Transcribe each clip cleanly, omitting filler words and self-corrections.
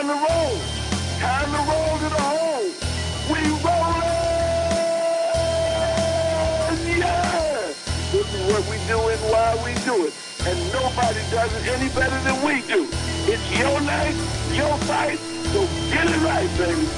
time to roll. Time to roll to the hole. We rollin'! Yeah! This is what we do and why we do it. And nobody does it any better than we do. It's your night, your fight, so get it right, baby.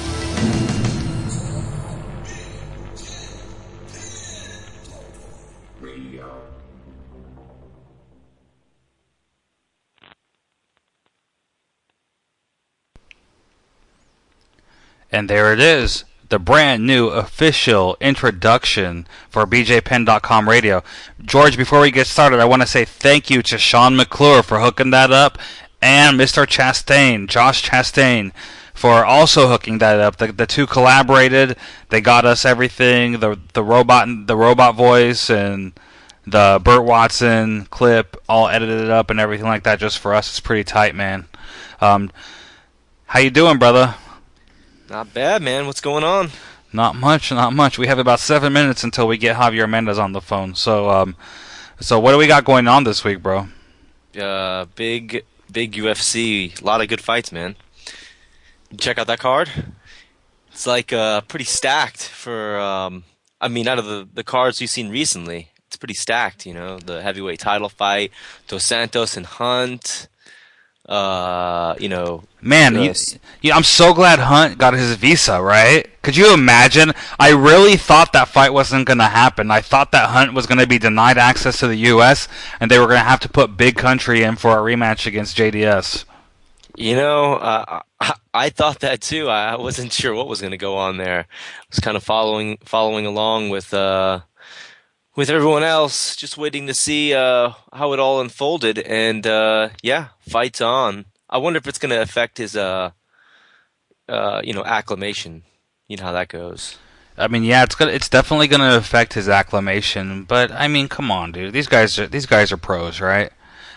And there it is, the brand new official introduction for BJPenn.com radio. George, before we get started, I want to say thank you to Sean McClure for hooking that up, and Mr. Chastain, Josh Chastain, for also hooking that up. The two collaborated. They got us everything, the robot voice and the Burt Watson clip, all edited up and everything like that just for us. It's pretty tight, man. How you doing, brother? Not bad, man. What's going on? Not much. We have about 7 minutes until we get Javier Mendez on the phone. So what do we got going on this week, bro? Big UFC. A lot of good fights, man. Check out that card. It's like pretty stacked for. Out of the cards we've seen recently, it's pretty stacked. You know, the heavyweight title fight, Dos Santos and Hunt. Man, I'm so glad Hunt got his visa, right? Could you imagine? I really thought that fight wasn't going to happen. I thought that Hunt was going to be denied access to the U.S., and they were going to have to put Big Country in for a rematch against JDS. You know, I thought that too. I wasn't sure what was going to go on there. I was kind of following along with everyone else, just waiting to see how it all unfolded. And fight's on. I wonder if it's going to affect his acclamation. You know how that goes. I mean, yeah, it's definitely going to affect his acclamation. But I mean, come on, dude. These guys are pros, right?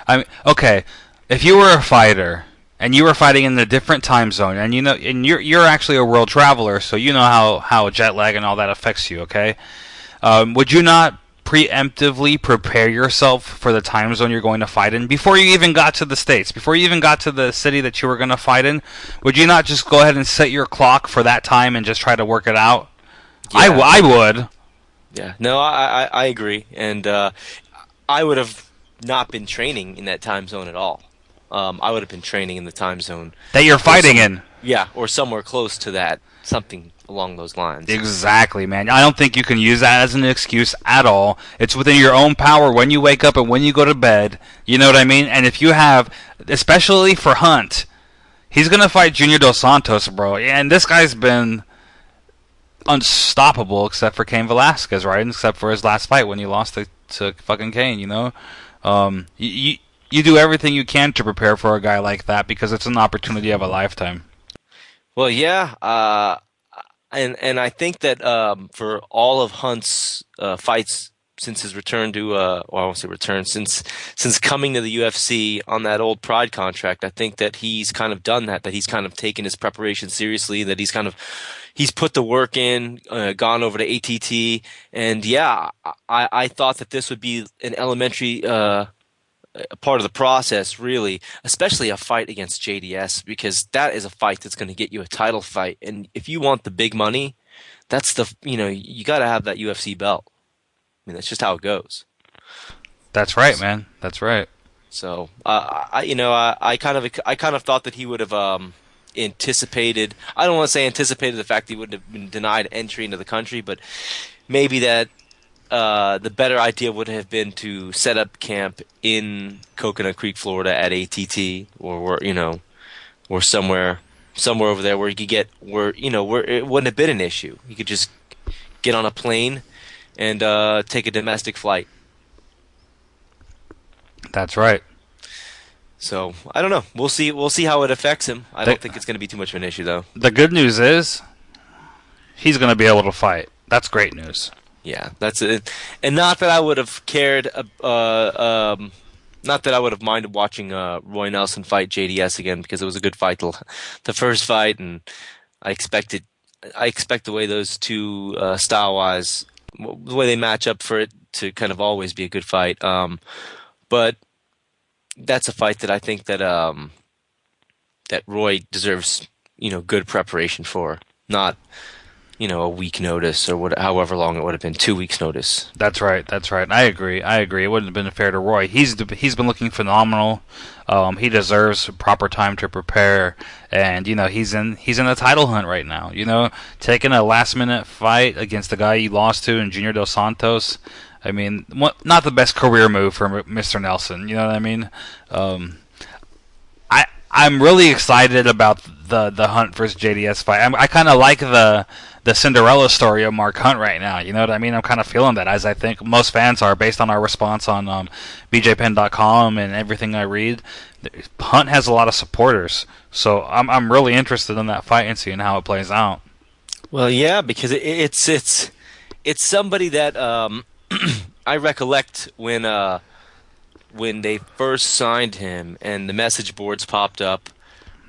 I mean, okay, if you were a fighter and you were fighting in a different time zone, and you're actually a world traveler, so you know how jet lag and all that affects you. Okay, would you not preemptively prepare yourself for the time zone you're going to fight in before you even got to the States, before you even got to the city that you were going to fight in? Would you not just go ahead and set your clock for that time and just try to work it out? Yeah. I would. Yeah, no, I agree, and I would have not been training in that time zone at all. I would have been training in the time zone that you're fighting in. Yeah, or somewhere close to that, something along those lines. Exactly, man. I don't think you can use that as an excuse at all. It's within your own power when you wake up and when you go to bed. You know what I mean? And if you have, especially for Hunt, he's going to fight Junior Dos Santos, bro. And this guy's been unstoppable except for Cain Velasquez, right? Except for his last fight when he lost to fucking Cain, you know? You do everything you can to prepare for a guy like that because it's an opportunity of a lifetime. Well, yeah, and I think that for all of Hunt's fights since his return to, I won't say return, since coming to the UFC on that old Pride contract, I think that he's kind of done that he's kind of taken his preparation seriously, that he's put the work in, gone over to ATT, and yeah, I thought that this would be an elementary part of the process, really, especially a fight against JDS, because that is a fight that's going to get you a title fight. And if you want the big money, that's you got to have that UFC belt. I mean, that's just how it goes. That's right, man. That's right. So, I kind of thought that he would have anticipated. I don't want to say anticipated the fact that he would have been denied entry into the country, but maybe that the better idea would have been to set up camp in Coconut Creek, Florida, at ATT, or somewhere over there where he could get where it wouldn't have been an issue. He could just get on a plane and take a domestic flight. That's right. So I don't know. We'll see how it affects him. I don't think it's going to be too much of an issue, though. The good news is he's going to be able to fight. That's great news. Yeah, that's it. And not that I would have cared, not that I would have minded watching Roy Nelson fight JDS again, because it was a good fight, the first fight, and I expect the way those two style-wise, the way they match up for it to kind of always be a good fight. But that's a fight that I think that that Roy deserves, good preparation for, not, a week notice or however long it would have been, 2 weeks notice. That's right. That's right. I agree. It wouldn't have been fair to Roy. He's been looking phenomenal. He deserves proper time to prepare, and he's in the title hunt right now. Taking a last minute fight against the guy he lost to in Junior Dos Santos. I mean, not the best career move for Mr. Nelson. You know what I mean? I'm really excited about the Hunt versus JDS fight. I kind of like the Cinderella story of Mark Hunt right now. You know what I mean? I'm kind of feeling that, as I think most fans are, based on our response on BJPen.com and everything I read. Hunt has a lot of supporters, so I'm really interested in that fight and seeing how it plays out. Well, yeah, because it's somebody that I recollect when they first signed him and the message boards popped up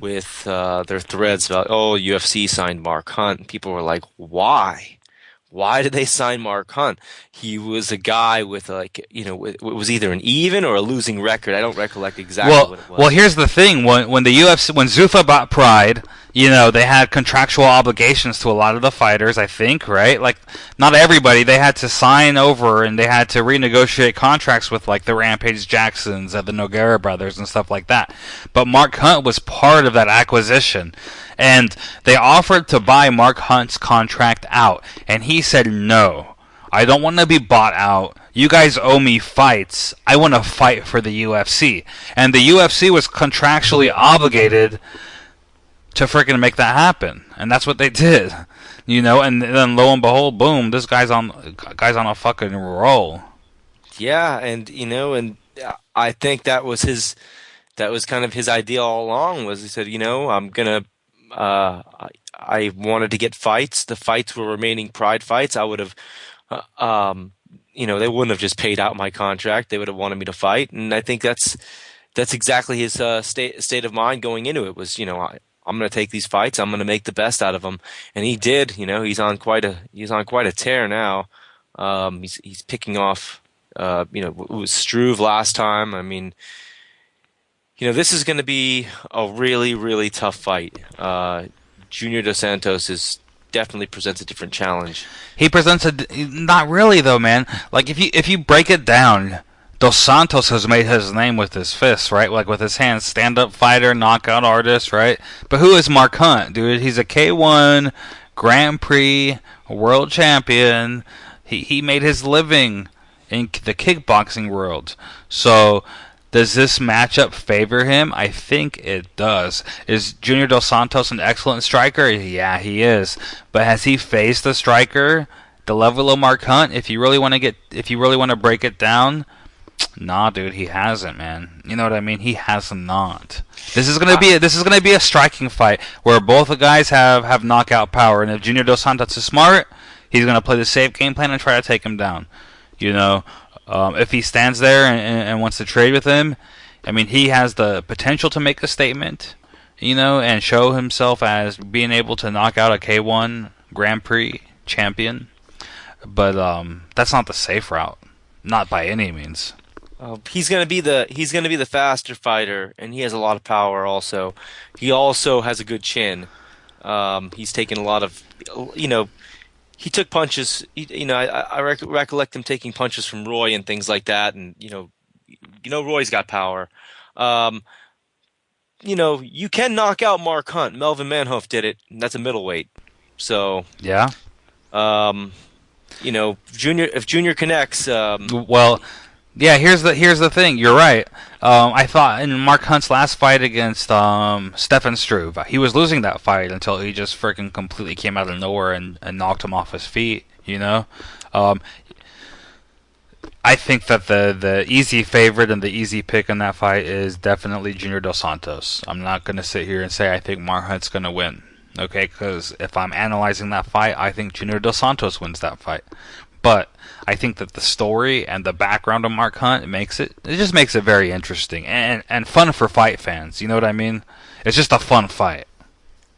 with their threads about, UFC signed Mark Hunt. People were like, why? Why did they sign Mark Hunt? He was a guy with it was either an even or a losing record. I don't recollect exactly what it was. Well, here's the thing. When the UFC, when Zuffa bought Pride, they had contractual obligations to a lot of the fighters, I think, right? Like, not everybody. They had to sign over and they had to renegotiate contracts with, like, the Rampage Jacksons and the Nogueira brothers and stuff like that. But Mark Hunt was part of that acquisition. And they offered to buy Mark Hunt's contract out. And he said, no, I don't want to be bought out. You guys owe me fights. I want to fight for the UFC. And the UFC was contractually obligated to freaking make that happen. And that's what they did. And then lo and behold, boom, this guy's on a fucking roll. Yeah, and I think that was kind of his idea all along. Was he said, I'm gonna. I wanted to get fights. The fights were remaining Pride fights. I would have, they wouldn't have just paid out my contract. They would have wanted me to fight, and I think that's exactly his state of mind going into it. Was I'm going to take these fights. I'm going to make the best out of them, and he did. He's on quite a tear now. He's picking off. It was Struve last time. I mean. This is going to be a really, really tough fight. Junior Dos Santos definitely presents a different challenge. He presents not really though, man. Like if you break it down, Dos Santos has made his name with his fists, right? Like with his hands, stand-up fighter, knockout artist, right? But who is Mark Hunt, dude? He's a K1 Grand Prix world champion. He made his living in the kickboxing world. So. Does this matchup favor him? I think it does. Is Junior Dos Santos an excellent striker? Yeah, he is. But has he faced a striker the level of Mark Hunt? If you really want to break it down, nah, dude, he hasn't, man. You know what I mean? He has not. This is gonna be a striking fight where both the guys have knockout power, and if Junior Dos Santos is smart, he's gonna play the safe game plan and try to take him down. If he stands there and wants to trade with him, I mean, he has the potential to make a statement, and show himself as being able to knock out a K1 Grand Prix champion. But that's not the safe route, not by any means. He's gonna be the faster fighter, and he has a lot of power. Also, he also has a good chin. He's taken a lot of, He took punches. I recollect him taking punches from Roy and things like that. And Roy's got power. You can knock out Mark Hunt. Melvin Manhoef did it. And that's a middleweight. So yeah. If Junior connects. Well, yeah. Here's the thing. You're right. I thought in Mark Hunt's last fight against Stefan Struve, he was losing that fight until he just freaking completely came out of nowhere and knocked him off his feet. I think that the easy favorite and the easy pick in that fight is definitely Junior Dos Santos. I'm not going to sit here and say I think Mark Hunt's going to win. Okay, because if I'm analyzing that fight, I think Junior Dos Santos wins that fight. But I think that the story and the background of Mark Hunt just makes it very interesting and fun for fight fans. You know what I mean? It's just a fun fight.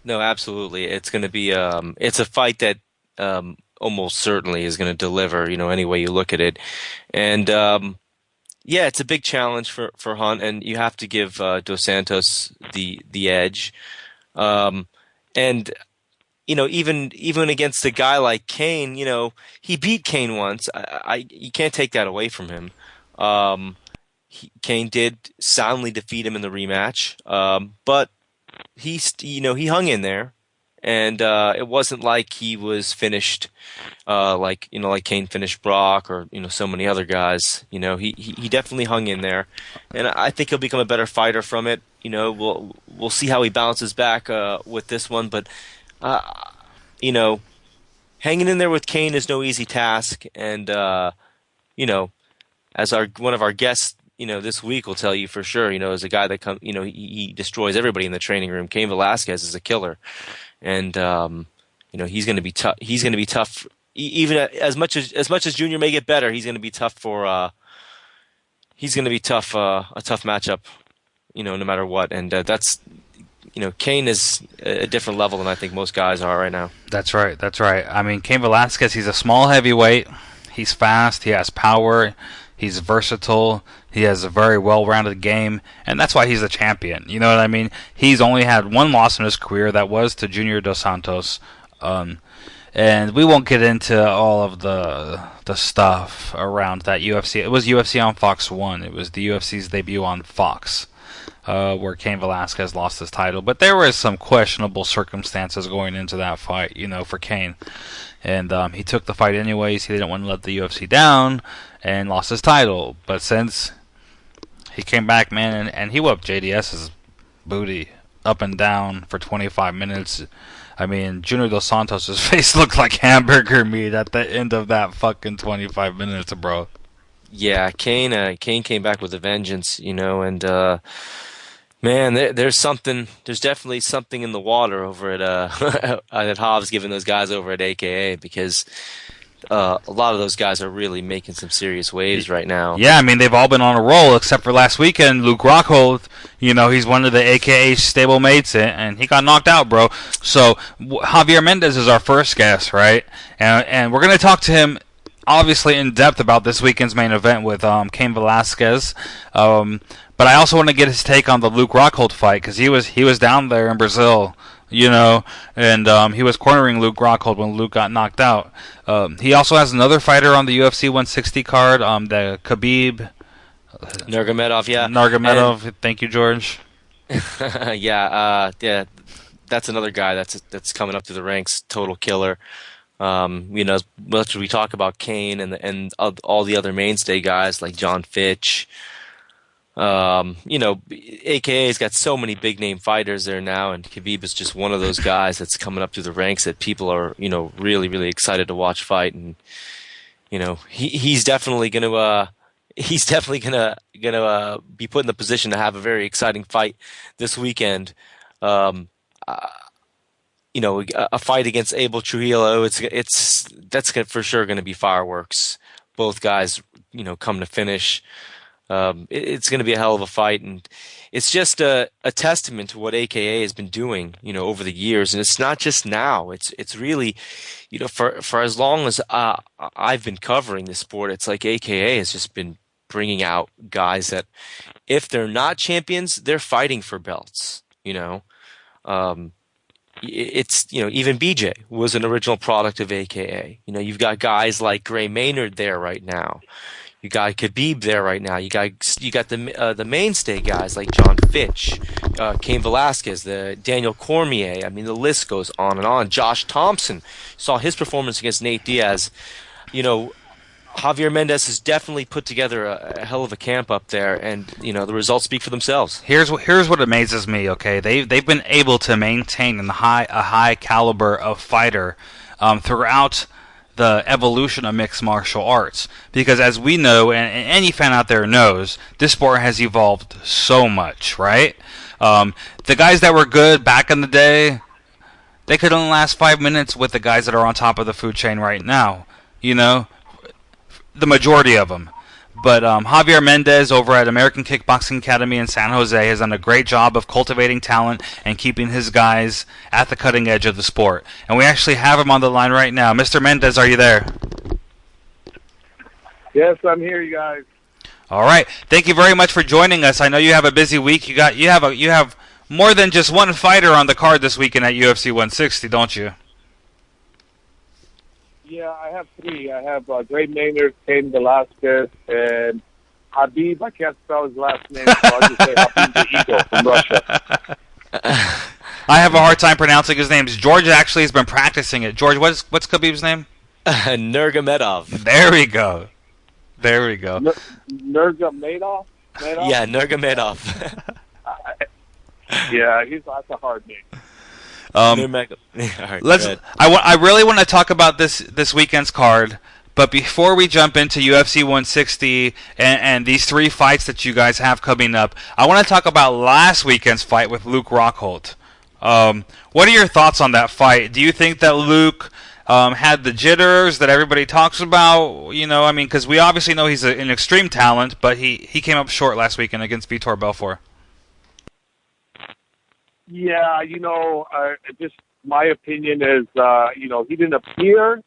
No, absolutely. It's going to be it's a fight that almost certainly is going to deliver. Any way you look at it, and it's a big challenge for Hunt, and you have to give Dos Santos the edge. And even against a guy like Kane, he beat Kane once. You can't take that away from him. Kane did soundly defeat him in the rematch, but he hung in there, and it wasn't like he was finished, like Kane finished Brock or so many other guys. He definitely hung in there, and I think he'll become a better fighter from it. We'll see how he bounces back with this one, but hanging in there with Kane is no easy task, and as one of our guests, this week will tell you for sure, as a guy that he destroys everybody in the training room. Cain Velasquez is a killer, and he's going to be tough. He's going to be tough, even as much as Junior may get better. He's going to be tough a tough matchup, no matter what. And that's Cain is a different level than I think most guys are right now. That's right. I mean, Cain Velasquez, he's a small heavyweight. He's fast. He has power. He's versatile. He has a very well-rounded game, and that's why he's a champion. You know what I mean? He's only had one loss in his career. That was to Junior Dos Santos. And we won't get into all of the stuff around that UFC. It was UFC on Fox 1. It was the UFC's debut on Fox, where Cain Velasquez lost his title. But there was some questionable circumstances going into that fight, for Cain. And he took the fight anyways. He didn't want to let the UFC down and lost his title. But since he came back, man, and he whooped JDS's booty up and down for 25 minutes. I mean, Junior Dos Santos' face looked like hamburger meat at the end of that fucking 25 minutes, bro. Yeah, Cain came back with a vengeance, and man, there's definitely something in the water over at at Hobbs, giving those guys over at AKA, because a lot of those guys are really making some serious waves right now. Yeah, I mean, they've all been on a roll except for last weekend. Luke Rockhold, he's one of the AKA stablemates, and he got knocked out, bro. So Javier Mendez is our first guest, right? And we're going to talk to him, obviously, in depth about this weekend's main event with Cain Velasquez. But I also want to get his take on the Luke Rockhold fight, because he was down there in Brazil, and he was cornering Luke Rockhold when Luke got knocked out. He also has another fighter on the UFC 160 card, the Khabib Nurmagomedov, yeah. Nurmagomedov, thank you, George. Yeah, that's another guy that's coming up through the ranks, total killer. As much as we talk about Cain and all the other mainstay guys like John Fitch, AKA's got so many big name fighters there now, and Khabib is just one of those guys that's coming up through the ranks that people are, really, really excited to watch fight. And, he's definitely gonna be put in the position to have a very exciting fight this weekend. A fight against Abel Trujillo, that's for sure going to be fireworks. Both guys, come to finish. It's going to be a hell of a fight, and it's just a testament to what AKA has been doing, over the years. And it's not just now; it's really, for as long as I've been covering this sport, it's like AKA has just been bringing out guys that, if they're not champions, they're fighting for belts. It's even BJ was an original product of AKA. You've got guys like Gray Maynard there right now. You got Khabib there right now. You got the mainstay guys like John Fitch, Cain Velasquez, the Daniel Cormier. I mean, the list goes on and on. Josh Thompson, saw his performance against Nate Diaz. Javier Mendez has definitely put together a hell of a camp up there, and the results speak for themselves. Here's what amazes me. Okay, they've been able to maintain a high caliber of fighter throughout the evolution of mixed martial arts, because as we know, and any fan out there knows, this sport has evolved so much, right? The guys that were good back in the day, they could only last 5 minutes with the guys that are on top of the food chain right now, the majority of them. But Javier Mendez over at American Kickboxing Academy in San Jose has done a great job of cultivating talent and keeping his guys at the cutting edge of the sport. And we actually have him on the line right now. Mr. Mendez, are you there? Yes, I'm here, you guys. All right. Thank you very much for joining us. I know you have a busy week. You have more than just one fighter on the card this weekend at UFC 160, don't you? Yeah, I have three. I have Gray Maynard, Cain Velasquez, and Habib. I can't spell his last name, so I'll just say Habib the Eagle from Russia. I have a hard time pronouncing his name. George actually has been practicing it. George, what's Khabib's name? Nurmagomedov. There we go. Nurmagomedov? Yeah, Nurmagomedov. Yeah, that's a hard name. Right, I really want to talk about this weekend's card, but before we jump into UFC 160 and these three fights that you guys have coming up, I want to talk about last weekend's fight with Luke Rockhold. What are your thoughts on that fight? Do you think that Luke had the jitters that everybody talks about? You know, I mean, because we obviously know he's an extreme talent, but he came up short last weekend against Vitor Belfort. Yeah, just my opinion is, he didn't appear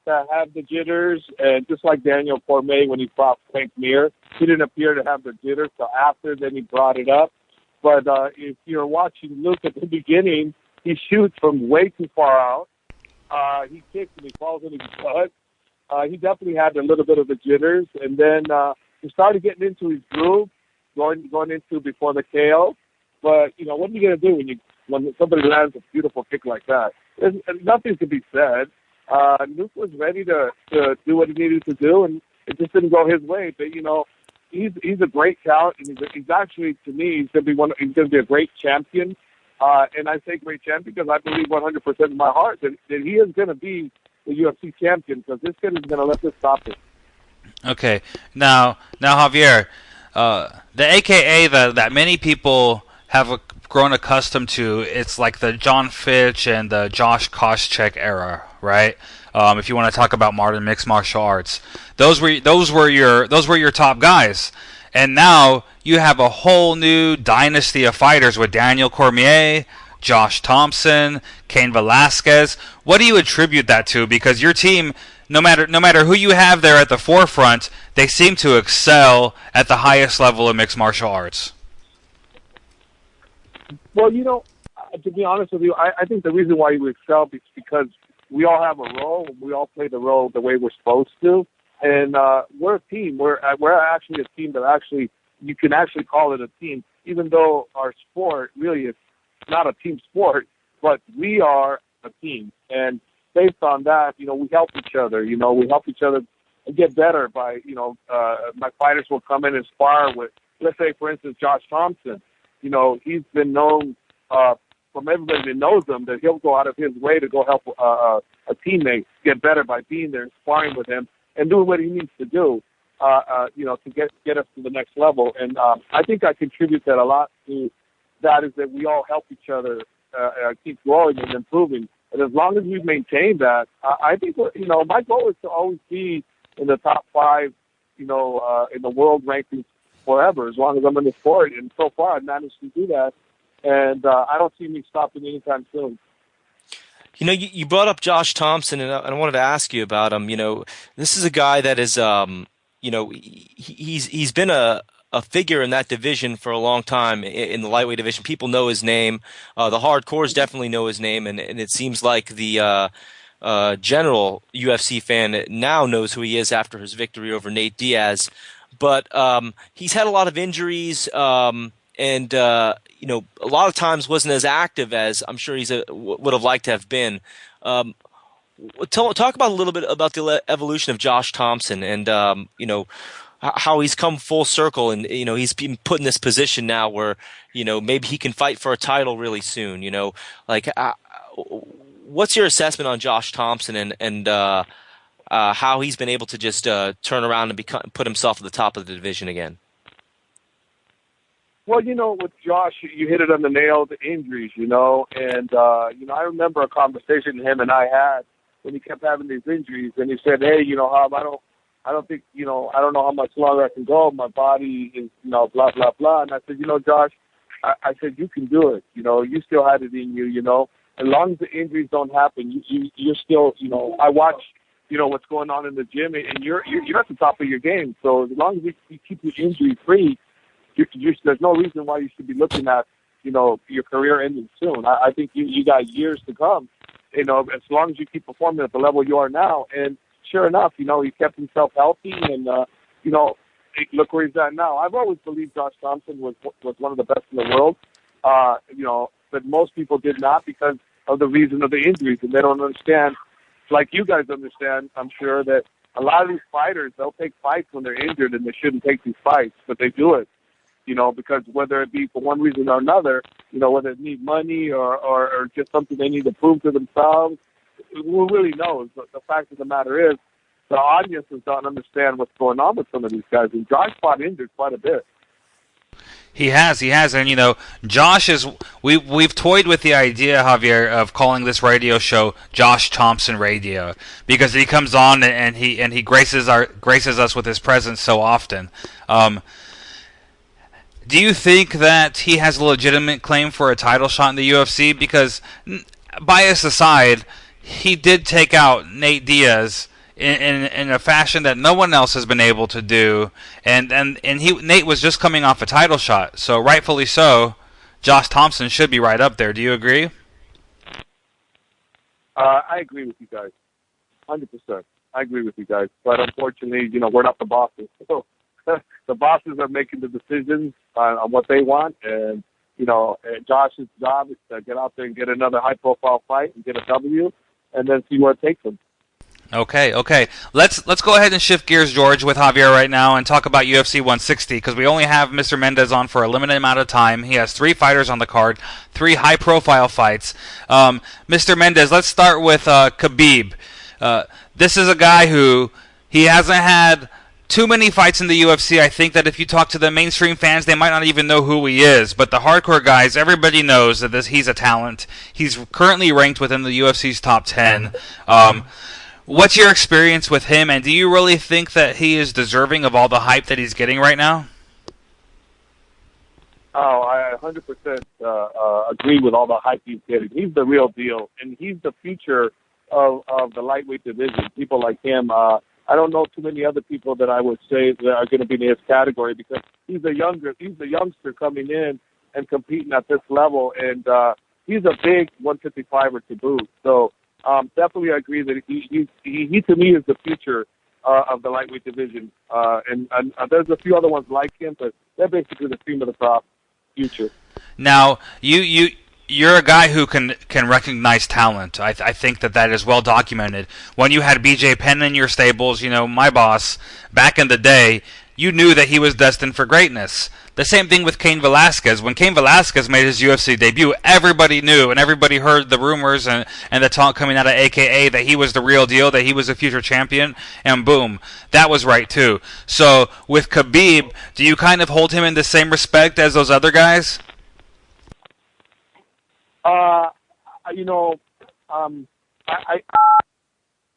to have the jitters, and just like Daniel Cormier when he fought Frank Mir, he didn't appear to have the jitters till after, then he brought it up. But if you're watching Luke at the beginning, he shoots from way too far out. He kicks and he falls in his butt. He definitely had a little bit of the jitters, and then he started getting into his groove, going into before the KO. But what are you going to do when somebody lands a beautiful kick like that? There's nothing to be said. Luke was ready to do what he needed to do, and it just didn't go his way. But he's a great talent, and he's actually, to me, he's going to be a great champion. And I say great champion because I believe 100% in my heart that he is going to be the UFC champion, because this kid is going to let this stop it. Okay, now Javier, the AKA that many people have grown accustomed to, it's like the John Fitch and the Josh Koscheck era, right? If you want to talk about modern mixed martial arts, those were your top guys, and now you have a whole new dynasty of fighters with Daniel Cormier, Josh Thompson, Cain Velasquez. What do you attribute that to? Because your team, no matter who you have there at the forefront, they seem to excel at the highest level of mixed martial arts. Well, to be honest with you, I think the reason why you excel is because we all have a role. We all play the role the way we're supposed to, and we're a team. We're actually a team that actually you can actually call it a team, even though our sport really is not a team sport. But we are a team, and based on that, we help each other. We help each other get better by my fighters will come in and spar with, let's say, for instance, Josh Thompson. He's been known from everybody that knows him that he'll go out of his way to go help a teammate get better by being there and sparring with him and doing what he needs to do, to get us to the next level. And I think I contribute that a lot to that, is that we all help each other keep growing and improving. And as long as we maintain that, I think, my goal is to always be in the top 5, in the world rankings forever, as long as I'm in the sport. And so far, I've managed to do that. And I don't see me stopping anytime soon. You brought up Josh Thompson, and I wanted to ask you about him. This is a guy that is, he's been a figure in that division for a long time, in the lightweight division. People know his name. The hardcores definitely know his name, and it seems like the general UFC fan now knows who he is after his victory over Nate Diaz. But he's had a lot of injuries, and a lot of times wasn't as active as I'm sure would have liked to have been. Talk about a little bit about the evolution of Josh Thompson, and how he's come full circle, and he's been put in this position now where maybe he can fight for a title really soon. What's your assessment on Josh Thompson and how he's been able to just turn around and put himself at the top of the division again? Well, with Josh, you hit it on the nail, the injuries, and I remember a conversation him and I had when he kept having these injuries, and he said, "Hey, Hub, I don't think, I don't know how much longer I can go. My body is, blah, blah, blah." And I said, Josh, I said, you can do it. You still had it in you, as long as the injuries don't happen, you're still, I watch, what's going on in the gym, and you're at the top of your game. So as long as you keep your injury free, there's no reason why you should be looking at your career ending soon. I think you got years to come, as long as you keep performing at the level you are now. And sure enough, he kept himself healthy, and look where he's at now. I've always believed Josh Thompson was one of the best in the world, but most people did not because of the reason of the injuries, and they don't understand, like you guys understand, I'm sure, that a lot of these fighters, they'll take fights when they're injured, and they shouldn't take these fights, but they do it, because whether it be for one reason or another, whether it need money or just something they need to prove to themselves, who really knows? But the fact of the matter is, the audiences don't understand what's going on with some of these guys, and Josh fought injured quite a bit. He has, and Josh is. We've toyed with the idea, Javier, of calling this radio show Josh Thompson Radio because he comes on and he graces us with his presence so often. Do you think that he has a legitimate claim for a title shot in the UFC? Because, bias aside, he did take out Nate Diaz in a fashion that no one else has been able to do, and Nate was just coming off a title shot, so rightfully so, Josh Thompson should be right up there. Do you agree? I agree with you guys, 100%. I agree with you guys, but unfortunately, we're not the bosses. So the bosses are making the decisions on what they want, and Josh's job is to get out there and get another high-profile fight and get a W, and then see where it takes him. Okay. Let's go ahead and shift gears, George, with Javier right now and talk about UFC 160 because we only have Mr. Mendez on for a limited amount of time. He has 3 fighters on the card, 3 high-profile fights. Mr. Mendez, let's start with Khabib. This is a guy who he hasn't had too many fights in the UFC. I think that if you talk to the mainstream fans, they might not even know who he is. But the hardcore guys, everybody knows that he's a talent. He's currently ranked within the UFC's top 10. What's your experience with him, and do you really think that he is deserving of all the hype that he's getting right now? Oh, I 100% agree with all the hype he's getting. He's the real deal, and he's the future of the lightweight division. People like him, I don't know too many other people that I would say that are going to be in his category because he's the youngster coming in and competing at this level, and he's a big 155er to boot. So definitely I agree that he to me is the future of the lightweight division. And there's a few other ones like him, but they're basically the cream of the crop future. Now, you're a guy who can recognize talent. I think that is well documented. When you had BJ Penn in your stables, my boss, back in the day, you knew that he was destined for greatness. The same thing with Cain Velasquez. When Cain Velasquez made his UFC debut, everybody knew and everybody heard the rumors and the talk coming out of AKA that he was the real deal, that he was a future champion, and boom, that was right too. So with Khabib, do you kind of hold him in the same respect as those other guys? I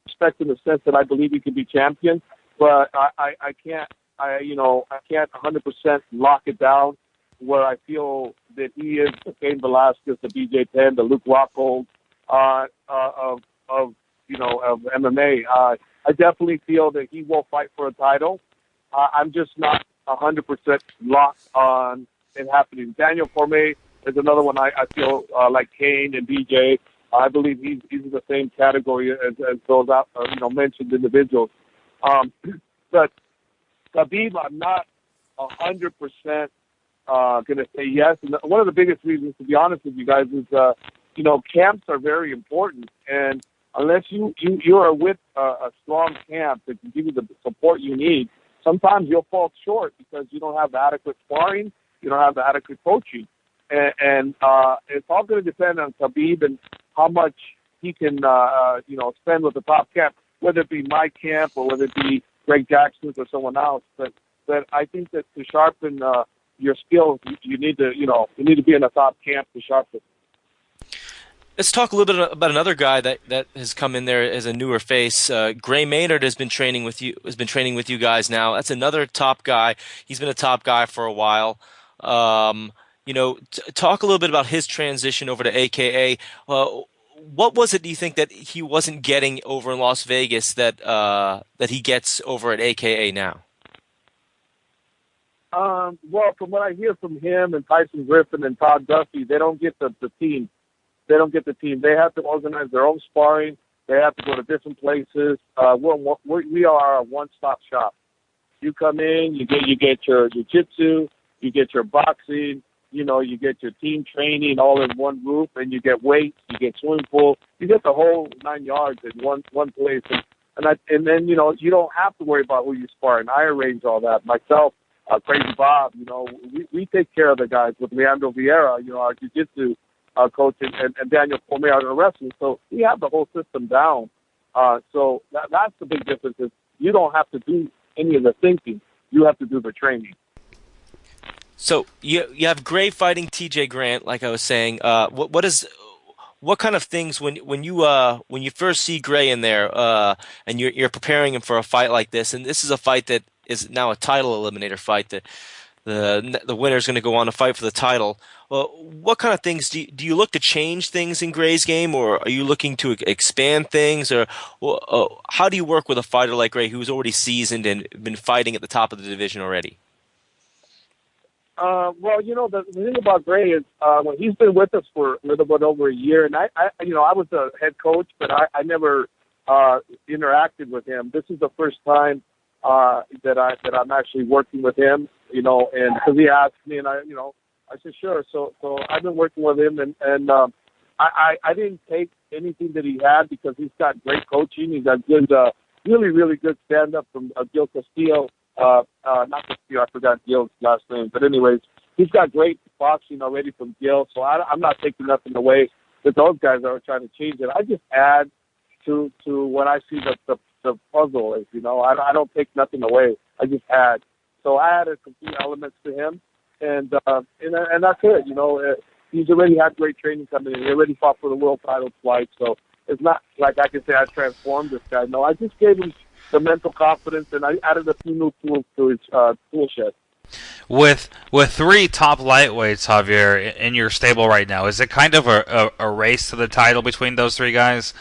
respect in the sense that I believe he can be champion, but I can't 100% lock it down where I feel that he is the Cain Velasquez, the BJ Penn, the Luke Rockhold of MMA. I definitely feel that he will fight for a title. I'm just not 100% locked on it happening. Daniel Cormier is another one I feel like Cain and BJ. I believe he's in the same category as those mentioned individuals. But Khabib, I'm not 100% going to say yes. And one of the biggest reasons, to be honest with you guys, is camps are very important. And unless you are with a strong camp that can give you the support you need, sometimes you'll fall short because you don't have the adequate sparring, you don't have the adequate coaching. And it's all going to depend on Khabib and how much he can, spend with the top camp, whether it be my camp or whether it be Greg Jackson's or someone else. But I think that to sharpen your skills, you need to be in a top camp to sharpen. Let's talk a little bit about another guy that has come in there as a newer face. Gray Maynard has been training with you guys now. That's another top guy. He's been a top guy for a while. Talk a little bit about his transition over to AKA. What was it, do you think, that he wasn't getting over in Las Vegas that he gets over at AKA now? Well, from what I hear from him and Tyson Griffin and Todd Duffy, they don't get the team. They don't get the team. They have to organize their own sparring. They have to go to different places. We are a one-stop shop. You come in, you get your jiu-jitsu, you get your boxing, you get your team training all in one roof, and you get weights, you get swimming pool, you get the whole 9 yards in one place. And then you don't have to worry about who you spar. And I arrange all that myself. Crazy Bob, we take care of the guys with Leandro Vieira, our jiu-jitsu coach, and Daniel Cormier, our wrestling. So we have the whole system down. So that's the big difference. Is you don't have to do any of the thinking. You have to do the training. So you have Gray fighting T.J. Grant, like I was saying. What kind of things when you first see Gray in there and you're preparing him for a fight like this, and this is a fight that is now a title eliminator fight, that the winner is going to go on to fight for the title. Well, what kind of things do you look to change things in Gray's game, or are you looking to expand things, or how do you work with a fighter like Gray who's already seasoned and been fighting at the top of the division already? Well, the thing about Gray is when he's been with us for a little bit over a year, and I was the head coach, but I never interacted with him. This is the first time that I'm actually working with him, and because he asked me, and I said sure. So I've been working with him, and I didn't take anything that he had because he's got great coaching. He's got good, really, really good stand-up from Gil Castillo. Not Castillo, I forgot Gil's last name, but anyways, he's got great boxing already from Gil. So I'm not taking nothing away that those guys are trying to change it. I just add to what I see the puzzle is. I don't take nothing away. I just add. So I added some few elements to him, and that's it. He's already had great training coming in. He already fought for the world title twice. So it's not like I can say I transformed this guy. No, I just gave him the mental confidence, and I added a few new tools to his tool shed. With three top lightweights, Javier, in your stable right now, is it kind of a race to the title between those three guys?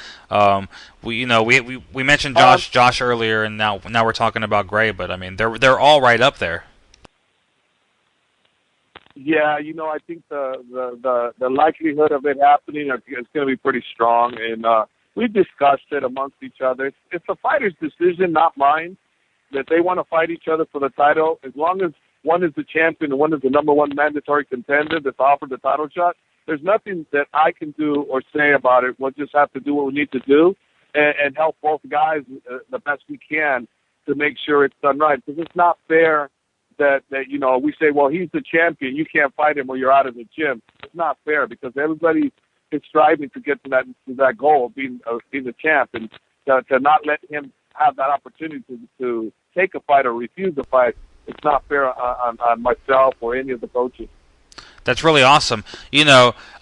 We mentioned Josh earlier, and now we're talking about Gray, but I mean they're all right up there. Yeah, I think the likelihood of it happening is going to be pretty strong, and we've discussed it amongst each other. It's the fighter's decision, not mine, that they want to fight each other for the title. As long as one is the champion and one is the number one mandatory contender that's offered the title shot, there's nothing that I can do or say about it. We'll just have to do what we need to do and help both guys the best we can to make sure it's done right. Because it's not fair that we say, well, he's the champion, you can't fight him or you're out of the gym. It's not fair because everybody is striving to get to that goal of being the champ, and to not let him have that opportunity to take a fight or refuse a fight, it's not fair on myself or any of the coaches. That's really awesome.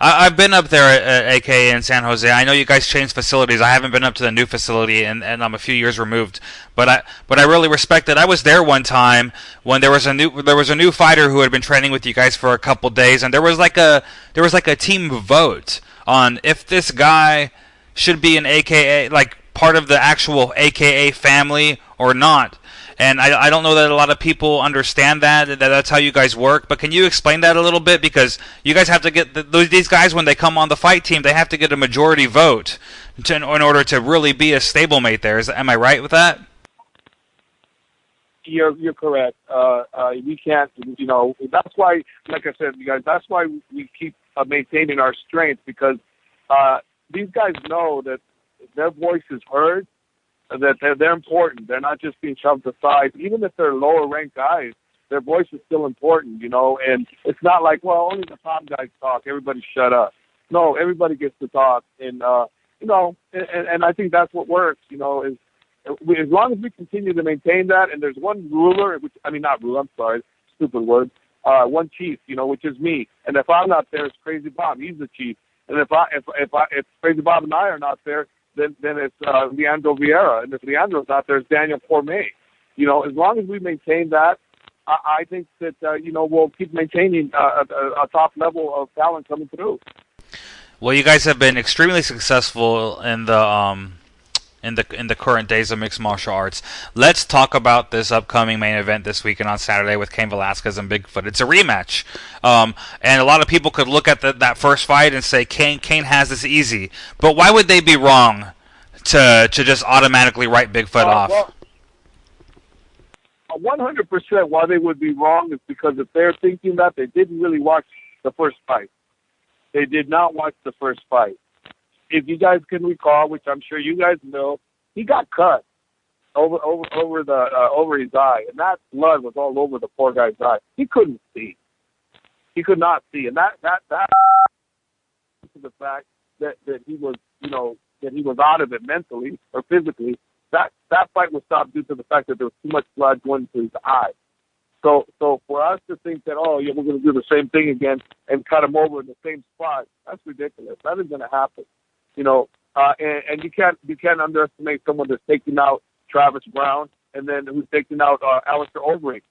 I've been up there at AKA in San Jose. I know you guys changed facilities. I haven't been up to the new facility, and I'm a few years removed. But I really respect it. I was there one time when there was a new fighter who had been training with you guys for a couple days, and there was like a team vote on if this guy should be an AKA, like part of the actual AKA family or not. And I don't know that a lot of people understand that's how you guys work. But can you explain that a little bit? Because you guys have to get these guys, when they come on the fight team, they have to get a majority vote in order to really be a stablemate there. Am I right with that? You're correct. We can't, that's why, like I said, you guys, that's why we keep maintaining our strength, because these guys know that their voice is heard, that they're important. They're not just being shoved aside. Even if they're lower ranked guys, their voice is still important, and it's not like, well, only the top guys talk, everybody shut up. No, everybody gets to talk, and and I think that's what works, is as long as we continue to maintain that, and there's one ruler, one chief, which is me. And if I'm not there, it's Crazy Bob. He's the chief. And if Crazy Bob and I are not there, then it's Leandro Vieira. And if Leandro's not there, it's Daniel Cormier. As long as we maintain that, I think that, we'll keep maintaining a top level of talent coming through. Well, you guys have been extremely successful in the in the current days of mixed martial arts. Let's talk about this upcoming main event this weekend on Saturday with Cain Velasquez and Bigfoot. It's a rematch, and a lot of people could look at that first fight and say Cain has this easy. But why would they be wrong to just automatically write Bigfoot off? Well, 100% why they would be wrong is because if they're thinking that, they didn't really watch the first fight. They did not watch the first fight. If you guys can recall, which I'm sure you guys know, he got cut over his eye, and that blood was all over the poor guy's eye. He couldn't see. He could not see, and that to the fact that he was, that he was out of it mentally or physically. That fight was stopped due to the fact that there was too much blood going to his eye. So for us to think that, oh, yeah, we're going to do the same thing again and cut him over in the same spot, that's ridiculous. That isn't going to happen. And you can't underestimate someone that's taking out Travis Brown and then who's taking out Alistair Overeem.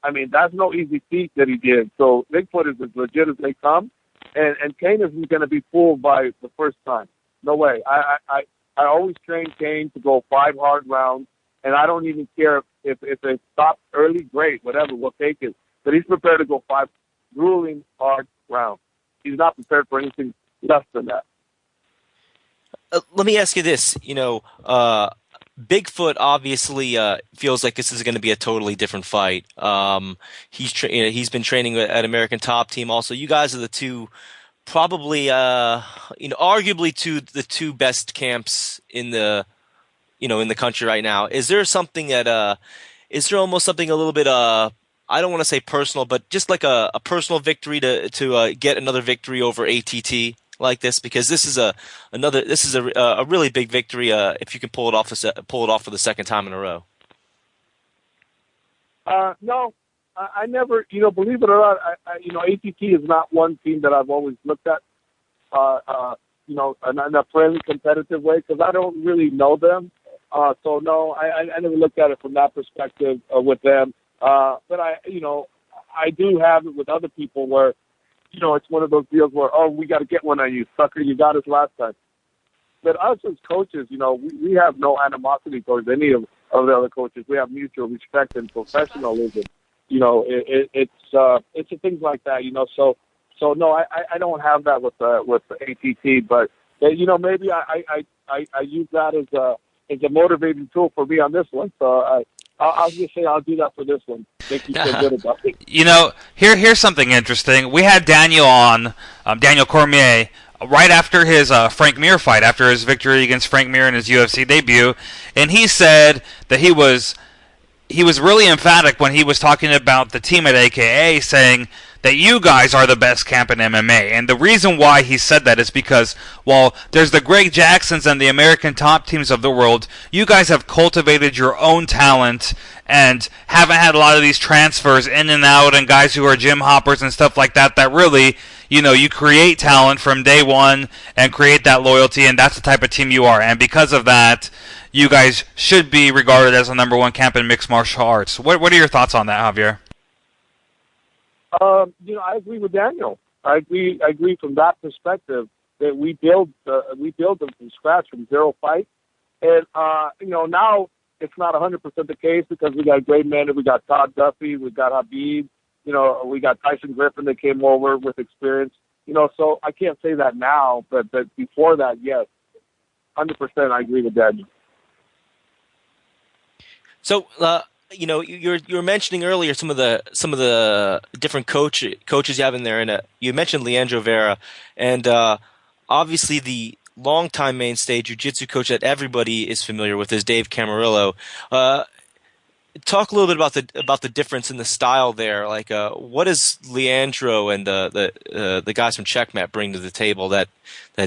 I mean, that's no easy feat that he did. So Bigfoot is as legit as they come, and Cain isn't going to be fooled by the first time. No way. I always train Cain to go 5 hard rounds, and I don't even care if it stops early, great, whatever, we'll take it. But he's prepared to go 5 grueling hard rounds. He's not prepared for anything less than that. Let me ask you this. Bigfoot obviously feels like this is going to be a totally different fight. He's been training at American Top Team. Also, you guys are the two, probably arguably the two best camps in the country right now. Is there something that is there almost something a little bit I don't want to say personal, but just like a personal victory to get another victory over ATT like this, because this is a really big victory if you can pull it off for the second time in a row. No, I never, believe it or not, ATT is not one team that I've always looked at, in a friendly, competitive way, because I don't really know them. So no, I never looked at it from that perspective with them. But I do have it with other people where, it's one of those deals where, oh, we got to get one on you, sucker. You got us last time. But us as coaches, we have no animosity towards any of the other coaches. We have mutual respect and professionalism. It's things like that. So no, I don't have that with ATT. But maybe I use that as a motivating tool for me on this one. So I'll just say I'll do that for this one. Make you feel good about it. Here's something interesting. We had Daniel on, Daniel Cormier, right after his Frank Mir fight, after his victory against Frank Mir in his UFC debut, and he said that he was really emphatic when he was talking about the team at AKA, saying that you guys are the best camp in MMA. And the reason why he said that is because, while there's the Greg Jacksons and the American Top Teams of the world, you guys have cultivated your own talent and haven't had a lot of these transfers in and out and guys who are gym hoppers and stuff like that really, you create talent from day one and create that loyalty, and that's the type of team you are. And because of that, you guys should be regarded as the number one camp in mixed martial arts. What are your thoughts on that, Javier? I agree with Daniel. I agree from that perspective that we build them from scratch, from zero fight. And, now it's not 100% the case because we got great men. We got Todd Duffy, we got Habib, we got Tyson Griffin that came over with experience. So I can't say that now, but before that, yes, 100% I agree with Daniel. So, you were mentioning earlier some of the different coaches you have in there, and you mentioned Leandro Vera, and obviously the longtime mainstay jiu-jitsu coach that everybody is familiar with is Dave Camarillo. Talk a little bit about the difference in the style there. Like, what does Leandro and the guys from Checkmat bring to the table that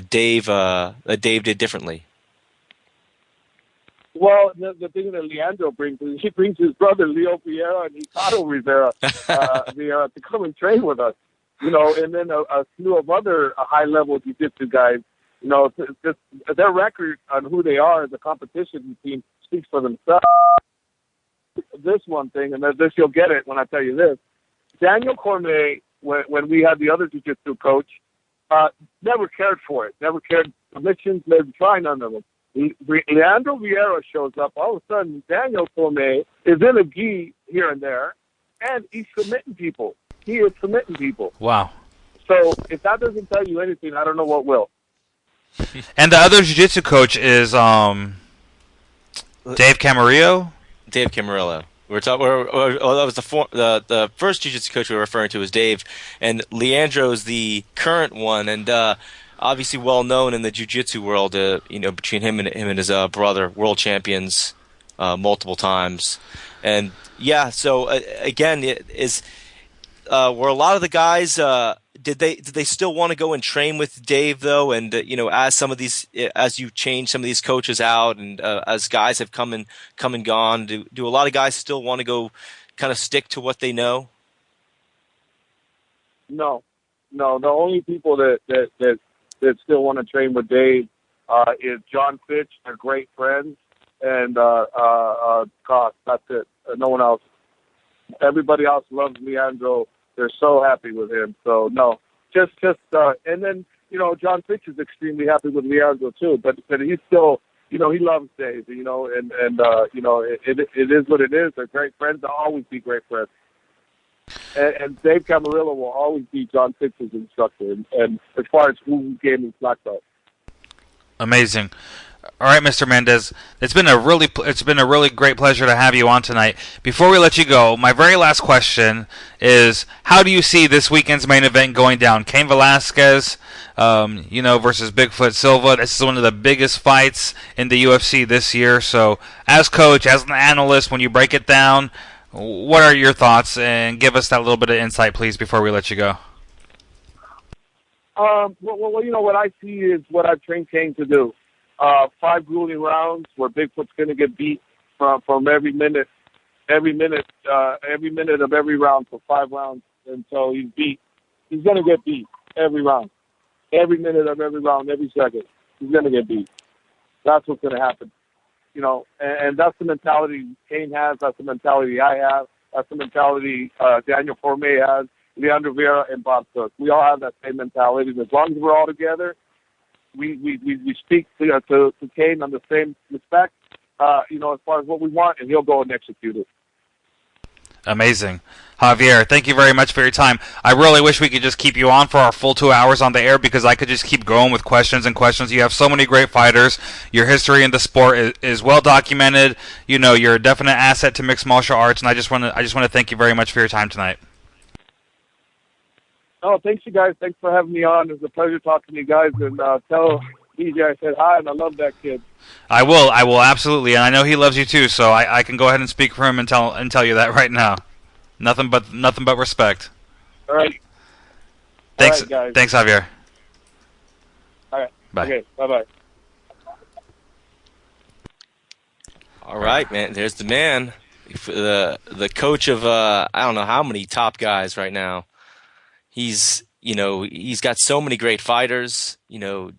Dave did differently? Well, the thing that Leandro brings is he brings his brother Leo Vieira and Ricardo Rivera to come and train with us, and then a slew of other high-level jiu-jitsu guys. Just their record on who they are as a competition team speaks for themselves. This one thing, and this you'll get it when I tell you this. Daniel Cormier, when we had the other jiu-jitsu coach, never cared for it, never cared submissions, never tried none of them. Leandro Vieira shows up. All of a sudden, Daniel Cormier is in a gi here and there, and he's submitting people. He is submitting people. Wow. So if that doesn't tell you anything, I don't know what will. And the other jiu-jitsu coach is Dave Camarillo? Dave Camarillo. That was the first jiu-jitsu coach we were referring to was Dave, and Leandro's the current one, and obviously well known in the jiu-jitsu world. Between him and his brother, world champions multiple times, and yeah. So again, were a lot of the guys. Did they still want to go and train with Dave though? And as you change some of these coaches out, and as guys have come and gone, do a lot of guys still want to go, kind of stick to what they know? No. The only people that still want to train with Dave is John Fitch. They're great friends, and Cost. That's it. No one else. Everybody else loves Leandro. They're so happy with him. So no, just and then John Fitch is extremely happy with Leandro too. But he's still he loves Dave. And it is what it is. They're great friends. They'll always be great friends. And Dave Camarillo will always be John Fitch's instructor. And as far as who gave him black belt. Amazing. All right, Mr. Mendez, it's been a really great pleasure to have you on tonight. Before we let you go, my very last question is: how do you see this weekend's main event going down? Cain Velasquez, versus Bigfoot Silva. This is one of the biggest fights in the UFC this year. So, as coach, as an analyst, when you break it down, what are your thoughts? And give us that little bit of insight, please, before we let you go. Well, what I see is what I've trained Cain to do. 5 grueling rounds where Bigfoot's going to get beat from every minute of every round for 5 rounds until he's beat. He's going to get beat every round. Every minute of every round, every second, he's going to get beat. That's what's going to happen. And that's the mentality Cain has. That's the mentality I have. That's the mentality Daniel Cormier has, Leandro Vieira, and Bob Cook. We all have that same mentality. And as long as we're all together, we speak to Cain on the same respect, as far as what we want, and he'll go and execute it. Amazing. Javier, thank you very much for your time. I really wish we could just keep you on for our full 2 hours on the air, because I could just keep going with questions and questions. You have so many great fighters. Your history in the sport is well documented. You're a definite asset to mixed martial arts, and I just want to thank you very much for your time tonight. Oh, thanks, you guys. Thanks for having me on. It was a pleasure talking to you guys. And tell DJ I said hi, and I love that kid. I will absolutely, and I know he loves you too. So I can go ahead and speak for him and tell you that right now. Nothing but respect. All right. Thanks, all right, guys. Thanks, Javier. All right. Bye. Okay. Bye. All right, man. There's the man, the coach of I don't know how many top guys right now. He's got so many great fighters.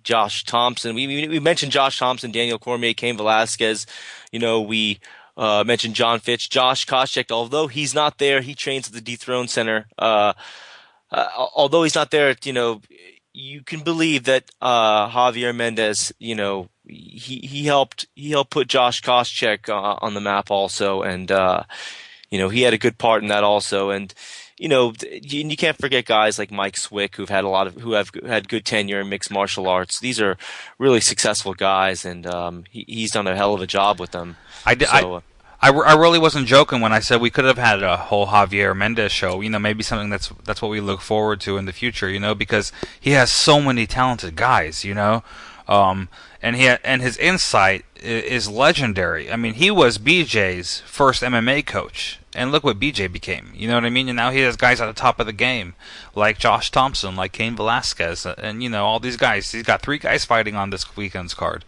Josh Thompson. We mentioned Josh Thompson, Daniel Cormier, Cain Velasquez. We mentioned John Fitch, Josh Koscheck. Although he's not there, he trains at the Dethrone Center. Although he's not there, you can believe that Javier Mendez, he helped put Josh Koscheck on the map also, and he had a good part in that also, and. You can't forget guys like Mike Swick who have had good tenure in mixed martial arts. These are really successful guys, and he's done a hell of a job with them. I really wasn't joking when I said we could have had a whole Javier Mendez show. Maybe something that's what we look forward to in the future. Because he has so many talented guys. And his insight is legendary. I mean, he was BJ's first MMA coach, and look what BJ became. You know what I mean? And now he has guys at the top of the game, like Josh Thompson, like Cain Velasquez, and all these guys. He's got 3 guys fighting on this weekend's card.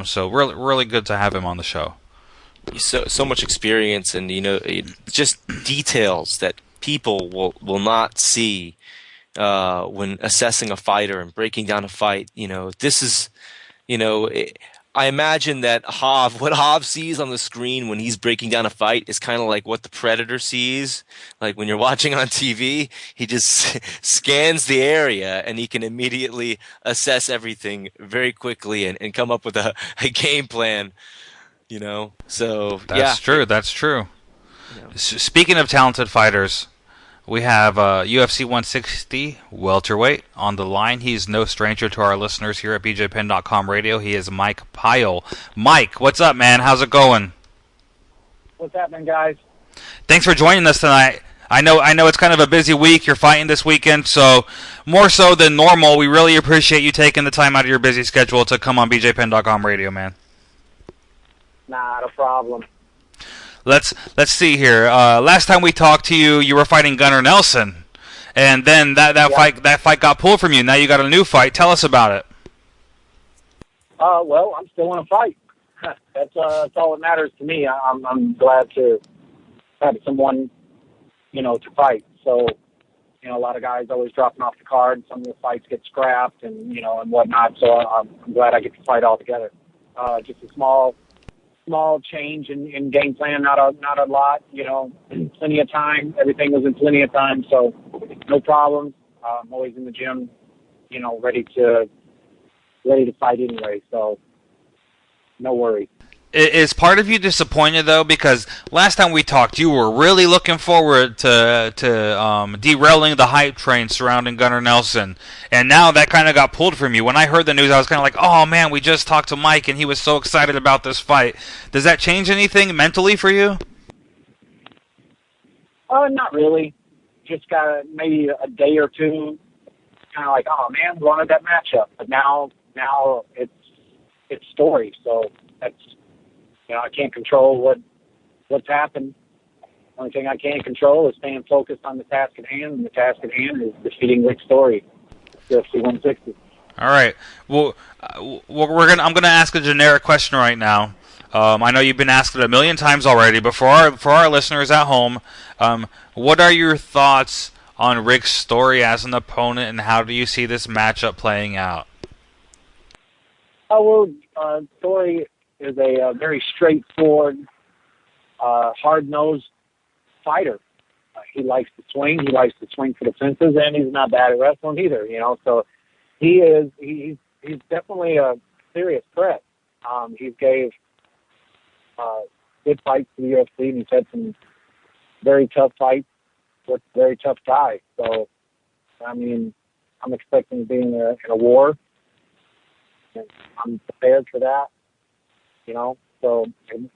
So really, really good to have him on the show. So much experience, and just details that people will not see when assessing a fighter and breaking down a fight. This is. I imagine that what Hav sees on the screen when he's breaking down a fight is kind of like what the Predator sees. Like when you're watching on TV, he just scans the area and he can immediately assess everything very quickly and come up with a game plan, you know? So, yeah, That's true. That's true. you know. Speaking of talented fighters, we have UFC 160 welterweight on the line. He's no stranger to our listeners here at BJPen.com radio. He is Mike Pyle. Mike, what's up, man? How's it going? What's happening, guys? Thanks for joining us tonight. I know it's kind of a busy week. You're fighting this weekend, so more so than normal, we really appreciate you taking the time out of your busy schedule to come on BJPen.com radio, man. Not a problem. Let's see here. Last time we talked to you, you were fighting Gunnar Nelson, and then that fight got pulled from you. Now you got a new fight. Tell us about it. Well, I'm still in a fight. That's all that matters to me. I'm glad to have someone, to fight. So, a lot of guys always dropping off the card. Some of the fights get scrapped and and whatnot. So I'm glad I get to fight all together. Just a small change in game plan, not a lot, plenty of time. Everything was in plenty of time, so no problems. I'm always in the gym, ready to fight anyway, so no worries. Is part of you disappointed though? Because last time we talked, you were really looking forward to derailing the hype train surrounding Gunnar Nelson, and now that kind of got pulled from you. When I heard the news, I was kind of like, "Oh man, we just talked to Mike, and he was so excited about this fight." Does that change anything mentally for you? Not really. Just got maybe a day or two, kind of like, "Oh man, wanted that matchup," but now it's story. So that's. I can't control what's happened. Only thing I can control is staying focused on the task at hand, and the task at hand is defeating Rick Story, UFC 160. All right. Well, I'm gonna ask a generic question right now. I know you've been asked it a million times already, but for our listeners at home, what are your thoughts on Rick Story as an opponent, and how do you see this matchup playing out? Story is a very straightforward, hard-nosed fighter. He likes to swing. He likes to swing for the fences, and he's not bad at wrestling either. So he's definitely a serious threat. He's gave good fights to the UFC, and he's had some very tough fights with very tough guys. So, I'm expecting to be in a war, and I'm prepared for that. So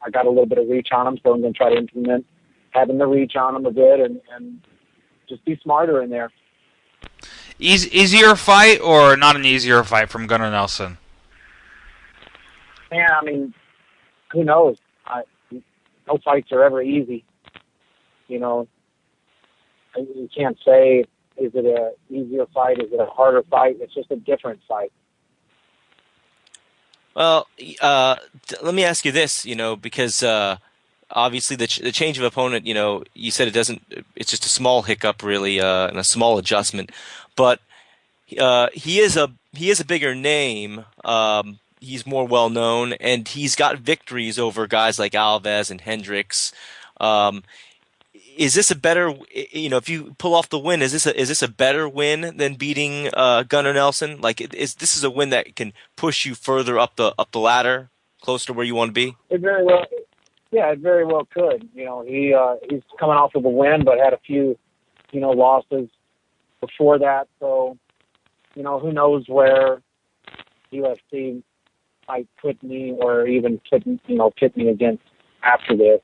I got a little bit of reach on him, so I'm going to try to implement having the reach on him a bit and just be smarter in there. Easier fight or not an easier fight from Gunnar Nelson? Yeah, who knows? No fights are ever easy. You can't say, is it an easier fight? Is it a harder fight? It's just a different fight. Well, let me ask you this, because obviously the change of opponent, you said it's just a small hiccup really, and a small adjustment, but he is a bigger name. He's more well known, and he's got victories over guys like Alves and Hendricks. Is this a better, if you pull off the win, is this a better win than beating Gunnar Nelson? Like, this is a win that can push you further up the ladder, closer to where you want to be? It very well could. He's coming off of a win, but had a few, losses before that. So, who knows where UFC might put me, or even pit me against after this.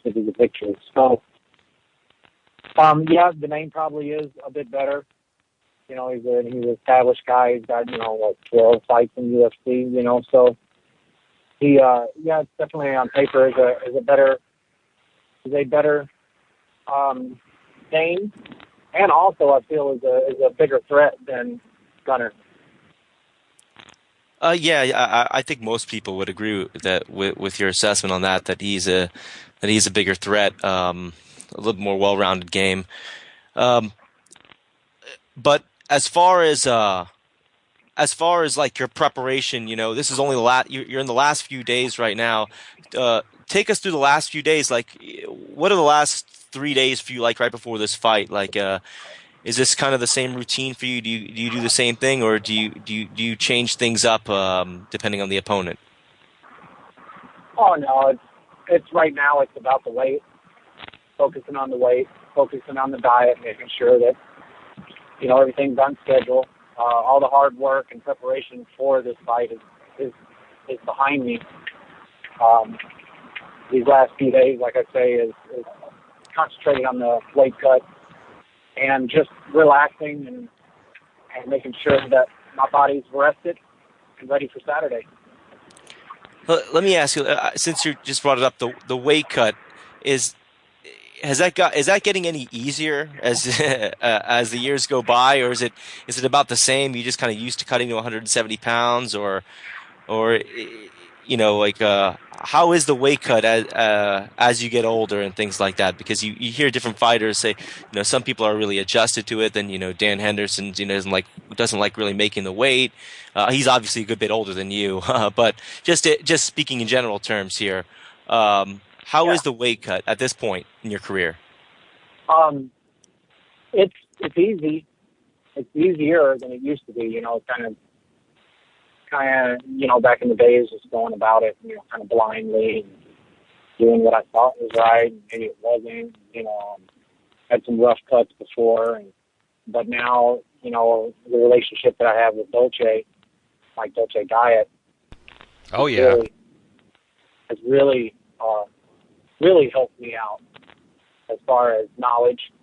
It is a victory. So, the name probably is a bit better. He's an established guy. He's got 12 fights in UFC. So he it's definitely on paper is a better name, and also I feel is a bigger threat than Gunnar. I think most people would agree with your assessment on that he's a bigger threat, a little more well-rounded game. But as far as as far as like your preparation, this is only you're in the last few days right now. Take us through the last few days. Like, what are the last 3 days for you like right before this fight? Like, is this kind of the same routine for you? Do you do the same thing, or do you change things up depending on the opponent? Oh no, it's right now. It's about the weight, focusing on the weight, focusing on the diet, making sure that everything's on schedule. All the hard work and preparation for this fight is behind me. These last few days, like I say, is concentrating on the weight cut and just relaxing and making sure that my body's rested and ready for Saturday. Let me ask you, since you just brought it up, the weight cut is that getting any easier as as the years go by, or is it about the same? You just kind of used to cutting to 170 pounds, or how is the weight cut as you get older and things like that? Because you hear different fighters say, some people are really adjusted to it. Then Dan Henderson, doesn't like really making the weight. He's obviously a good bit older than you, but just speaking in general terms here, how is the weight cut at this point in your career? It's easy. It's easier than it used to be. Kind of, back in the days, just going about it, kind of blindly, and doing what I thought was right, and maybe it wasn't. Had some rough cuts before, but now, the relationship that I have with Dolce, like Dolce Diet, oh yeah, has really helped me out as far as knowledge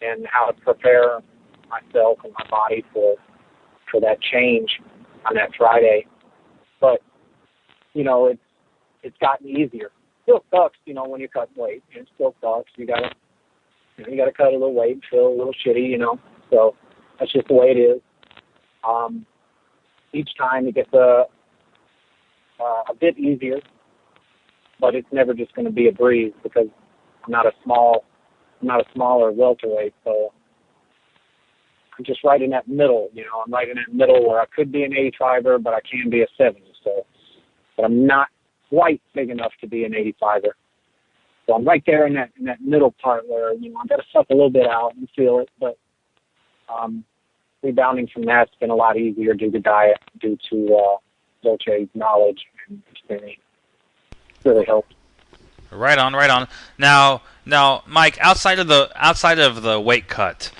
and how to prepare myself and my body for that change on that Friday. But it's gotten easier. Still sucks, when you cut weight. It still sucks. You gotta cut a little weight and feel a little shitty, So that's just the way it is. Each time it gets a bit easier, but it's never just going to be a breeze because I'm not a smaller welterweight, so I'm just right in that middle. I'm right in that middle where I could be an 85er, but I can be a 70. So, but I'm not quite big enough to be an 85er. So I'm right there in that middle part where I've got to suck a little bit out and feel it, but rebounding from that's been a lot easier due to diet, due to Dolce's knowledge and experience. Really helped. Right on. Now, Mike, outside of the weight cut,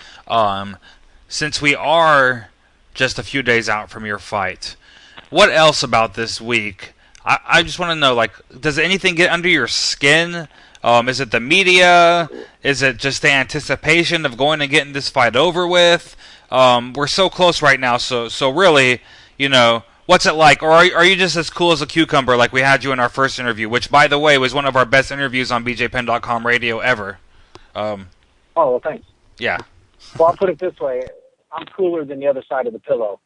since we are just a few days out from your fight, what else about this week? I just want to know, does anything get under your skin? Is it the media? Is it just the anticipation of going and getting this fight over with? We're so close right now, so really, what's it like? Or are you just as cool as a cucumber like we had you in our first interview, which, by the way, was one of our best interviews on BJPenn.com radio ever? Well, thanks. Yeah. Well, I'll put it this way. I'm cooler than the other side of the pillow.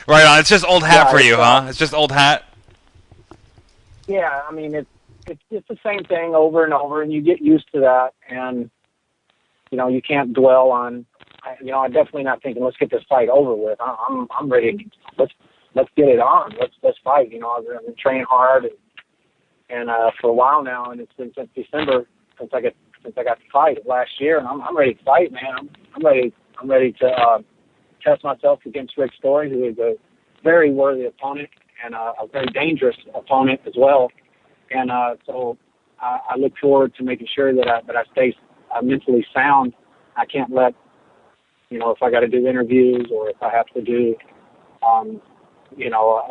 Right on. It's just old hat for you, huh? It's just old hat? Yeah, I mean, it's the same thing over and over, and you get used to that, and, you can't dwell on, I'm definitely not thinking, let's get this fight over with. I'm ready. Let's get it on. Let's fight. I've been training hard and for a while now, and it's been since December since I got to fight last year, and I'm ready to fight, man. I'm ready to test myself against Rick Story, who is a very worthy opponent and a very dangerous opponent as well. And so I look forward to making sure that I stay mentally sound. I can't let, if I got to do interviews or if I have to do, a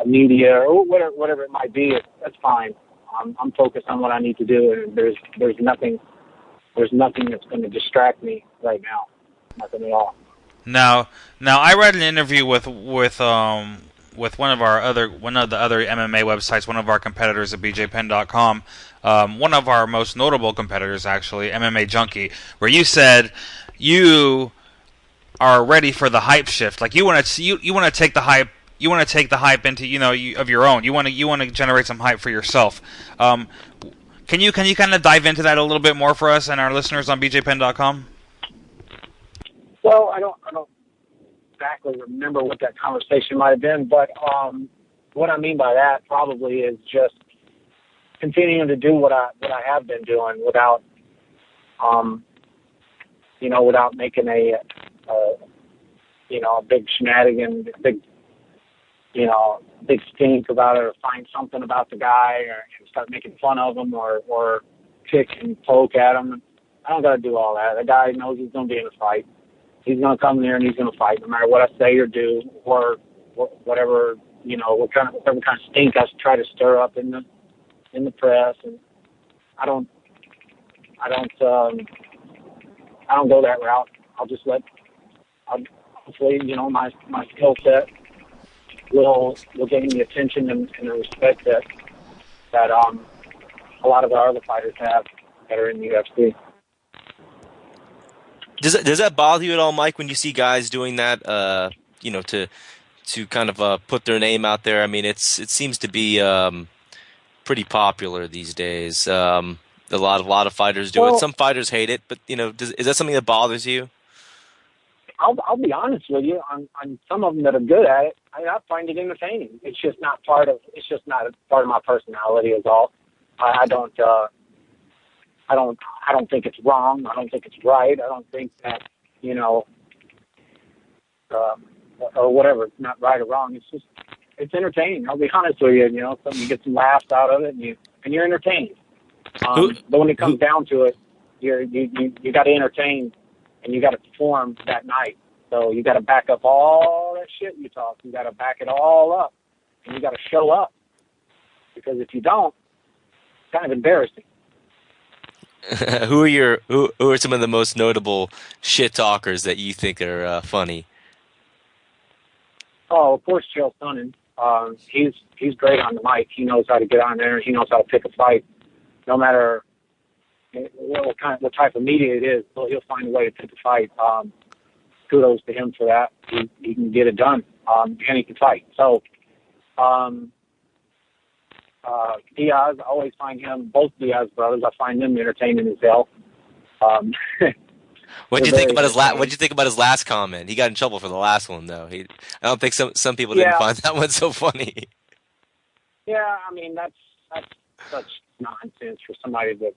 media or whatever it might be, that's fine. I'm focused on what I need to do, and there's nothing that's going to distract me right now. Nothing at all. Now I read an interview with one of the other MMA websites, one of our competitors at BJPenn.com, one of our most notable competitors actually, MMA Junkie, where you said you are ready for the hype shift. Like you want to take the hype. You want to take the hype into of your own. You want to generate some hype for yourself. Can you kind of dive into that a little bit more for us and our listeners on BJPenn.com? Well, exactly remember what that conversation might have been, but what I mean by that probably is just continuing to do what I have been doing without without making a big shenanigan, big stink about it, or find something about the guy, or start making fun of him, or pick and poke at him. I don't got to do all that. The guy knows he's going to be in a fight. He's going to come there and he's going to fight, no matter what I say or do, or whatever whatever kind of stink I try to stir up in the press. And I don't go that route. Hopefully, my skill set will gain the attention and the respect that a lot of our other fighters have that are in the UFC. Does that bother you at all, Mike, when you see guys doing that? To kind of put their name out there. I mean, it seems to be pretty popular these days. A lot of fighters do it. Some fighters hate it, but is that something that bothers you? I'll be honest with you. On some of them that are good at it, I find it entertaining. It's just not part of my personality. Is all. I don't think it's wrong. I don't think it's right. I don't think that or whatever. It's not right or wrong. It's entertaining. I'll be honest with you. You get some laughs out of it, and you're entertained. But when it comes down to it, you got to entertain. And you got to perform that night. So you got to back up all that shit you talk. You got to back it all up. And you got to show up. Because if you don't, it's kind of embarrassing. Who are some of the most notable shit talkers that you think are funny? Oh, of course, Chael Sonnen. He's great on the mic. He knows how to get on there. He knows how to pick a fight. No matter what type of media it is, he'll find a way to pick a fight. Kudos to him for that. He can get it done, and he can fight. So, Diaz, I always find him, both Diaz brothers, I find them entertaining as hell. What'd you think about his last comment? He got in trouble for the last one, though. I don't think some people didn't find that one so funny. Yeah, I mean that's such nonsense for somebody to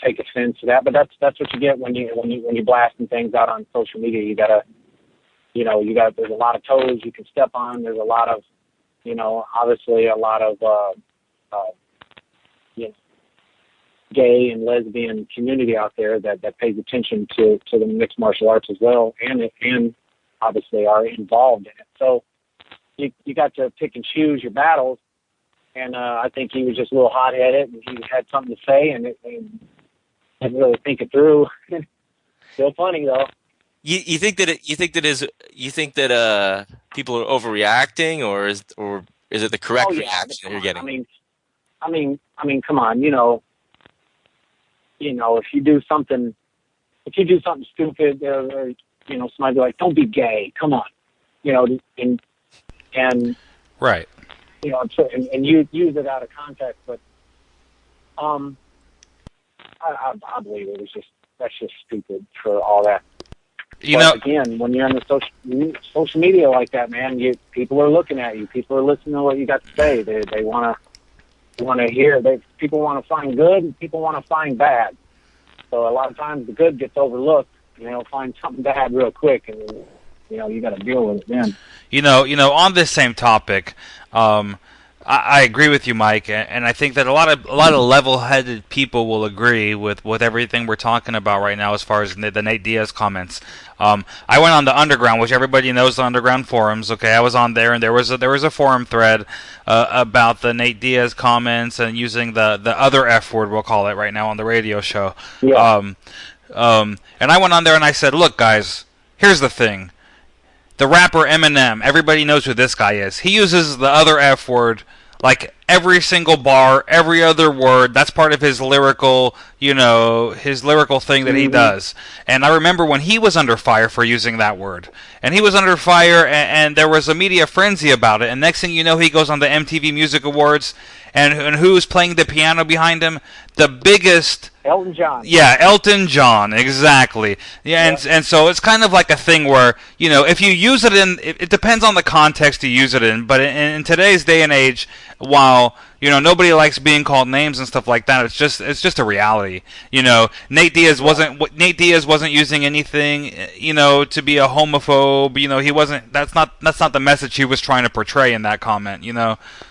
take offense to that. But that's what you get when you blasting things out on social media. You gotta there's a lot of toes you can step on. There's a lot of obviously a lot of gay and lesbian community out there that pays attention to the mixed martial arts as well, and obviously are involved in it. So you got to pick and choose your battles. And I think he was just a little hot-headed, and he had something to say, and didn't really think it through. Still funny though. You think that people are overreacting, or is it the correct reaction you're getting? I mean, come on, if you do something stupid, or somebody be like, "Don't be gay," come on, and right. And you use it out of context, but I believe that's just stupid for all that. Again, when you're on the social media like that, man, people are looking at you. People are listening to what you got to say. They want to hear. People want to find good, and people want to find bad. So a lot of times the good gets overlooked, and they'll find something bad real quick, and you got to deal with it then. On this same topic, I agree with you, Mike, and I think that a lot of level-headed people will agree with everything we're talking about right now as far as the Nate Diaz comments. I went on the Underground, which everybody knows, the Underground forums. Okay, I was on there, and there was a forum thread about the Nate Diaz comments and using the other F word, we'll call it right now, on the radio show. Yeah. And I went on there and I said, look, guys, here's the thing. The rapper Eminem, everybody knows who this guy is. He uses the other F word like every single bar, every other word. That's part of his lyrical, his lyrical thing that he does. And I remember when he was under fire for using that word. And he was under fire, and there was a media frenzy about it. And next thing you know, he goes on the MTV Music Awards, and who's playing the piano behind him? The biggest... Elton John. Yeah, Elton John, exactly. Yeah, and so it's kind of like a thing where, if you use it it depends on the context you use it in, but in today's day and age, while, nobody likes being called names and stuff like that, it's just a reality. Nate Diaz wasn't using anything, to be a homophobe, he wasn't, that's not the message he was trying to portray in that comment,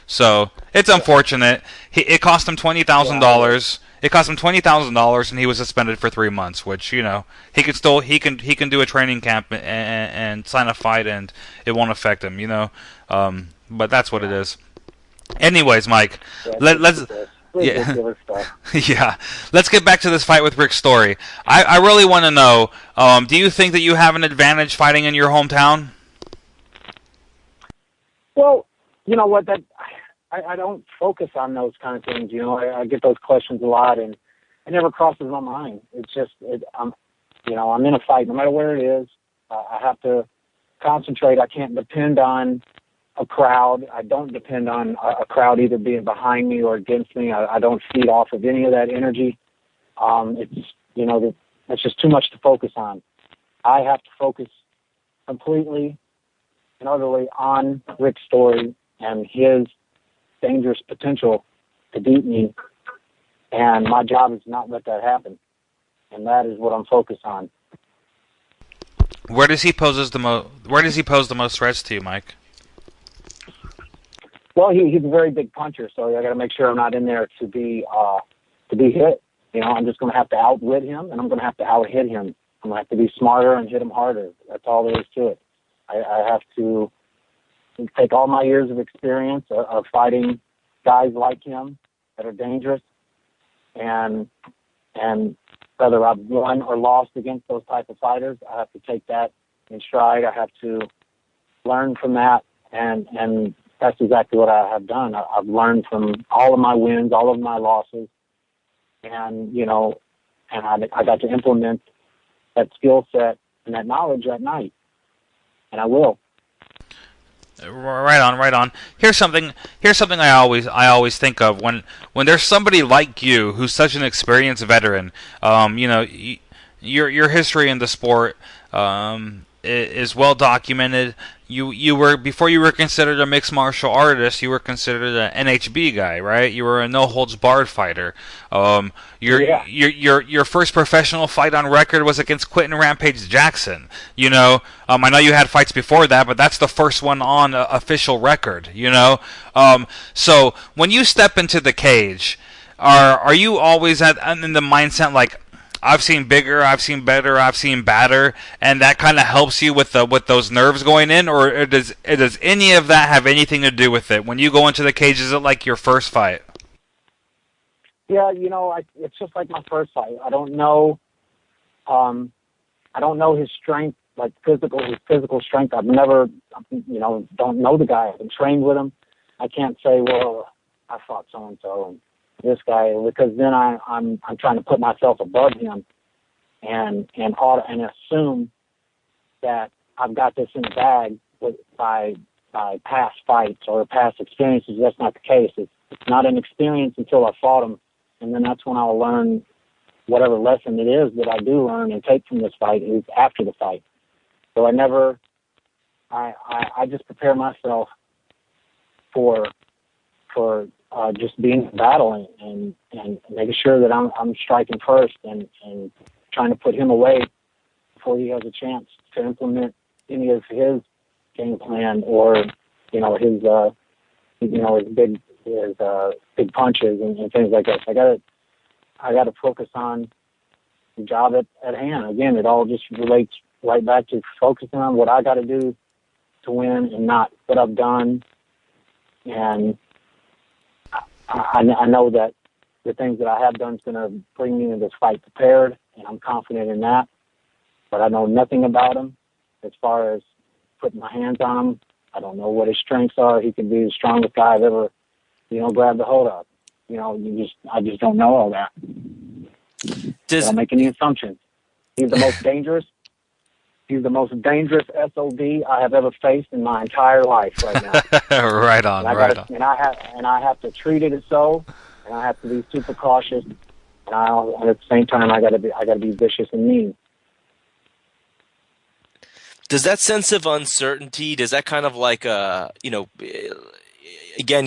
So, it's unfortunate. It cost him $20,000. It cost him $20,000, and he was suspended for 3 months. Which he can do a training camp and sign a fight, and it won't affect him. But that's what it is. Anyways, Mike, let's let's get back to this fight with Rick Story. I really want to know. Do you think that you have an advantage fighting in your hometown? Well, you know what, I don't focus on those kind of things. I get those questions a lot, and it never crosses my mind. It's just, I'm in a fight, no matter where it is. I have to concentrate. I can't depend on a crowd. I don't depend on a crowd either being behind me or against me. I don't feed off of any of that energy. It's just too much to focus on. I have to focus completely and utterly on Rick's story and his dangerous potential to beat me, and my job is to not let that happen, and that is what I'm focused on. Where does he pose the most threats to you, Mike? Well, he's a very big puncher, so I got to make sure I'm not in there to be hit. I'm just going to have to outwit him, and I'm going to have to out-hit him. I'm going to have to be smarter and hit him harder. That's all there is to it. I have to take all my years of experience of fighting guys like him that are dangerous, and whether I've won or lost against those type of fighters, I have to take that in stride. I have to learn from that, and that's exactly what I have done. I've learned from all of my wins, all of my losses, and I got to implement that skill set and that knowledge at night, and I will. Right on. Here's something I always think of when there's somebody like you who's such an experienced veteran. Your history in the sport is well documented. You were, before you were considered a mixed martial artist, you were considered an NHB guy, right? You were a no holds barred fighter. Your first professional fight on record was against Quentin Rampage Jackson. I know you had fights before that, but that's the first one on official record. So when you step into the cage, are you always in the mindset like, I've seen bigger, I've seen better, I've seen badder, and that kind of helps you with those nerves going in, or does any of that have anything to do with it? When you go into the cage, is it like your first fight? Yeah, it's just like my first fight. I don't know his strength, like his physical strength. I've never, don't know the guy. I haven't trained with him. I can't say, well, I fought so and so and this guy, because then I'm trying to put myself above him and assume that I've got this in the bag by past fights or past experiences. That's not the case. It's not an experience until I fought him, and then that's when I'll learn whatever lesson it is that I do learn and take from this fight is after the fight. So I just prepare myself for just being in battle and making sure that I'm striking first and trying to put him away before he has a chance to implement any of his game plan or his big punches and things like that. So I got to focus on the job at hand. Again, it all just relates right back to focusing on what I got to do to win and not what I've done. And I know that the things that I have done is going to bring me into this fight prepared, and I'm confident in that. But I know nothing about him as far as putting my hands on him. I don't know what his strengths are. He could be the strongest guy I've ever grab the hold of. I just don't know all that. Don't make any assumptions. He's the most dangerous. He's the most dangerous SOB I have ever faced in my entire life right now. Right on, right on. And I have to treat it as so, and I have to be super cautious. And at the same time, I got to be vicious and mean. Does that sense of uncertainty? Does that kind of like again,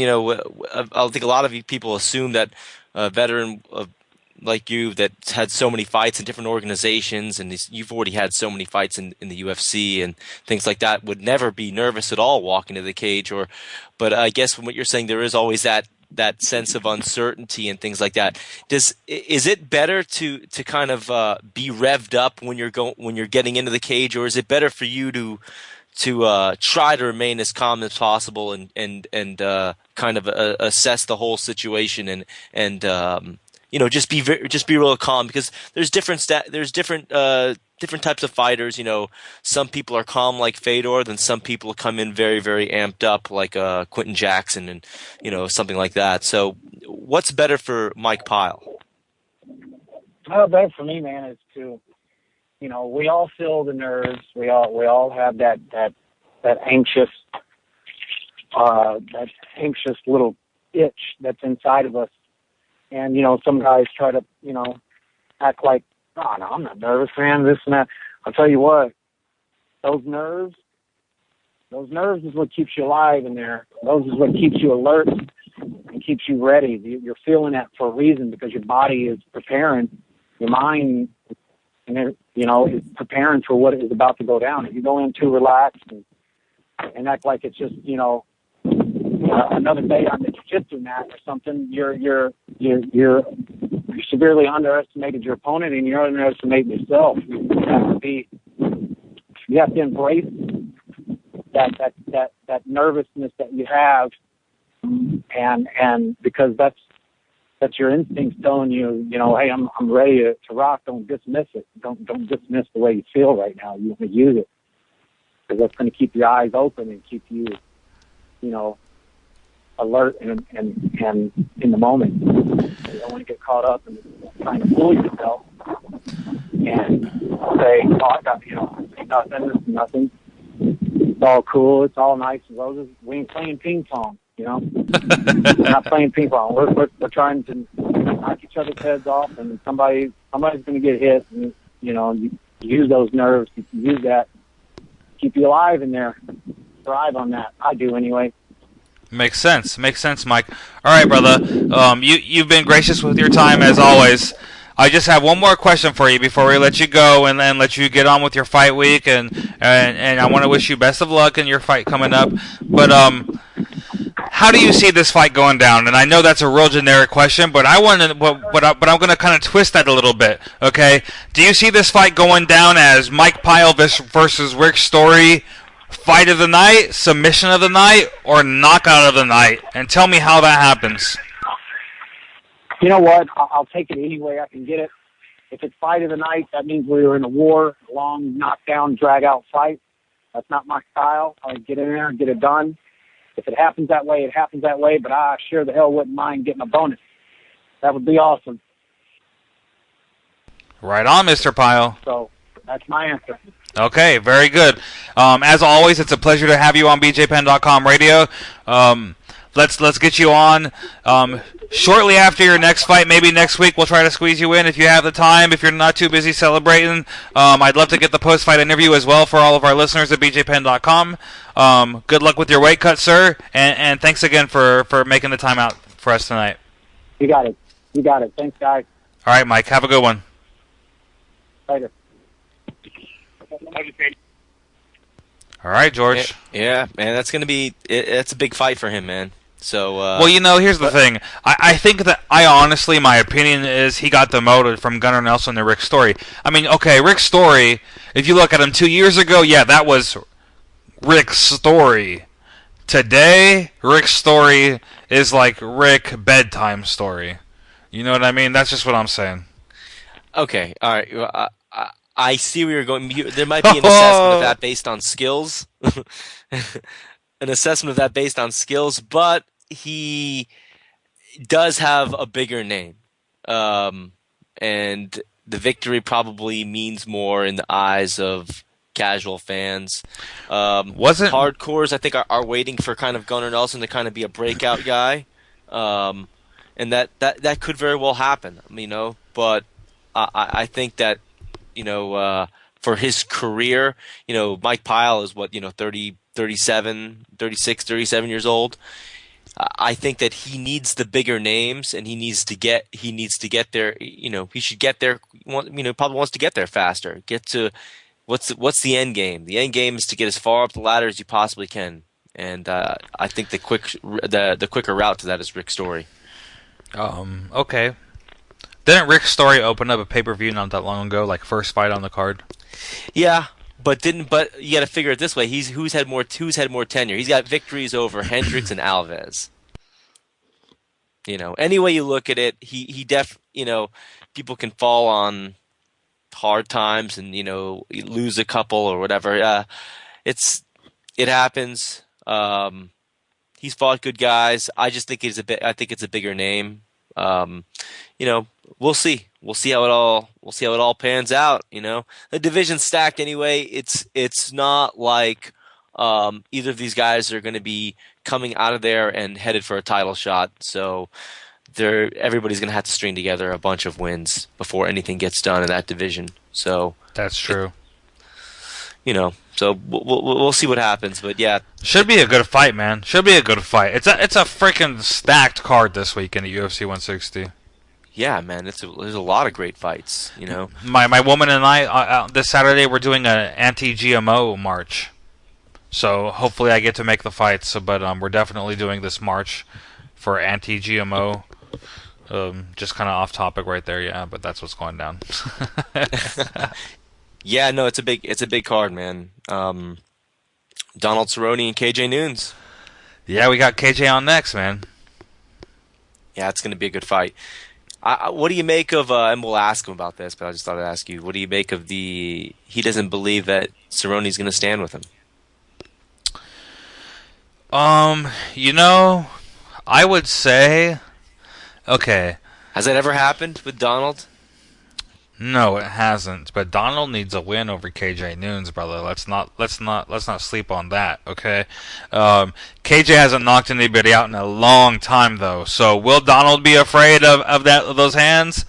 I think a lot of people assume that a veteran like you that had so many fights in different organizations, and you've already had so many fights in the UFC and things like that, would never be nervous at all walking to the cage. But I guess from what you're saying, there is always that sense of uncertainty and things like that. Is it better to kind of be revved up when you're getting into the cage, or is it better for you to try to remain as calm as possible and kind of assess the whole situation and just be real calm, because there's different types of fighters. Some people are calm like Fedor, then some people come in very, very amped up like Quentin Jackson and something like that. So what's better for Mike Pyle? Better for me, man, is to we all feel the nerves. We all have that anxious little itch that's inside of us. And some guys try to act like, oh no, I'm not nervous, man. This and that. I'll tell you what, those nerves is what keeps you alive in there. Those is what keeps you alert and keeps you ready. You're feeling that for a reason, because your body is preparing, your mind, and is preparing for what is about to go down. If you go in too relaxed and act like it's just another day on the jiu-jitsu mat or something, you're severely underestimated your opponent, and you're underestimating yourself. You have to embrace that nervousness that you have, and because that's your instincts telling you, hey, I'm ready to rock. Don't dismiss it. Don't dismiss the way you feel right now. You want to use it, because that's going to keep your eyes open and keep you, alert and in the moment. You don't want to get caught up in trying to fool yourself and say, oh, I got, it's nothing. It's all cool. It's all nice and roses. We ain't playing ping pong, We're not playing ping pong. We're trying to knock each other's heads off, and somebody's going to get hit. And, you use those nerves. You use that. Keep you alive in there. Thrive on that. I do anyway. Makes sense, Mike. All right, brother. You've been gracious with your time as always. I just have one more question for you before we let you go and then let you get on with your fight week, and I want to wish you best of luck in your fight coming up. But how do you see this fight going down? And I know that's a real generic question, but I'm going to kind of twist that a little bit. Okay? Do you see this fight going down as Mike Pyle versus Rick Story? Fight of the night, submission of the night, or knockout of the night? And tell me how that happens. You know what? I'll take it any way I can get it. If it's fight of the night, that means we were in a war, long, knockdown, drag-out fight. That's not my style. I get in there and get it done. If it happens that way, it happens that way, but I sure the hell wouldn't mind getting a bonus. That would be awesome. Right on, Mr. Pyle. So that's my answer. Okay, very good. As always, it's a pleasure to have you on BJPenn.com radio. Let's get you on shortly after your next fight. Maybe next week we'll try to squeeze you in if you have the time, if you're not too busy celebrating. I'd love to get the post-fight interview as well for all of our listeners at BJPenn.com. Good luck with your weight cut, sir, and thanks again for making the time out for us tonight. You got it. Thanks, guys. All right, Mike. Have a good one. Later. All right, George. Yeah, man, that's a big fight for him, man. So, well, here's the thing. I think that honestly, my opinion is he got demoted from Gunnar Nelson to Rick Story. I mean, okay, Rick Story, if you look at him 2 years ago, yeah, that was Rick Story. Today, Rick Story is like Rick Bedtime Story. You know what I mean? That's just what I'm saying. Okay, all right. I see where you're going. There might be an assessment of that based on skills. An assessment of that based on skills, but he does have a bigger name, and the victory probably means more in the eyes of casual fans. Hardcores, I think, are waiting for kind of Gunnar Nelson to kind of be a breakout guy, and that could very well happen. But I think that for his career, Mike Pyle is 30, 37, 36, 37 years old. I think that he needs the bigger names, and he needs to get there. He should get there. Probably wants to get there faster. Get to what's the end game? The end game is to get as far up the ladder as you possibly can. And I think the quicker route to that is Rick Story. Okay. Didn't Rick Story open up a pay-per-view not that long ago, like first fight on the card? Yeah. But you got to figure it this way: who's had more tenure. He's got victories over Hendricks and Alves. Any way you look at it, people can fall on hard times and lose a couple or whatever. It happens. He's fought good guys. I just think I think it's a bigger name. We'll see. We'll see how it all pans out. The division's stacked anyway. It's not like either of these guys are going to be coming out of there and headed for a title shot. So everybody's going to have to string together a bunch of wins before anything gets done in that division. So that's true. So we'll see what happens. But yeah, should be a good fight, man. Should be a good fight. It's a freaking stacked card this week in the UFC 160. Yeah, man, there's a lot of great fights. My woman and I this Saturday we're doing an anti-GMO march, so hopefully I get to make the fights. But we're definitely doing this march for anti-GMO. Just kind of off topic right there, yeah, but that's what's going down. Yeah, no, it's a big card, man. Donald Cerrone and KJ Noons. Yeah, we got KJ on next, man. Yeah, it's going to be a good fight. What do you make of, and we'll ask him about this, but I just thought I'd ask you, what do you make of he doesn't believe that Cerrone's going to stand with him? I would say, okay. Has that ever happened with Donald? No, it hasn't. But Donald needs a win over KJ Noons, brother. Let's not sleep on that. Okay. KJ hasn't knocked anybody out in a long time, though. So will Donald be afraid of those hands?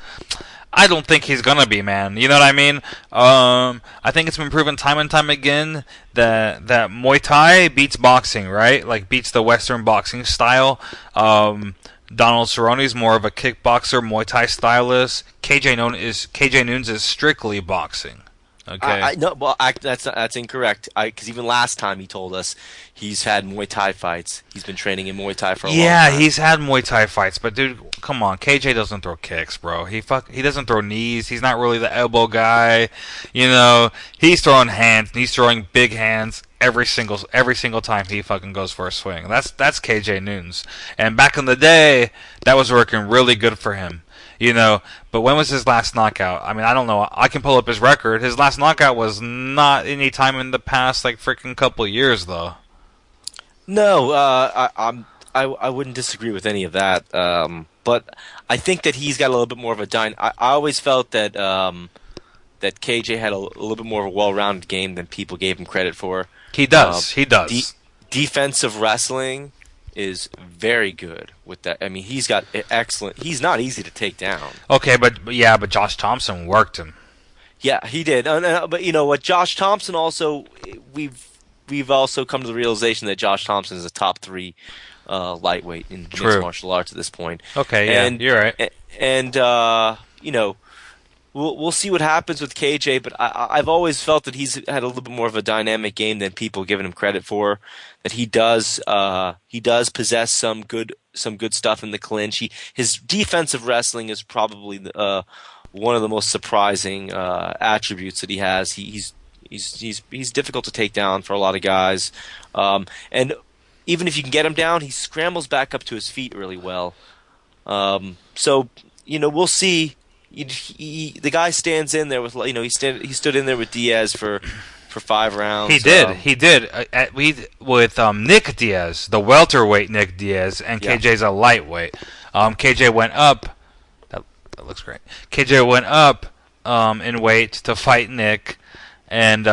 I don't think he's gonna be, man. You know what I mean? I think it's been proven time and time again that Muay Thai beats boxing, right? Like beats the Western boxing style. Donald Cerrone is more of a kickboxer, Muay Thai stylist. KJ Noons is strictly boxing. Okay. That's incorrect. Because even last time he told us he's had Muay Thai fights. He's been training in Muay Thai for a long time. Yeah, he's had Muay Thai fights, but dude, come on, KJ doesn't throw kicks, bro. He doesn't throw knees. He's not really the elbow guy. He's throwing hands. And he's throwing big hands every single time he fucking goes for a swing. That's KJ Noons. And back in the day, that was working really good for him. But when was his last knockout? I mean, I don't know. I can pull up his record. His last knockout was not any time in the past, like, freaking couple years, though. No, I wouldn't disagree with any of that. But I think that he's got a little bit more of a I always felt that that KJ had a little bit more of a well-rounded game than people gave him credit for. He does. He does. Defensive wrestling is very good with that. I mean, he's got excellent. He's not easy to take down. Okay, but Josh Thompson worked him. Yeah, he did. But you know what, Josh Thompson also, we've also come to the realization that Josh Thompson is a top 3 lightweight in mixed martial arts at this point. Okay, yeah, you're right. And we'll see what happens with KJ, but I've always felt that he's had a little bit more of a dynamic game than people giving him credit for. That he does possess some good stuff in the clinch. His defensive wrestling is probably one of the most surprising attributes that he has. He's difficult to take down for a lot of guys, and even if you can get him down, he scrambles back up to his feet really well. So we'll see. The guy stands in there with he stood in there with Diaz for 5 rounds. He did. With Nick Diaz, the welterweight Nick Diaz, and KJ's a lightweight. KJ went up. That looks great. KJ went up in weight to fight Nick, and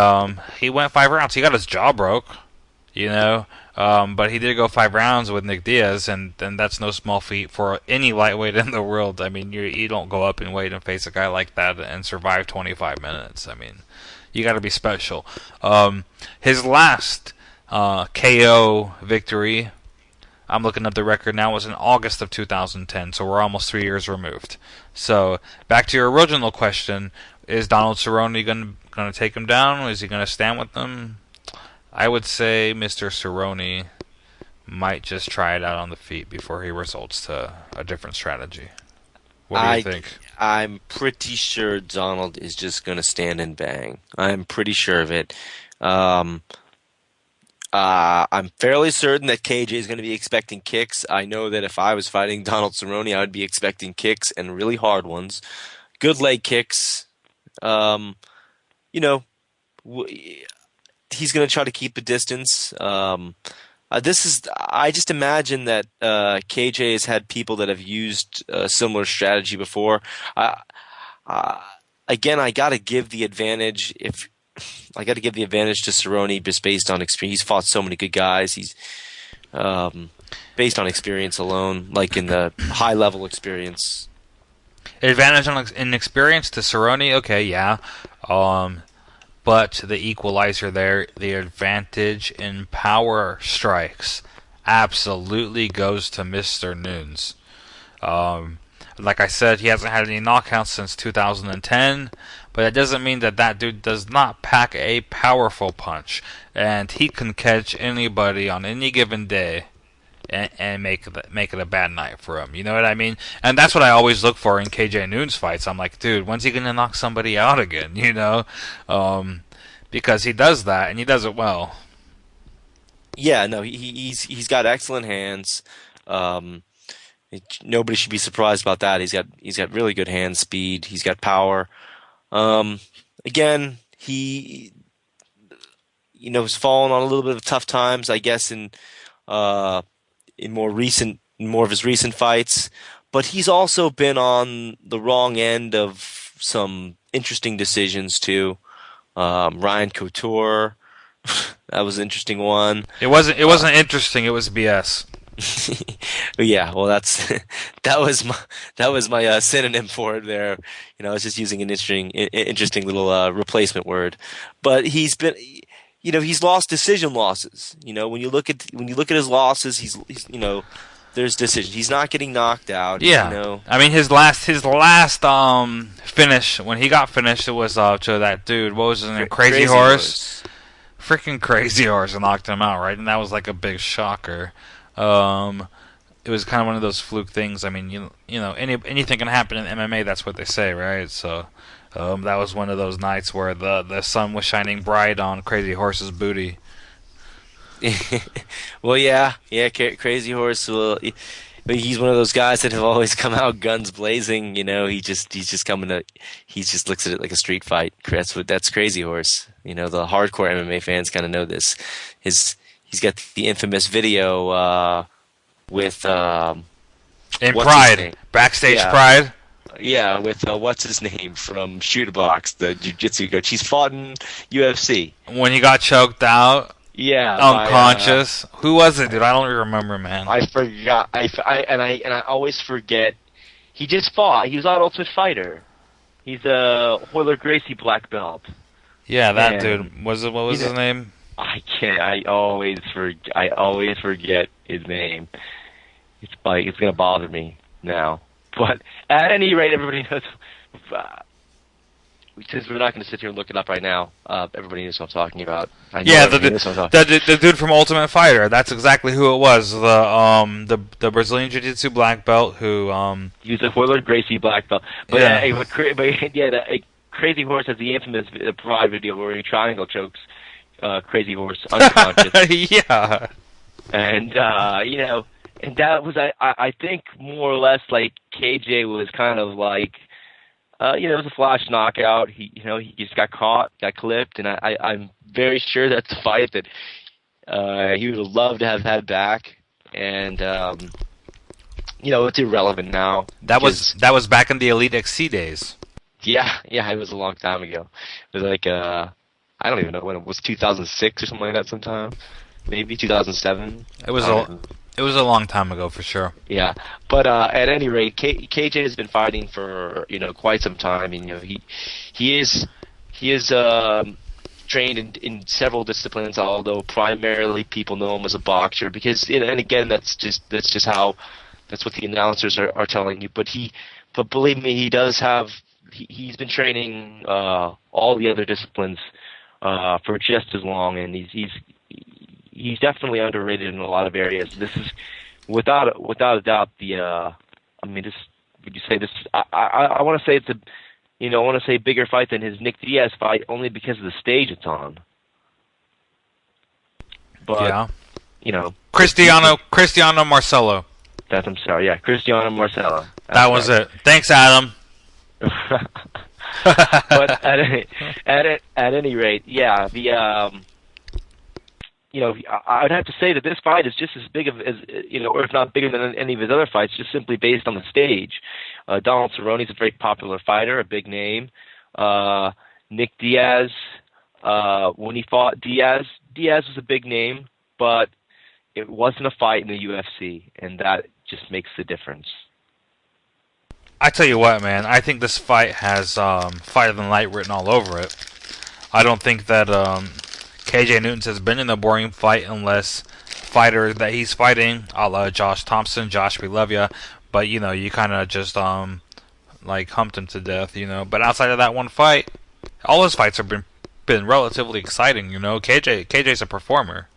he went 5 rounds. He got his jaw broke, you know. But he did go 5 rounds with Nick Diaz, and that's no small feat for any lightweight in the world. I mean, you don't go up in weight and face a guy like that and survive 25 minutes. I mean, you got to be special. His last KO victory, I'm looking at the record now, was in August of 2010, so we're almost 3 years removed. So, back to your original question, is Donald Cerrone going to take him down? Is he going to stand with them? I would say Mr. Cerrone might just try it out on the feet before he resorts to a different strategy. What do you think? I'm pretty sure Donald is just going to stand and bang. I'm pretty sure of it. I'm fairly certain that KJ is going to be expecting kicks. I know that if I was fighting Donald Cerrone, I would be expecting kicks and really hard ones. Good leg kicks. He's going to try to keep a distance. I just imagine that KJ has had people that have used a similar strategy before. Again, I got to give the advantage to Cerrone just based on experience. He's fought so many good guys. He's based on experience alone, like in the high level experience. Advantage in experience to Cerrone, okay, yeah. But the equalizer there, the advantage in power strikes, absolutely goes to Mr. Nunes. Like I said, he hasn't had any knockouts since 2010, but it doesn't mean that dude does not pack a powerful punch, and he can catch anybody on any given day and make it a bad night for him. You know what I mean? And that's what I always look for in KJ Nunes fights. I'm like, dude, when's he gonna knock somebody out again? You know, because he does that and he does it well. Yeah, no, he's got excellent hands. Nobody should be surprised about that. He's got really good hand speed. He's got power. Again, he has fallen on a little bit of tough times, I guess, in more of his recent fights, but he's also been on the wrong end of some interesting decisions too. Ryan Couture, that was an interesting one. It wasn't interesting. It was BS. Yeah, well, that was my synonym for it there. I was just using an interesting little replacement word. But he's lost decision losses. When you look at his losses, he's there's decisions. He's not getting knocked out. Yeah. I mean, his last finish, when he got finished, it was to that dude. What was his name? Crazy Horse. Freaking Crazy Horse knocked him out, right? And that was like a big shocker. It was kind of one of those fluke things. I mean, anything can happen in MMA. That's what they say, right? So. That was one of those nights where the sun was shining bright on Crazy Horse's booty. Well, yeah, Crazy Horse. Well, he's one of those guys that have always come out guns blazing. He just looks at it like a street fight. That's Crazy Horse. The hardcore MMA fans kind of know this. He's got the infamous video with in Pride, backstage Pride. Yeah, with what's his name from Shooter Box, the jiu-jitsu coach. He's fought in UFC. When he got choked out, yeah, unconscious. Who was it, dude? I don't remember, man. I forgot. I always forget. He just fought. He was on Ultimate Fighter. He's a Royler Gracie black belt. Yeah, that dude. What was his name? I can't. I always forget his name. It's gonna bother me now. But at any rate, everybody knows. Since we're not going to sit here and look it up right now, everybody knows what I'm talking about. The dude from Ultimate Fighter. That's exactly who it was. The Brazilian Jiu-Jitsu black belt who. He was a Royler Gracie black belt. But Crazy Horse has the infamous Pride video where he triangle chokes Crazy Horse unconscious. Yeah. And and that was, I think, more or less like KJ was kind of like, it was a flash knockout. He just got caught, got clipped, and I'm very sure that's a fight that he would have loved to have had back. And it's irrelevant now. That was back in the Elite XC days. Yeah, it was a long time ago. It was like I don't even know when it was, 2006 or something like that. Sometime, maybe 2007. It was a long time ago for sure. Yeah, but at any rate, KJ has been fighting for quite some time, and he is trained in several disciplines, although primarily people know him as a boxer because, and again, that's just what the announcers are telling you. But believe me, he's been training all the other disciplines for just as long, and he's definitely underrated in a lot of areas. This is without a doubt would you say this? I want to say it's I want to say bigger fight than his Nick Diaz fight, only because of the stage it's on. But, yeah. Cristiano Marcelo. I'm sorry, yeah, Cristiano Marcelo. That was right. It. Thanks, Adam. But at any rate, yeah, I would have to say that this fight is just as big as or if not bigger than any of his other fights, just simply based on the stage. Donald Cerrone's a very popular fighter, a big name. Nick Diaz, when he fought Diaz was a big name, but it wasn't a fight in the UFC, and that just makes the difference. I tell you what, man, I think this fight has Fight of the Night written all over it. I don't think that KJ Newton has been in a boring fight unless fighter that he's fighting, a la Josh Thompson. Josh, we love you, but you kind of just humped him to death, But outside of that one fight, all his fights have been relatively exciting, KJ's a performer.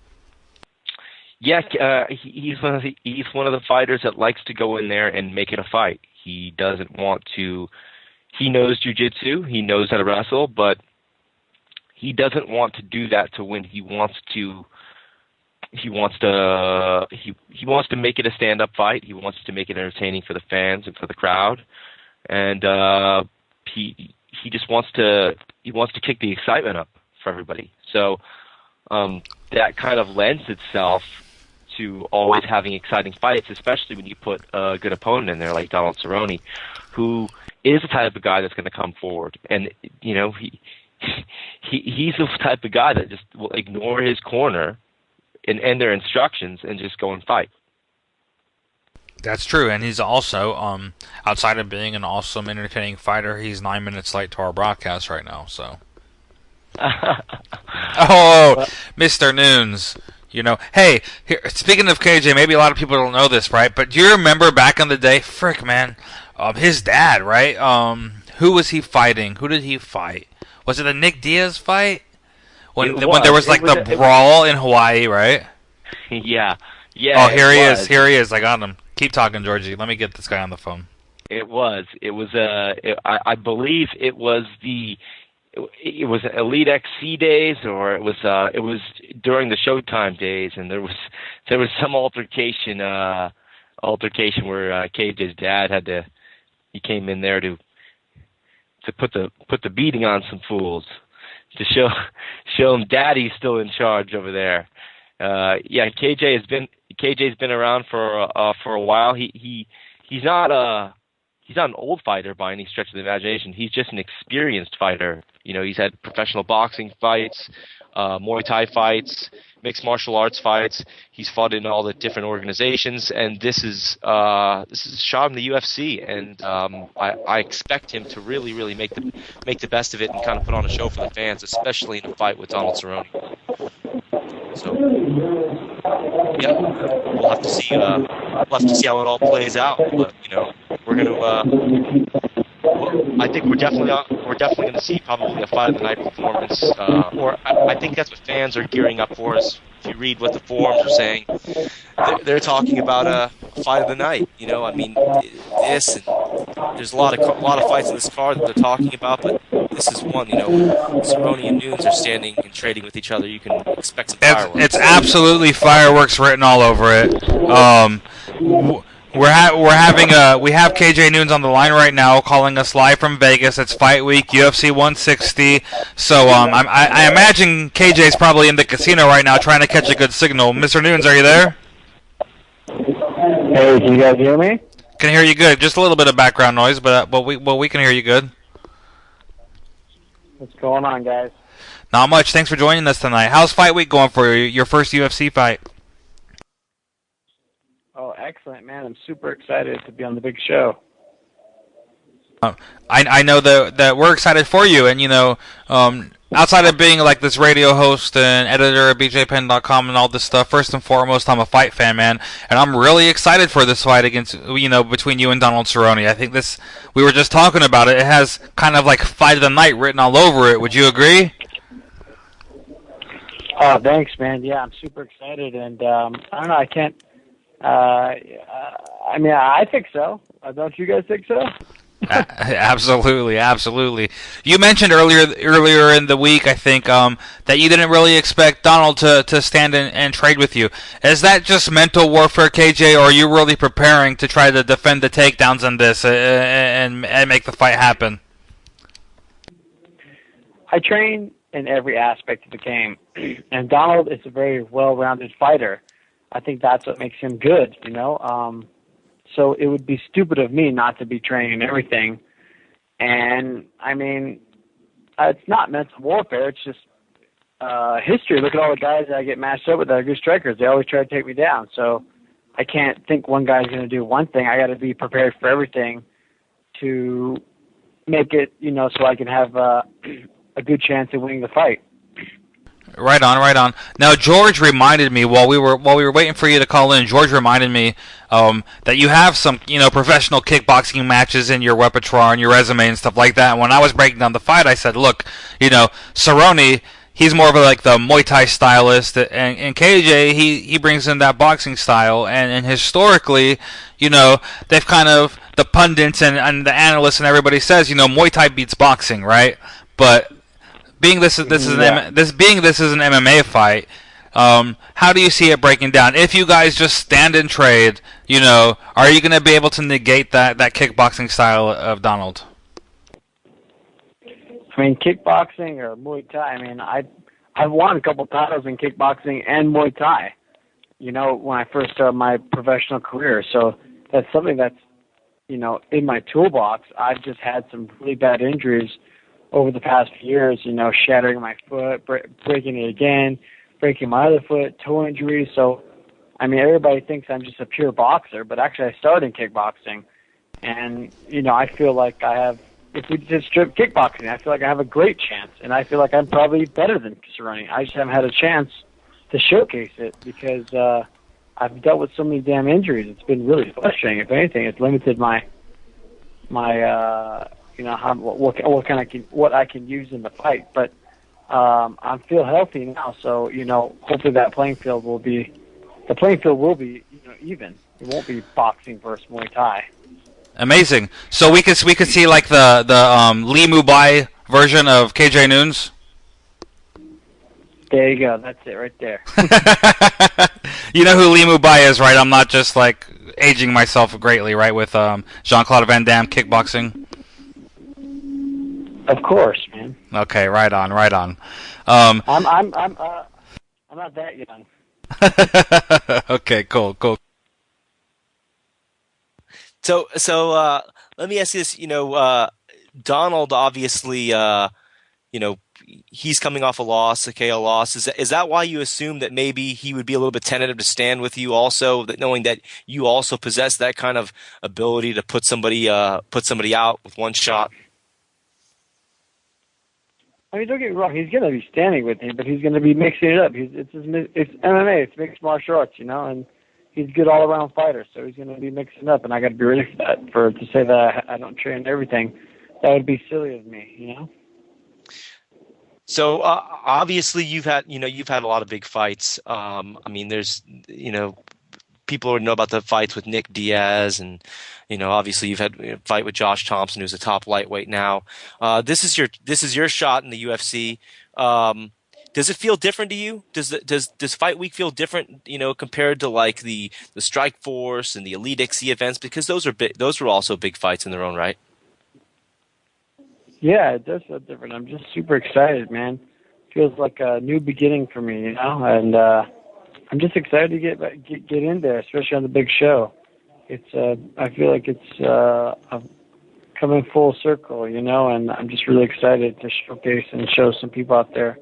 Yeah, he's one of the fighters that likes to go in there and make it a fight. He doesn't want to. He knows jiu-jitsu. He knows how to wrestle, but he doesn't want to do that to win. He wants to make it a stand-up fight. He wants to make it entertaining for the fans and for the crowd, and he just wants to kick the excitement up for everybody. So that kind of lends itself to always having exciting fights, especially when you put a good opponent in there like Donald Cerrone, who is the type of guy that's going to come forward, and he's the type of guy that just will ignore his corner and their instructions and just go and fight. That's true, and he's also, outside of being an awesome, entertaining fighter, he's 9 minutes late to our broadcast right now, so. Oh, Mr. Nunes. Hey, here, speaking of KJ, maybe a lot of people don't know this, right? But do you remember back in the day, frick, man, his dad, right? Who was he fighting? Who did he fight? Was it a Nick Diaz fight? When there was the brawl in Hawaii, right? Yeah. Oh, here he is. Here he is. I got him. Keep talking, Georgie. Let me get this guy on the phone. It was. I believe it was Elite XC days, or it was during the Showtime days, and there was some altercation where KJ's dad he came in there to put the beating on some fools, to show him Daddy's still in charge over there. Yeah, KJ's been around for a while. He's not an old fighter by any stretch of the imagination. He's just an experienced fighter. He's had professional boxing fights, Muay Thai fights, mixed martial arts fights. He's fought in all the different organizations, and this is shot in the UFC. And I expect him to really, really make the best of it and kind of put on a show for the fans, especially in a fight with Donald Cerrone. So, yeah, we'll have to see. We'll have to see how it all plays out. But we're gonna. I think we're definitely going to see probably a Fight of the Night performance, or I think that's what fans are gearing up for. Is if you read what the forums are saying, they're talking about a Fight of the Night. I mean, this and there's a lot of fights in this card that they're talking about, but this is one. Cerrone and Nunes are standing and trading with each other. You can expect some fireworks. It's absolutely fireworks written all over it. We have KJ Nunes on the line right now, calling us live from Vegas. It's Fight Week, UFC 160. So I imagine KJ's probably in the casino right now, trying to catch a good signal. Mr. Nunes, are you there? Hey, can you guys hear me? Can hear you good. Just a little bit of background noise, but we can hear you good. What's going on, guys? Not much. Thanks for joining us tonight. How's fight week going for you? Your first UFC fight? Oh, excellent, man. I'm super excited to be on the big show. I know that we're excited for you, and outside of being like this radio host and editor at bjpenn.com and all this stuff, first and foremost, I'm a fight fan, man, and I'm really excited for this fight between you and Donald Cerrone. I think we were just talking about it. It has kind of like fight of the night written all over it. Would you agree? Oh, thanks, man. Yeah, I'm super excited, and I don't know. I can't. I mean, I think so. Don't you guys think so? Absolutely, absolutely. You mentioned earlier in the week, I think, that you didn't really expect Donald to stand and trade with you. Is that just mental warfare, KJ, or are you really preparing to try to defend the takedowns on this and make the fight happen? I train in every aspect of the game, and Donald is a very well-rounded fighter. I think that's what makes him good, So it would be stupid of me not to be training everything. And, I mean, it's not mental warfare. It's just history. Look at all the guys that I get matched up with that are good strikers. They always try to take me down. So I can't think one guy's going to do one thing. I got to be prepared for everything to make it, so I can have a good chance of winning the fight. Right on. Now, George reminded me while we were waiting for you to call in. George reminded me that you have some professional kickboxing matches in your repertoire and your resume and stuff like that. And when I was breaking down the fight, I said, look, Cerrone, he's more of the Muay Thai stylist, and KJ he brings in that boxing style. And historically, they've kind of the pundits and the analysts and everybody says Muay Thai beats boxing, right? But being this is an MMA fight, how do you see it breaking down? If you guys just stand and trade, are you going to be able to negate that kickboxing style of Donald? I mean, kickboxing or Muay Thai. I mean, I've won a couple titles in kickboxing and Muay Thai. When I first started my professional career, so that's something that's in my toolbox. I've just had some really bad injuries over the past few years, shattering my foot, breaking it again, breaking my other foot, toe injuries. So, I mean, everybody thinks I'm just a pure boxer, but actually I started in kickboxing. And, I feel like I have, if we just strip kickboxing, I feel like I have a great chance. And I feel like I'm probably better than Cerrone. I just haven't had a chance to showcase it because I've dealt with so many damn injuries. It's been really frustrating. If anything, it's limited my what I can use in the fight. But I feel healthy now, so hopefully that playing field will be even. It won't be boxing versus Muay Thai. Amazing. So we could see like the Lee Mubai version of KJ Noons. There you go. That's it right there. You know who Lee Mubai is, right? I'm not just like aging myself greatly, right? With Jean-Claude Van Damme kickboxing. Of course, man. Okay, right on. I'm not that young. Okay, cool. So let me ask you this. Donald obviously, he's coming off a KO loss. Is that why you assume that maybe he would be a little bit tentative to stand with you also, that knowing that you also possess that kind of ability to put somebody out with one shot? I mean, don't get me wrong. He's going to be standing with me, but he's going to be mixing it up. It's MMA. It's mixed martial arts, and he's a good all-around fighter. So he's going to be mixing up, and I got to be ready for that. To say that I don't train everything, that would be silly of me, So obviously you've had a lot of big fights. I mean, there's people who know about the fights with Nick Diaz, and obviously you've had a fight with Josh Thompson, who's a top lightweight now. This is your shot in the UFC. Does it feel different to you? Does Fight Week feel different, compared to like the Strike Force and the Elite XC events? Because those are also big fights in their own right. Yeah, it does feel different. I'm just super excited, man. Feels like a new beginning for me, and I'm just excited to get in there, especially on the big show. I feel like it's coming full circle, and I'm just really excited to showcase and show some people out there,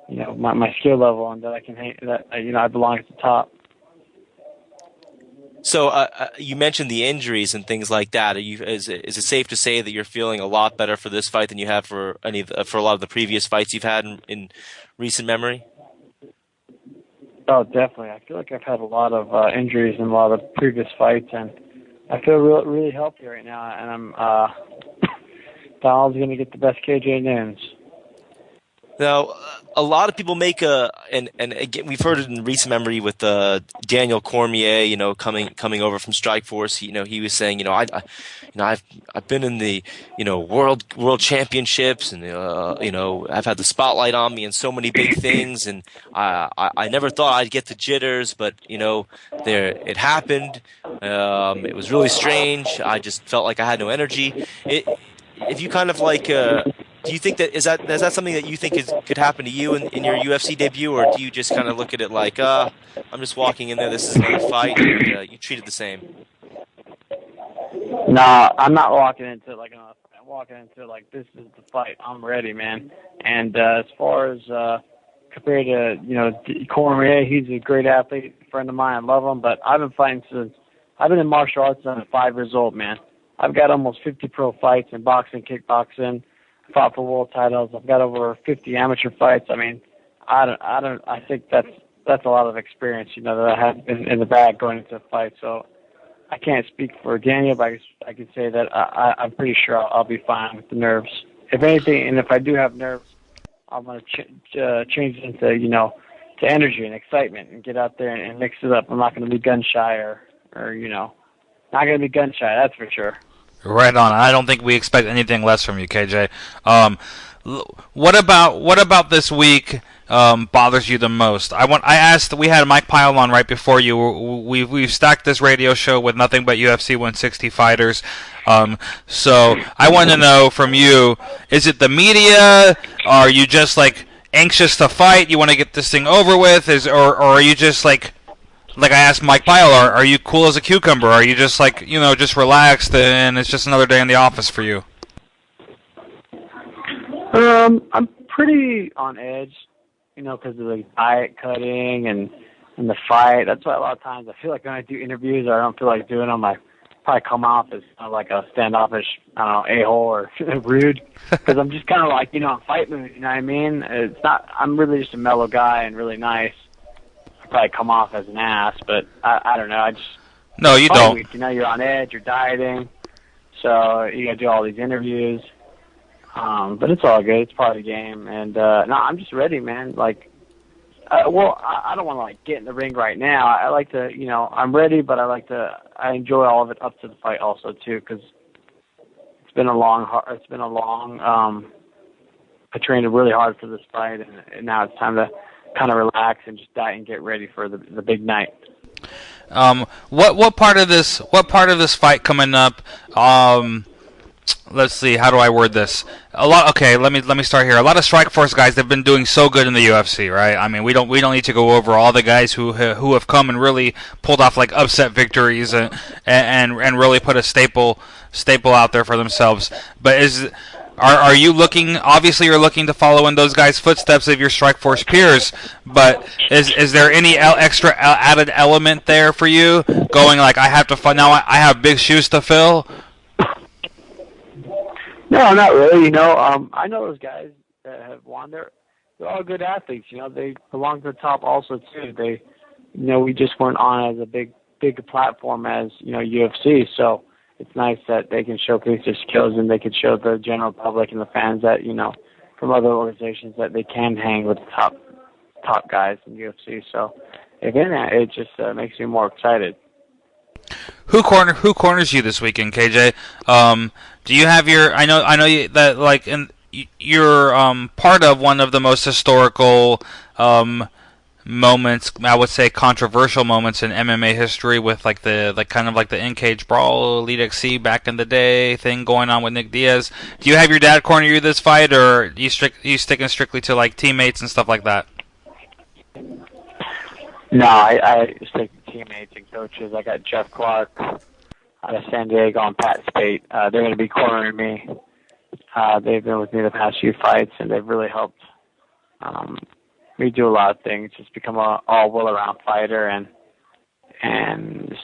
my skill level, and that I can I belong at the top. So you mentioned the injuries and things like that. Is it safe to say that you're feeling a lot better for this fight than you have for for a lot of the previous fights you've had in recent memory? Oh, definitely. I feel like I've had a lot of injuries in a lot of previous fights, and I feel really healthy right now. And I'm Donald's going to get the best KJ names. Now, a lot of people make and again, we've heard it in recent memory with Daniel Cormier, coming over from Strikeforce. He was saying, I've been in the, world championships, and I've had the spotlight on me and so many big things, and I never thought I'd get the jitters, but it happened. It was really strange. I just felt like I had no energy. If you kind of like. Do you think is that something that you think could happen to you in your UFC debut, or do you just kind of look at it like, I'm just walking in there, this is another fight, and you treat it the same? No, I'm not walking into it like I'm walking into it like this is the fight. I'm ready, man. And as far as compared to Cormier, he's a great athlete, friend of mine. I love him, but I've been in martial arts since I'm 5 years old, man. I've got almost 50 pro fights in boxing, kickboxing. Fought for world titles. I've got over 50 amateur fights. I mean, I think that's a lot of experience, that I have in the bag going into a fight. So I can't speak for Daniel, but I can say that I'm pretty sure I'll be fine with the nerves. If anything, and if I do have nerves, I'm going to change it into, to energy and excitement and get out there and mix it up. I'm not going to be gun shy or not going to be gun shy. That's for sure. Right on. I don't think we expect anything less from you, KJ. What about this week bothers you the most? We had Mike Pyle on right before you. We've stacked this radio show with nothing but UFC 160 fighters. So I want to know from you: is it the media? Are you just like anxious to fight? You want to get this thing over with? Or are you just like I asked Mike Pyle, are you cool as a cucumber? Are you just like, just relaxed and it's just another day in the office for you? I'm pretty on edge, because of the diet cutting and the fight. That's why a lot of times I feel like when I do interviews or I don't feel like doing them, I probably come off as like a standoffish, a-hole or rude, because I'm just kind of like, in fight mood, you know what I mean? I'm really just a mellow guy and really nice. Probably come off as an ass, but I don't know. No, you don't. Week, you're on edge. You're dieting, so you got to do all these interviews. But it's all good. It's part of the game, and no, I'm just ready, man. I don't want to get in the ring right now. I like to, I'm ready, but I enjoy all of it up to the fight also too, because it's been a long. I trained really hard for this fight, and now it's time to kind of relax and just diet and get ready for the big night. What part of this fight coming up? Let's see. How do I word this? Okay, let me start here. A lot of Strikeforce guys have been doing so good in the UFC, right? I mean, we don't need to go over all the guys who have come and really pulled off like upset victories and really put a staple out there for themselves. But Are you looking? Obviously, you're looking to follow in those guys' footsteps of your Strikeforce peers. But is there any extra added element there for you? Going like, I have to find now. I have big shoes to fill. No, not really. I know those guys that have won. They're all good athletes. They belong to the top also too. They, we just weren't on as a big platform as UFC. So it's nice that they can showcase their skills and they can show the general public and the fans that, from other organizations that they can hang with the top guys in UFC. So again, it just makes me more excited. Who corners you this weekend, KJ? Do you have your? I know you're part of one of the most historical moments, I would say controversial moments in MMA history, with the in-cage brawl, Elite XC back in the day thing going on with Nick Diaz. Do you have your dad corner you this fight, or are you sticking strictly to like teammates and stuff like that? No, I stick to teammates and coaches. I got Jeff Clark, out of San Diego and Pat Spate. They're going to be cornering me. They've been with me the past few fights, and they've really helped me do a lot of things. Just become a all-around fighter and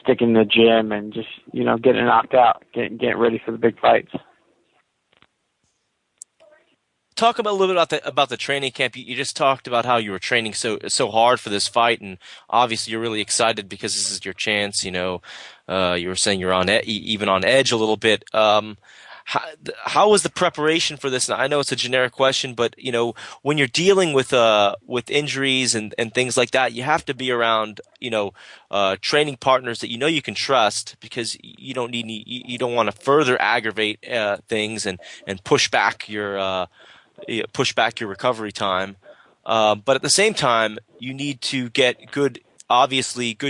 stick in the gym and just getting knocked out, getting ready for the big fights. Talk a little bit about the training camp. You just talked about how you were training so hard for this fight, and obviously you're really excited because this is your chance. You were saying you're even on edge a little bit. How was the preparation for this? And I know it's a generic question, but when you're dealing with injuries and things like that, you have to be around training partners that you can trust, because you don't want to further aggravate things and push back your recovery time. But at the same time, you need to get good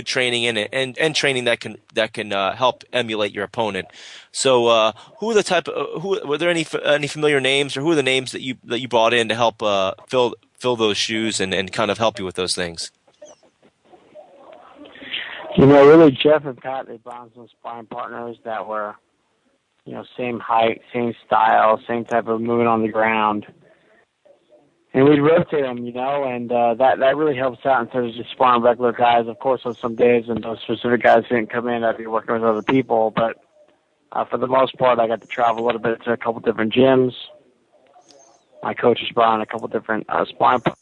training in it, and training that can help emulate your opponent. So, were there any familiar names, or who are the names that you brought in to help fill those shoes and kind of help you with those things? Really, Jeff and Pat, they brought some sparring partners that were, same height, same style, same type of movement on the ground. And we'd rotate them, and that really helps out instead of just sparring regular guys. Of course, on some days when those specific guys didn't come in, I'd be working with other people. But for the most part, I got to travel a little bit to a couple different gyms. My coaches brought on a couple different sparring partners.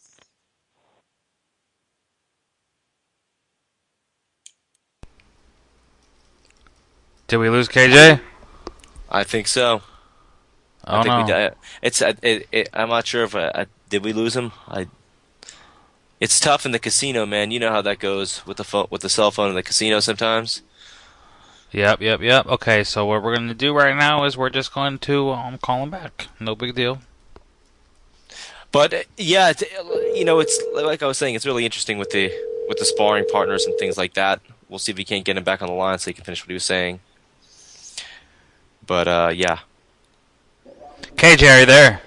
Did we lose KJ? I think so. Oh, no. I'm not sure if did we lose him. It's tough in the casino, man. You know how that goes with the cell phone in the casino sometimes. Yep. Okay, so what we're going to do right now is we're just going to call him back. No big deal. But yeah, it's like I was saying, it's really interesting with the sparring partners and things like that. We'll see if we can't get him back on the line so he can finish what he was saying. But yeah. KJ, are you there?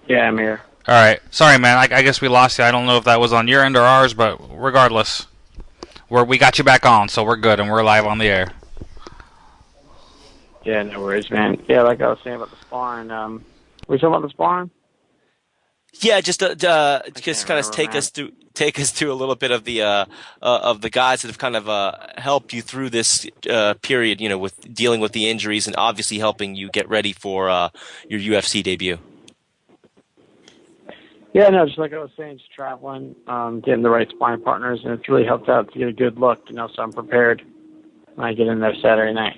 Yeah, I'm here. All right. Sorry, man. I guess we lost you. I don't know if that was on your end or ours, but regardless, we got you back on, so we're good, and we're live on the air. Yeah, no worries, man. Yeah, like I was saying about the sparring. Were you talking about the sparring? Yeah, just kind of take us through a little bit of the guys that have kind of helped you through this period, with dealing with the injuries and obviously helping you get ready for your UFC debut. Yeah, no, just like I was saying, just traveling, getting the right sparring partners, and it's really helped out to get a good look, so I'm prepared when I get in there Saturday night.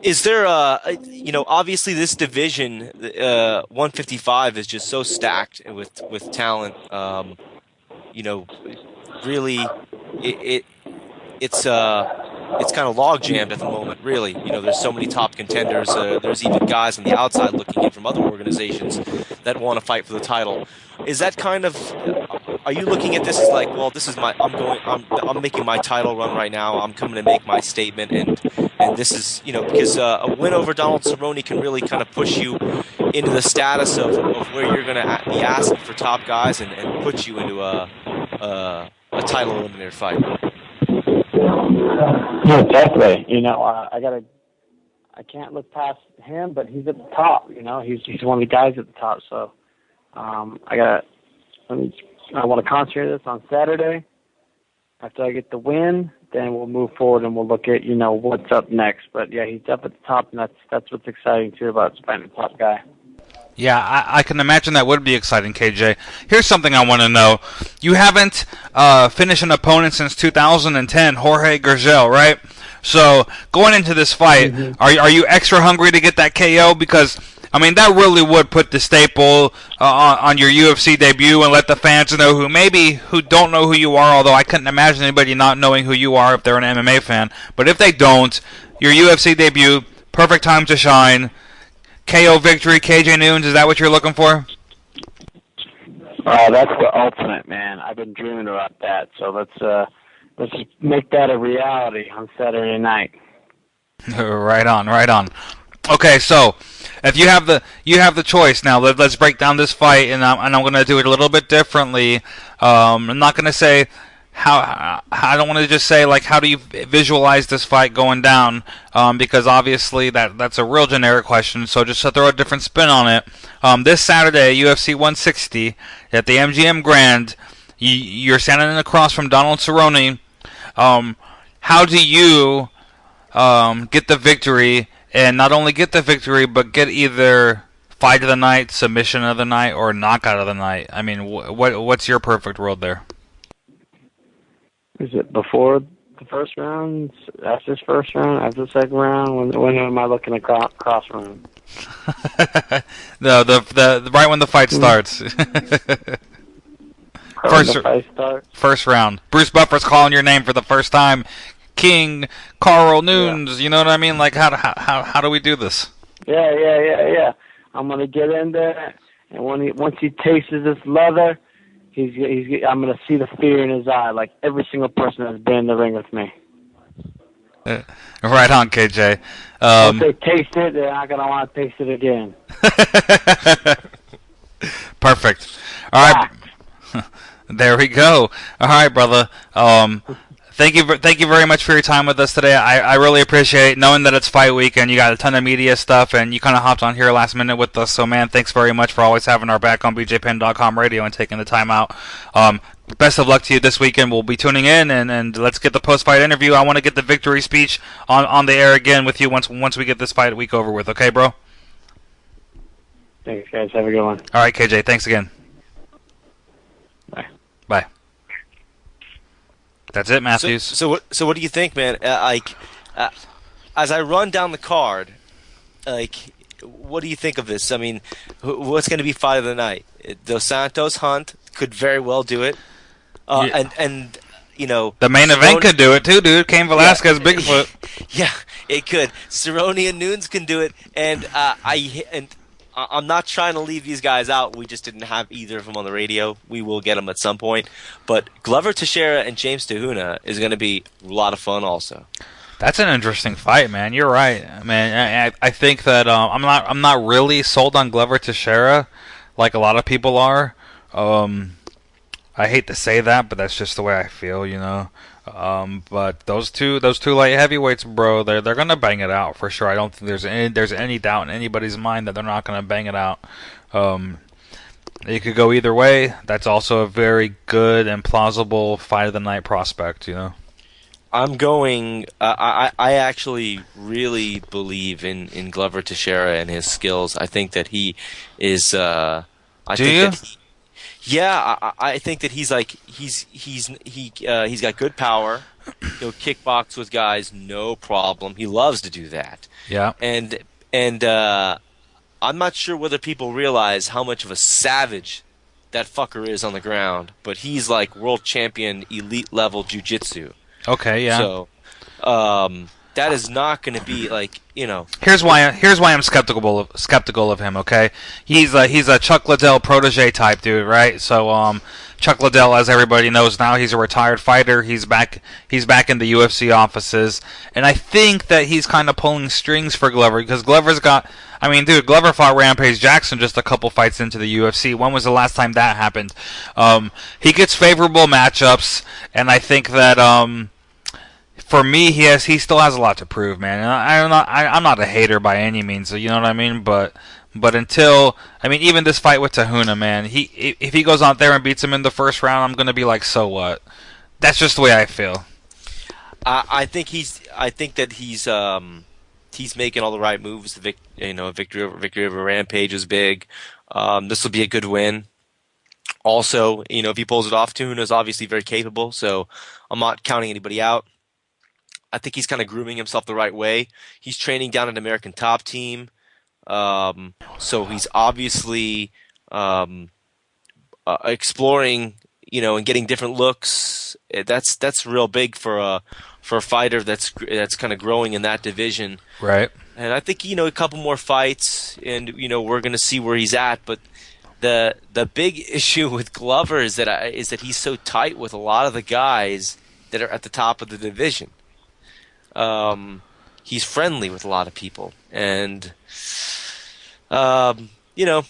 Is there, obviously this division, 155 is just so stacked with talent. Really, it's kind of log jammed at the moment. Really, there's so many top contenders. There's even guys on the outside looking in from other organizations that want to fight for the title. Is that kind of? Are you looking at this as like, well, this is I'm making my title run right now. I'm coming to make my statement, and this is, because a win over Donald Cerrone can really kind of push you into the status of where you're going to be asking for top guys and put you into a title eliminator fight. Yeah, definitely. I can't look past him, but he's at the top. He's one of the guys at the top. So I want to concentrate this on Saturday. After I get the win, then we'll move forward and we'll look at what's up next. But yeah, he's up at the top, and that's what's exciting too about finding the top guy. Yeah, I can imagine that would be exciting, KJ. Here's something I want to know. You haven't finished an opponent since 2010, Jorge Gurgel, right? So going into this fight, are you extra hungry to get that KO? Because that really would put the staple on your UFC debut and let the fans know who don't know who you are, although I couldn't imagine anybody not knowing who you are if they're an MMA fan. But if they don't, your UFC debut, perfect time to shine. KO victory, KJ Noons, is that what you're looking for? That's the ultimate, man. I've been dreaming about that. So let's make that a reality on Saturday night. Right on. Okay, so if you have the choice now, let's break down this fight, and I'm going to do it a little bit differently. I'm not going to say how I don't want to just say like how do you visualize this fight going down, because obviously that's a real generic question. So just to throw a different spin on it, this Saturday UFC 160 at the MGM Grand, you're standing across from Donald Cerrone. How do you get the victory, and not only get the victory, but get either fight of the night, submission of the night, or knockout of the night? I mean, what's your perfect world there? Is it before the first round? After this first round? After the second round? When am I looking at cross round? No, the right when the fight starts. First round. Bruce Buffer's calling your name for the first time. King Carl Nunes. Yeah. You know what I mean? Like how do we do this? Yeah. I'm gonna get in there, and once he tastes this leather, I'm gonna see the fear in his eye, like every single person that's been in the ring with me. Right on, KJ. Once they taste it, they're not gonna want to taste it again. Perfect. All right. There we go. All right, brother. Thank you very much for your time with us today. I really appreciate knowing that it's fight week and you got a ton of media stuff and you kind of hopped on here last minute with us. So, man, thanks very much for always having our back on BJPenn.com radio and taking the time out. Best of luck to you this weekend. We'll be tuning in and let's get the post-fight interview. I want to get the victory speech on the air again with you once we get this fight week over with. Okay, bro? Thanks, guys. Have a good one. All right, KJ. Thanks again. Bye. Bye. That's it, Matthews. So what do you think, man? As I run down the card, what do you think of this? I mean, what's going to be fight of the night? Dos Santos Hunt could very well do it, and you know the main event could do it too, dude. Cain Velasquez, Bigfoot. Yeah, it could. Cerrone and Nunes can do it, and I'm not trying to leave these guys out. We just didn't have either of them on the radio. We will get them at some point. But Glover Teixeira and James Tahuna is going to be a lot of fun also. That's an interesting fight, man. You're right, man. I think that I'm not really sold on Glover Teixeira like a lot of people are. I hate to say that, but that's just the way I feel, you know. But those two light heavyweights, bro, they're gonna bang it out for sure. I don't think there's any doubt in anybody's mind that they're not gonna bang it out. It could go either way. That's also a very good and plausible fight of the night prospect, you know. I'm going. I actually really believe in Glover Teixeira and his skills. I think that he is. I think that he's got good power. He'll kickbox with guys, no problem. He loves to do that. Yeah. And I'm not sure whether people realize how much of a savage that fucker is on the ground, but he's like world champion, elite level jiu-jitsu. Okay, yeah. So, that is not going to be like, you know. Here's why I'm skeptical of him. Okay, he's a Chuck Liddell protege type dude, right? So Chuck Liddell, as everybody knows now, he's a retired fighter. He's back in the UFC offices, and I think that he's kind of pulling strings for Glover because Glover's got. I mean, dude, Glover fought Rampage Jackson just a couple fights into the UFC. When was the last time that happened? He gets favorable matchups, and I think that for me, he still has a lot to prove, man. And I'm not a hater by any means, you know what I mean? But until even this fight with Tahuna, man, if he goes out there and beats him in the first round, I'm gonna be like, so what? That's just the way I feel. I think that he's making all the right moves. Victory over Rampage is big. This will be a good win. Also, if he pulls it off, Tahuna's obviously very capable, so I'm not counting anybody out. I think he's kind of grooming himself the right way. He's training down an American Top Team, so he's obviously exploring, and getting different looks. That's real big for a fighter that's kind of growing in that division. Right. And I think a couple more fights, and we're going to see where he's at. But the big issue with Glover is that he's so tight with a lot of the guys that are at the top of the division. He's friendly with a lot of people, and you know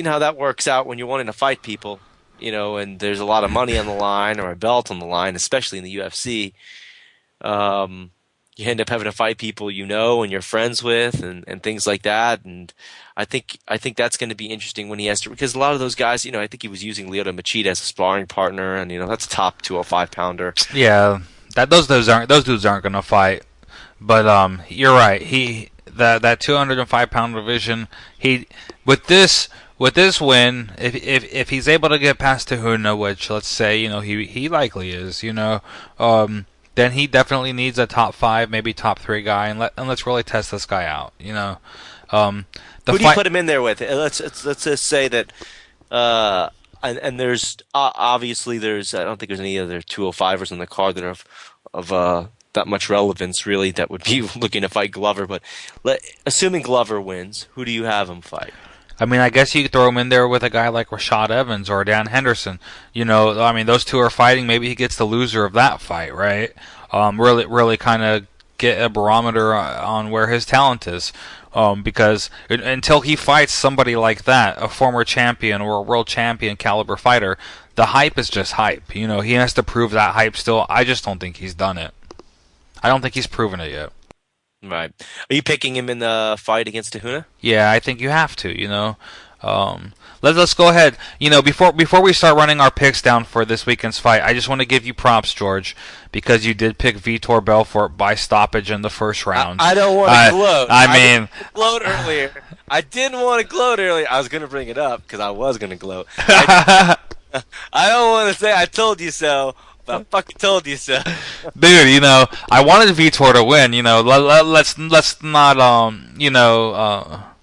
how that works out when you're wanting to fight people. and there's a lot of money on the line or a belt on the line, especially in the UFC, you end up having to fight people and you're friends with and things like that. And I think that's going to be interesting when he has to, because a lot of those guys, I think he was using Lyoto Machida as a sparring partner, and that's a top 205 pounder. Yeah, those dudes aren't going to fight. But you're right. That 205-pound division. With this win, if he's able to get past Tahuna, which let's say he likely is, then he definitely needs a top 5, maybe top 3 guy, and let's really test this guy out. Who do you put him in there with? Let's just say that. And there's obviously I don't think there's any other 205ers on the card that are of that much relevance really that would be looking to fight Glover. But assuming Glover wins, who do you have him fight? I mean, I guess you could throw him in there with a guy like Rashad Evans or Dan Henderson. I mean, those two are fighting. Maybe he gets the loser of that fight, right? Really kind of get a barometer on where his talent is. Because until he fights somebody like that, a former champion or a world champion caliber fighter, the hype is just hype. He has to prove that hype still. I just don't think he's done it. I don't think he's proven it yet. Right. Are you picking him in the fight against Tahuna? Yeah, I think you have to. Let's go ahead. Before we start running our picks down for this weekend's fight, I just want to give you props, George, because you did pick Vitor Belfort by stoppage in the first round. I don't want to gloat. I mean, gloat earlier. I didn't want to gloat earlier. I was going to bring it up because I was going to gloat. I don't want to say I told you so. But I fucking told you so. Dude, I wanted Vitor to win. Let's not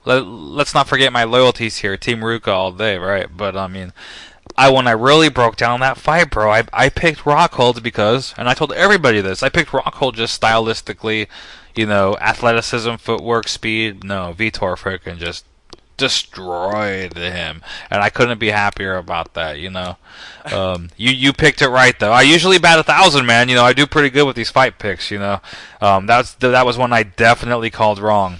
let's not forget my loyalties here. Team Ruka all day, right? But I mean, when I really broke down that fight, bro, I picked Rockhold because, and I told everybody this, I picked Rockhold just stylistically, athleticism, footwork, speed. No, Vitor freaking just destroyed him, and I couldn't be happier about that. You picked it right though. I usually bat 1,000, man. I do pretty good with these fight picks. That was one I definitely called wrong.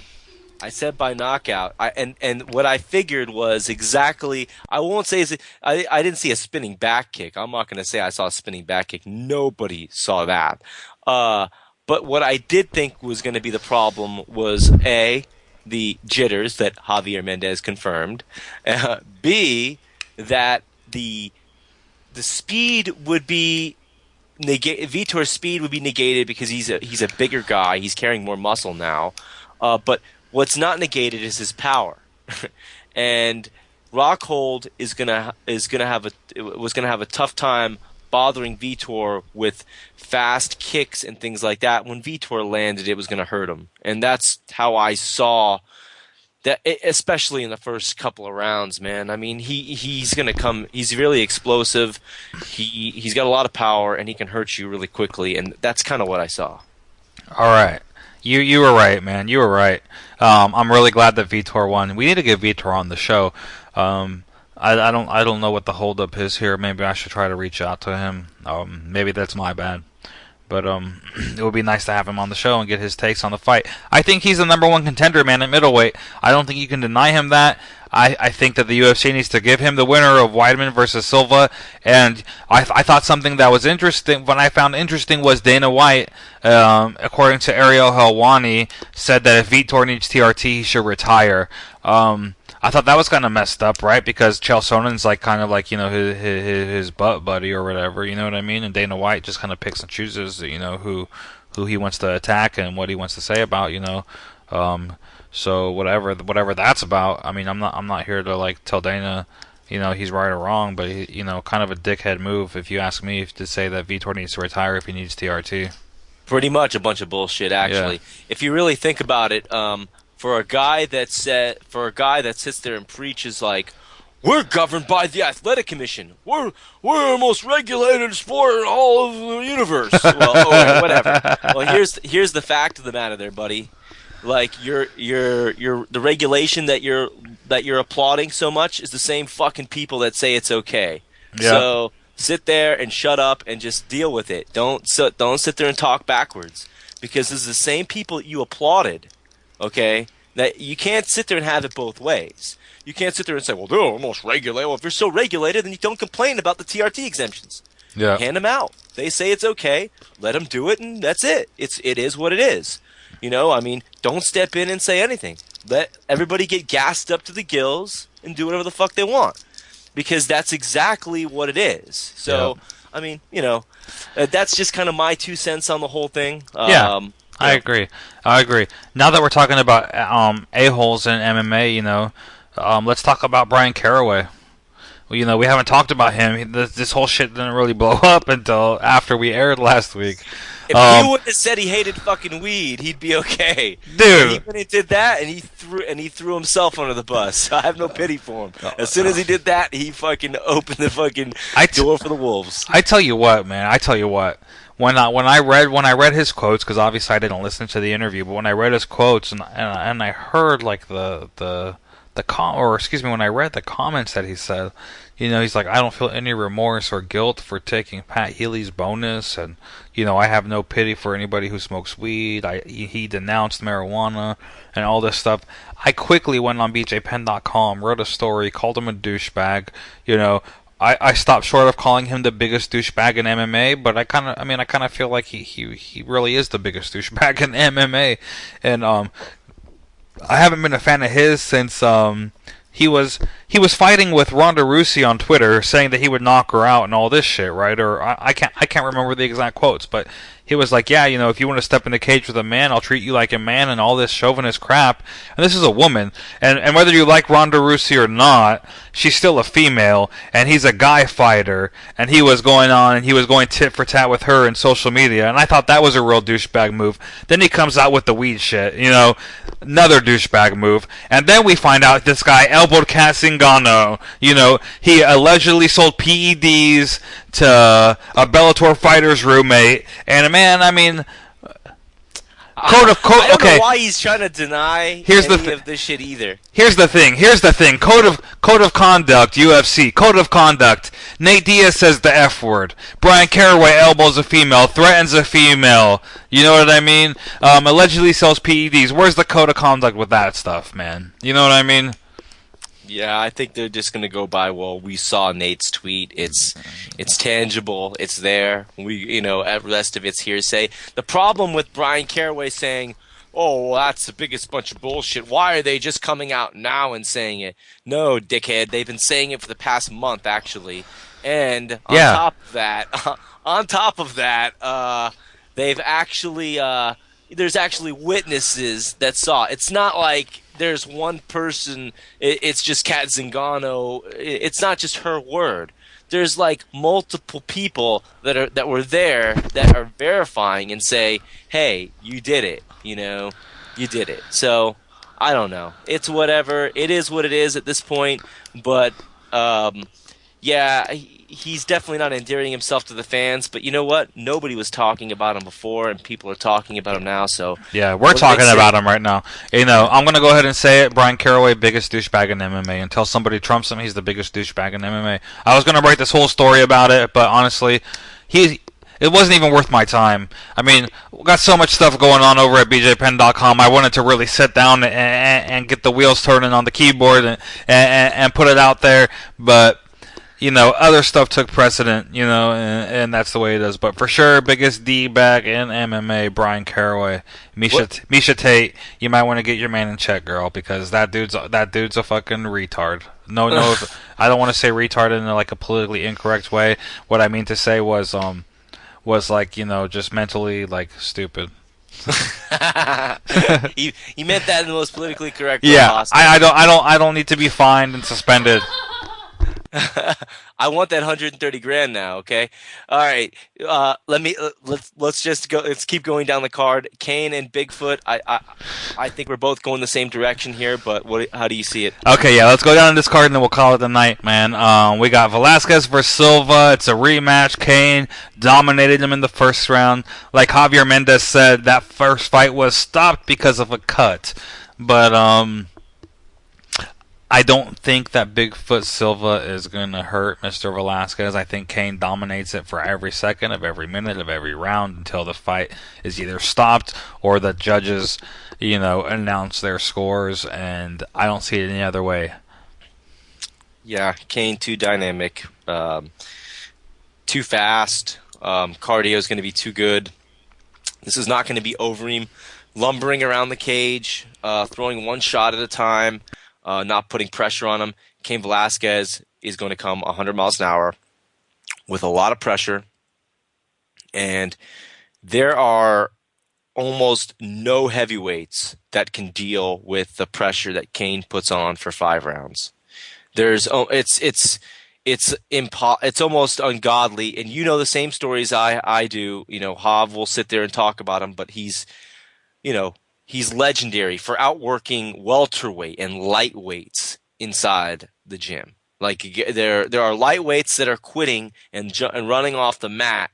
I said by knockout. And what I figured was exactly. I won't say I didn't see a spinning back kick. I'm not going to say I saw a spinning back kick. Nobody saw that. But what I did think was going to be the problem was the jitters that Javier Mendez confirmed. B, that the speed would be Vitor's speed would be negated because he's a bigger guy. He's carrying more muscle now. But what's not negated is his power. And Rockhold was gonna have a tough time bothering Vitor with fast kicks and things like that. When Vitor landed, it was going to hurt him. And that's how I saw that, especially in the first couple of rounds, man. I mean, he's going to come. He's really explosive. He's got a lot of power, and he can hurt you really quickly. And that's kind of what I saw. All right. You were right, man. You were right. I'm really glad that Vitor won. We need to get Vitor on the show. I don't know what the holdup is here. Maybe I should try to reach out to him. Maybe that's my bad. But it would be nice to have him on the show and get his takes on the fight. I think he's the number one contender, man, at middleweight. I don't think you can deny him that. I think that the UFC needs to give him the winner of Weidman versus Silva. And I thought something that was interesting, what I found interesting was Dana White, according to Ariel Helwani, said that if Vitor needs TRT, he should retire. I thought that was kind of messed up, right? Because Chael Sonnen's his butt buddy or whatever, you know what I mean? And Dana White just kind of picks and chooses, who he wants to attack and what he wants to say about, So whatever that's about. I mean, I'm not here to tell Dana, he's right or wrong, but kind of a dickhead move if you ask me to say that Vitor needs to retire if he needs TRT. Pretty much a bunch of bullshit, actually. Yeah. If you really think about it, for a guy that sits there and preaches like, we're governed by the Athletic Commission. We're the most regulated sport in all of the universe. Well, whatever. Well, here's the fact of the matter, there, buddy. Like the regulation that you're applauding so much is the same fucking people that say it's okay. Yeah. So sit there and shut up and just deal with it. Don't sit there and talk backwards, because this is the same people that you applauded, okay, That you can't sit there and have it both ways. You can't sit there and say, well, they're almost regulated. Well, if you're so regulated, then you don't complain about the TRT exemptions. Yeah. Hand them out. They say it's okay. Let them do it, and that's it. It is what it is. You know, I mean, don't step in and say anything. Let everybody get gassed up to the gills and do whatever the fuck they want. Because that's exactly what it is. So, I mean, you know, that's just kind of my 2 cents on the whole thing. I agree. Now that we're talking about a-holes in MMA, you know, let's talk about Brian Caraway. Well, you know, we haven't talked about him. This whole shit didn't really blow up until after we aired last week. If he would have said he hated fucking weed, he'd be okay. Dude, he went and did that, and he threw himself under the bus. I have no pity for him. As soon as he did that, he fucking opened the fucking door for the wolves. I tell you what, man. When I read his quotes, because obviously I didn't listen to the interview, but when I read his quotes and I heard like when I read the comments that he said, you know, he's like, I don't feel any remorse or guilt for taking Pat Healy's bonus, and you know, I have no pity for anybody who smokes weed. He denounced marijuana and all this stuff. I quickly went on BJPenn.com, wrote a story, called him a douchebag. You know, I stopped short of calling him the biggest douchebag in MMA, but I kind of feel like he really is the biggest douchebag in MMA, and I haven't been a fan of his since he was fighting with Ronda Rousey on Twitter, saying that he would knock her out and all this shit, right? Or I can't remember the exact quotes, but he was like, yeah, you know, if you want to step in the cage with a man, I'll treat you like a man, and all this chauvinist crap. And this is a woman, and whether you like Ronda Rousey or not, she's still a female, and he's a guy fighter, and he was going tit for tat with her in social media, and I thought that was a real douchebag move. Then he comes out with the weed shit, you know, another douchebag move, and then we find out this guy elbowed Kat Zingano. You know, he allegedly sold PEDs to a Bellator fighter's roommate, and man, I mean, I don't know why he's trying to deny any of this shit either. Here's the thing. Code of conduct, UFC. Code of conduct. Nate Diaz says the F word. Brian Caraway elbows a female, threatens a female. You know what I mean? Allegedly sells PEDs. Where's the code of conduct with that stuff, man? You know what I mean? Yeah, I think they're just gonna go by. Well, we saw Nate's tweet. It's tangible. It's there. The rest of it's hearsay. The problem with Brian Caraway saying, "Oh, well, that's the biggest bunch of bullshit. Why are they just coming out now and saying it?" No, dickhead. They've been saying it for the past month, actually. And on top of that, they've actually there's actually witnesses that saw. It's not like there's one person. It's just Kat Zingano. It's not just her word. There's like multiple people that were there that are verifying and say, "Hey, you did it. You know, you did it." So I don't know. It's whatever. It is what it is at this point. But yeah, he's definitely not endearing himself to the fans. But you know what? Nobody was talking about him before, and people are talking about him now. So yeah, we're talking about him right now. You know, I'm gonna go ahead and say it. Brian Caraway, biggest douchebag in MMA. Until somebody trumps him, he's the biggest douchebag in MMA. I was gonna write this whole story about it, but honestly, it wasn't even worth my time. I mean, we got so much stuff going on over at BJPenn.com. I wanted to really sit down and get the wheels turning on the keyboard and put it out there, but you know, other stuff took precedent, you know, and that's the way it is. But for sure, biggest D-bag in MMA, Brian Caraway. Misha Tate, you might want to get your man in check, girl, because that dude's a fucking retard. No, I don't want to say retard in like a politically incorrect way. What I mean to say was like, you know, just mentally like stupid. You meant that in the most politically correct way possible. I don't need to be fined and suspended. I want that 130 grand now. Okay, all right. Let's just go. Let's keep going down the card. Kane and Bigfoot. I think we're both going the same direction here. But how do you see it? Okay, yeah. Let's go down this card and then we'll call it the night, man. We got Velasquez versus Silva. It's a rematch. Kane dominated him in the first round. Like Javier Mendez said, that first fight was stopped because of a cut. But I don't think that Bigfoot Silva is going to hurt Mr. Velasquez. I think Kane dominates it for every second of every minute of every round until the fight is either stopped or the judges, announce their scores, and I don't see it any other way. Yeah, Kane too dynamic, too fast. Cardio is going to be too good. This is not going to be Overeem lumbering around the cage, throwing one shot at a time. Not putting pressure on him. Cain Velasquez is going to come 100 miles an hour with a lot of pressure. And there are almost no heavyweights that can deal with the pressure that Cain puts on for 5 rounds. It's almost ungodly. And you know the same stories I do. Hav will sit there and talk about him, but he's legendary for outworking welterweight and lightweights inside the gym. Like there are lightweights that are quitting and running off the mat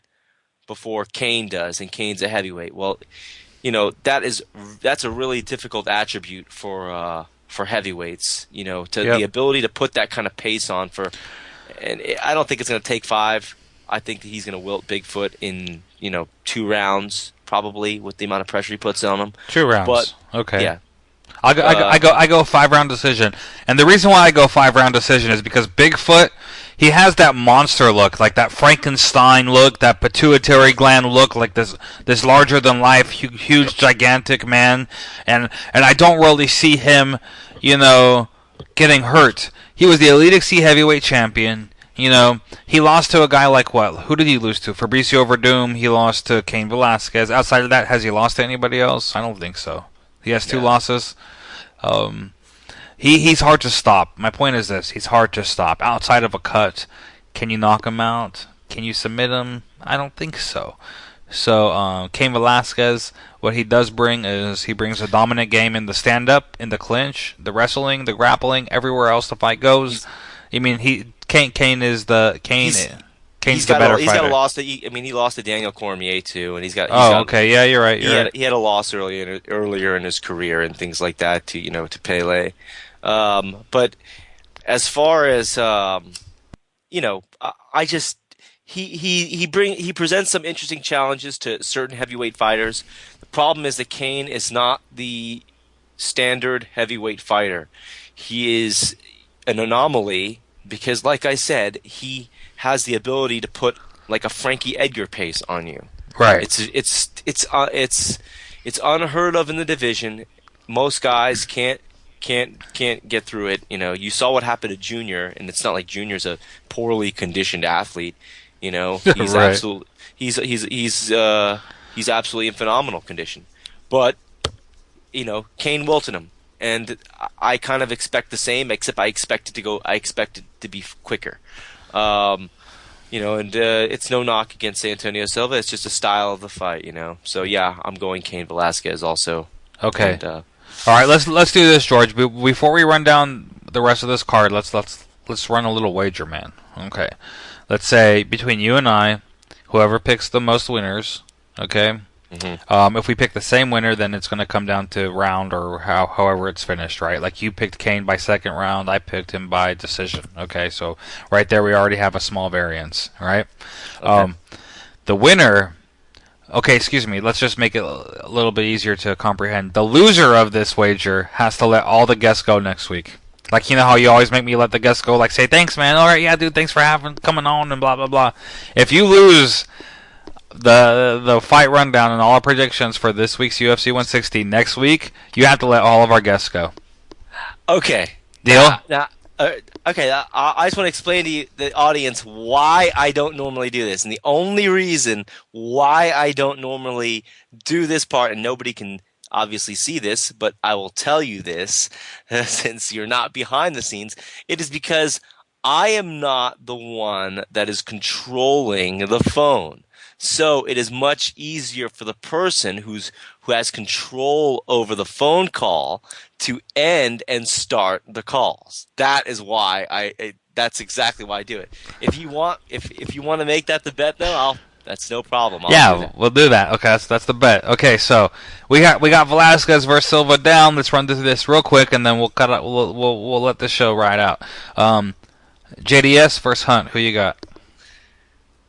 before Cain does, and Cain's a heavyweight. Well, that's a really difficult attribute for heavyweights. The ability to put that kind of pace on and I don't think it's going to take 5. I think that he's going to wilt Bigfoot in 2 rounds. Probably with the amount of pressure he puts on him. 2 rounds. But, okay. Yeah. I go 5-round decision. And the reason why I go 5-round decision is because Bigfoot, he has that monster look, like that Frankenstein look, that pituitary gland look, like this larger than life, huge, gigantic man. And I don't really see him, getting hurt. He was the Elite XC heavyweight champion. He lost to a guy like what? Who did he lose to? Fabricio Verdum. He lost to Cain Velasquez. Outside of that, has he lost to anybody else? I don't think so. He has 2 losses. He's hard to stop. My point is this: he's hard to stop. Outside of a cut, can you knock him out? Can you submit him? I don't think so. So Cain Velasquez, what he does bring is he brings a dominant game in the stand-up, in the clinch, the wrestling, the grappling, everywhere else the fight goes. Cain's the better fighter. He's got a loss he lost to Daniel Cormier too, and he's got. Okay, yeah, you're right. He had a loss earlier in his career and things like that to Pele. But as far as I just he presents some interesting challenges to certain heavyweight fighters. The problem is that Cain is not the standard heavyweight fighter. He is an anomaly because, like I said, he has the ability to put like a Frankie Edgar pace on you. Right. It's unheard of in the division. Most guys can't get through it. You saw what happened to Junior, and it's not like Junior's a poorly conditioned athlete. He's right. he's absolutely in phenomenal condition. But Cain wilted him. And I kind of expect the same, except I expect it to be quicker. And it's no knock against Antonio Silva. It's just a style of the fight, So yeah, I'm going Cain Velasquez also. Okay. And, all right, let's do this, George. Before we run down the rest of this card, let's run a little wager, man. Okay. Let's say between you and I, whoever picks the most winners, okay? Mm-hmm. If we pick the same winner, then it's going to come down to round or however it's finished, right? Like you picked Cain by 2nd round, I picked him by decision. Okay, so right there we already have a small variance, right? Okay. The winner. Okay, excuse me. Let's just make it a little bit easier to comprehend. The loser of this wager has to let all the guests go next week. Like, how you always make me let the guests go, like say thanks, man. All right, yeah, dude, thanks for coming on and blah blah blah. If you lose the fight rundown and all our predictions for this week's UFC 160 next week, you have to let all of our guests go. Okay. Deal? Okay, I just want to explain to the audience why I don't normally do this. And the only reason why I don't normally do this part, and nobody can obviously see this, but I will tell you this, since you're not behind the scenes, it is because I am not the one that is controlling the phone. So it is much easier for the person who has control over the phone call to end and start the calls. That is why that's exactly why I do it. If you want to make that the bet, though, That's no problem. I'll do Yeah, that. we'll do that. Okay, that's the bet. Okay, so we got Velasquez versus Silva down. Let's run through this real quick, and then we'll cut out. We'll let the show ride out. JDS versus Hunt. Who you got?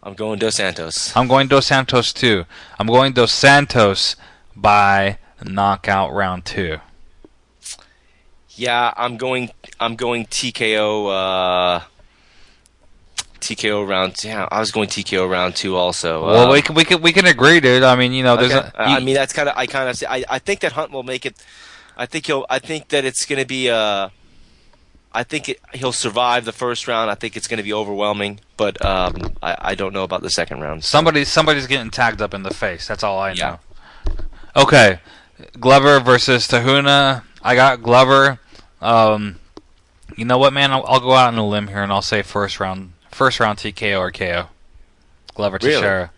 I'm going Dos Santos. I'm going Dos Santos too. I'm going Dos Santos by knockout round 2. Yeah, I'm going TKO. TKO round. Yeah, I was going TKO round 2 also. Well, we can agree, dude. I mean, there's okay. I mean, that's kind of. I think that Hunt will make it. I think that it's going to be. He'll survive the first round. I think it's going to be overwhelming, but I don't know about the second round. So. Somebody's getting tagged up in the face. That's all I know. Okay, Glover versus Tahuna. I got Glover. You know what, man? I'll go out on a limb here and I'll say first round TKO or KO. Glover Teixeira.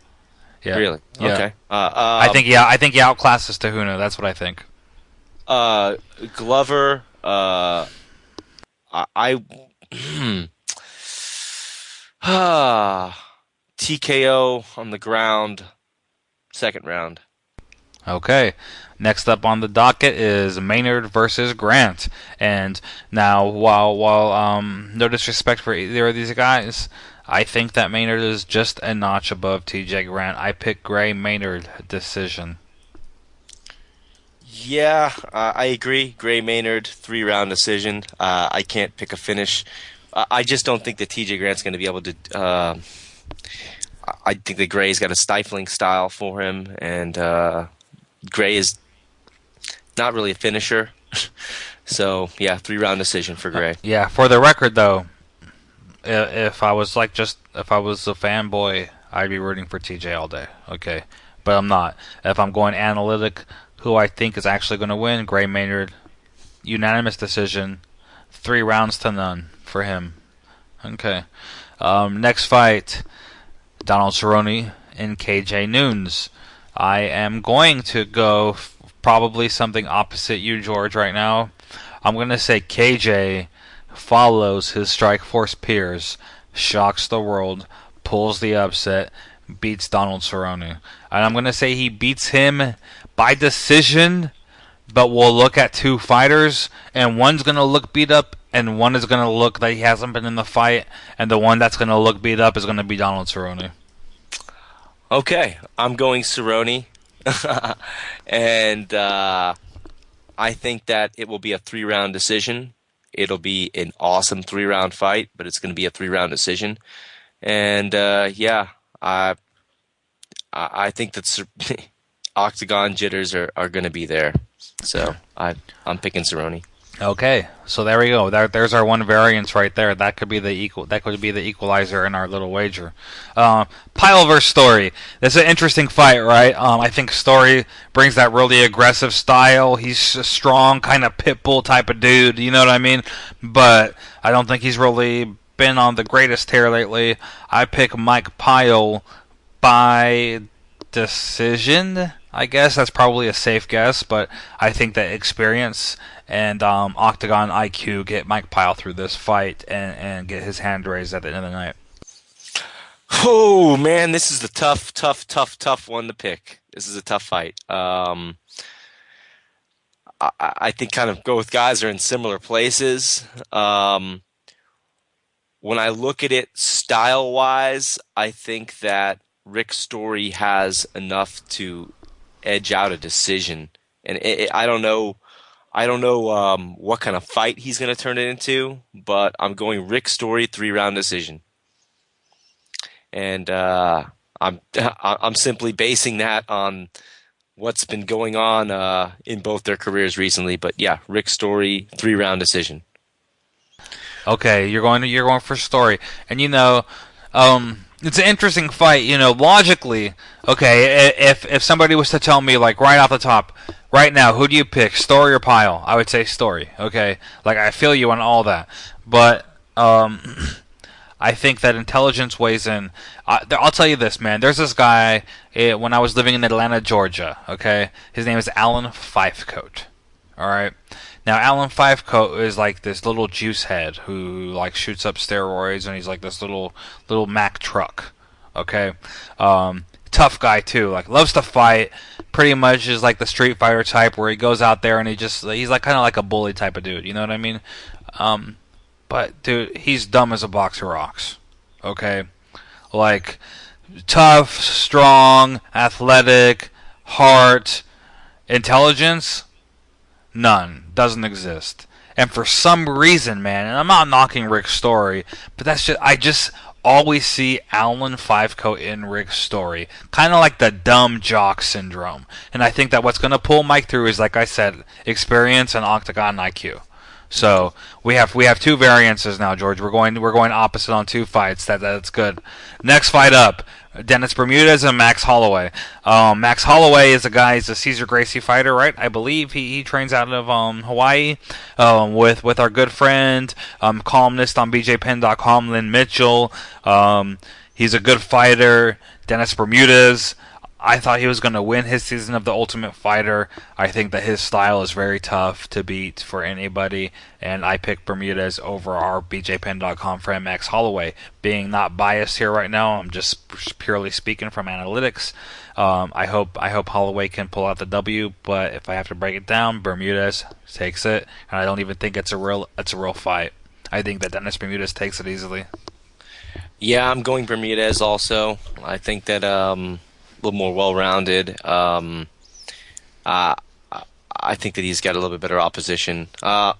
Yeah. Really? Yeah. Okay. I think he outclasses Tahuna. That's what I think. Glover. TKO on the ground. Second round. Okay. Next up on the docket is Maynard versus Grant. And now, while no disrespect for either of these guys, I think that Maynard is just a notch above TJ Grant. I pick Gray Maynard decision. Yeah, I agree. Gray Maynard 3-round decision. I can't pick a finish. I just don't think that TJ Grant's going to be able to. I think that Gray's got a stifling style for him, and Gray is not really a finisher. So yeah, 3-round decision for Gray. Yeah, for the record though, if I was a fanboy, I'd be rooting for TJ all day. Okay, but I'm not. If I'm going analytic, who I think is actually going to win, Gray Maynard, unanimous decision, 3 rounds to none for him. Okay, next fight, Donald Cerrone and KJ Nunes. I am going to go probably something opposite you, George, right now. I'm going to say KJ follows his Strikeforce peers, shocks the world, pulls the upset, beats Donald Cerrone. And I'm going to say he beats him by decision, but we'll look at 2 fighters, and one's going to look beat up, and one is going to look like he hasn't been in the fight, and the one that's going to look beat up is going to be Donald Cerrone. Okay, I'm going Cerrone, and I think that it will be a 3-round decision. It'll be an awesome 3-round fight, but it's going to be a 3-round decision. And yeah, I think that octagon jitters are going to be there. So I'm picking Cerrone. Okay, so there we go. There's our one variance right there. That could be the equalizer in our little wager. Pyle versus Story. That's an interesting fight, right? I think Story brings that really aggressive style. He's a strong, kind of pit bull type of dude. You know what I mean? But I don't think he's really been on the greatest tear lately. I pick Mike Pyle by decision. I guess that's probably a safe guess, but I think that experience and Octagon IQ get Mike Pyle through this fight and get his hand raised at the end of the night. Oh man, this is a tough one to pick. This is a tough fight. I think kind of both guys are in similar places. When I look at it style-wise, I think that Rick Story has enough to edge out a decision, and I don't know what kind of fight he's going to turn it into, but I'm going Rick Story 3-round decision, and I'm simply basing that on what's been going on in both their careers recently. But yeah, Rick Story 3-round decision. Okay, you're going for Story, and it's an interesting fight, logically. Okay, if somebody was to tell me, like, right off the top, right now, who do you pick, Story or Pyle? I would say Story, okay? Like, I feel you on all that. But, I think that intelligence weighs in. I'll tell you this, man. There's this guy, when I was living in Atlanta, Georgia, okay? His name is Alan Fifecoat, alright? Now, Alan Fifecoat is like this little juice head who like shoots up steroids, and he's like this little Mack truck. Okay, tough guy too. Like loves to fight. Pretty much is like the Street Fighter type where he goes out there and he's like kind of like a bully type of dude. You know what I mean? But dude, he's dumb as a box of rocks. Okay, like tough, strong, athletic, heart, intelligence, none. Doesn't exist. And for some reason, man, and I'm not knocking Rick's story, but I just always see Alan Fivecoat in Rick's story. Kind of like the dumb jock syndrome. And I think that what's going to pull Mike through is, like I said, experience and octagon IQ. So we have two variances now, George. We're going opposite on two fights. That's good. Next fight up, Dennis Bermudez and Max Holloway. Max Holloway is he's a Cesar Gracie fighter, right? I believe he trains out of Hawaii with our good friend, columnist on BJPen.com, Lynn Mitchell. He's a good fighter. Dennis Bermudez, I thought he was going to win his season of The Ultimate Fighter. I think that his style is very tough to beat for anybody, and I picked Bermudez over our BJPen.com friend Max Holloway. Being not biased here right now, I'm just purely speaking from analytics. I hope Holloway can pull out the W, but if I have to break it down, Bermudez takes it, and I don't even think it's a real fight. I think that Dennis Bermudez takes it easily. Yeah, I'm going Bermudez also. I think that a little more well-rounded. I think that he's got a little bit better opposition. I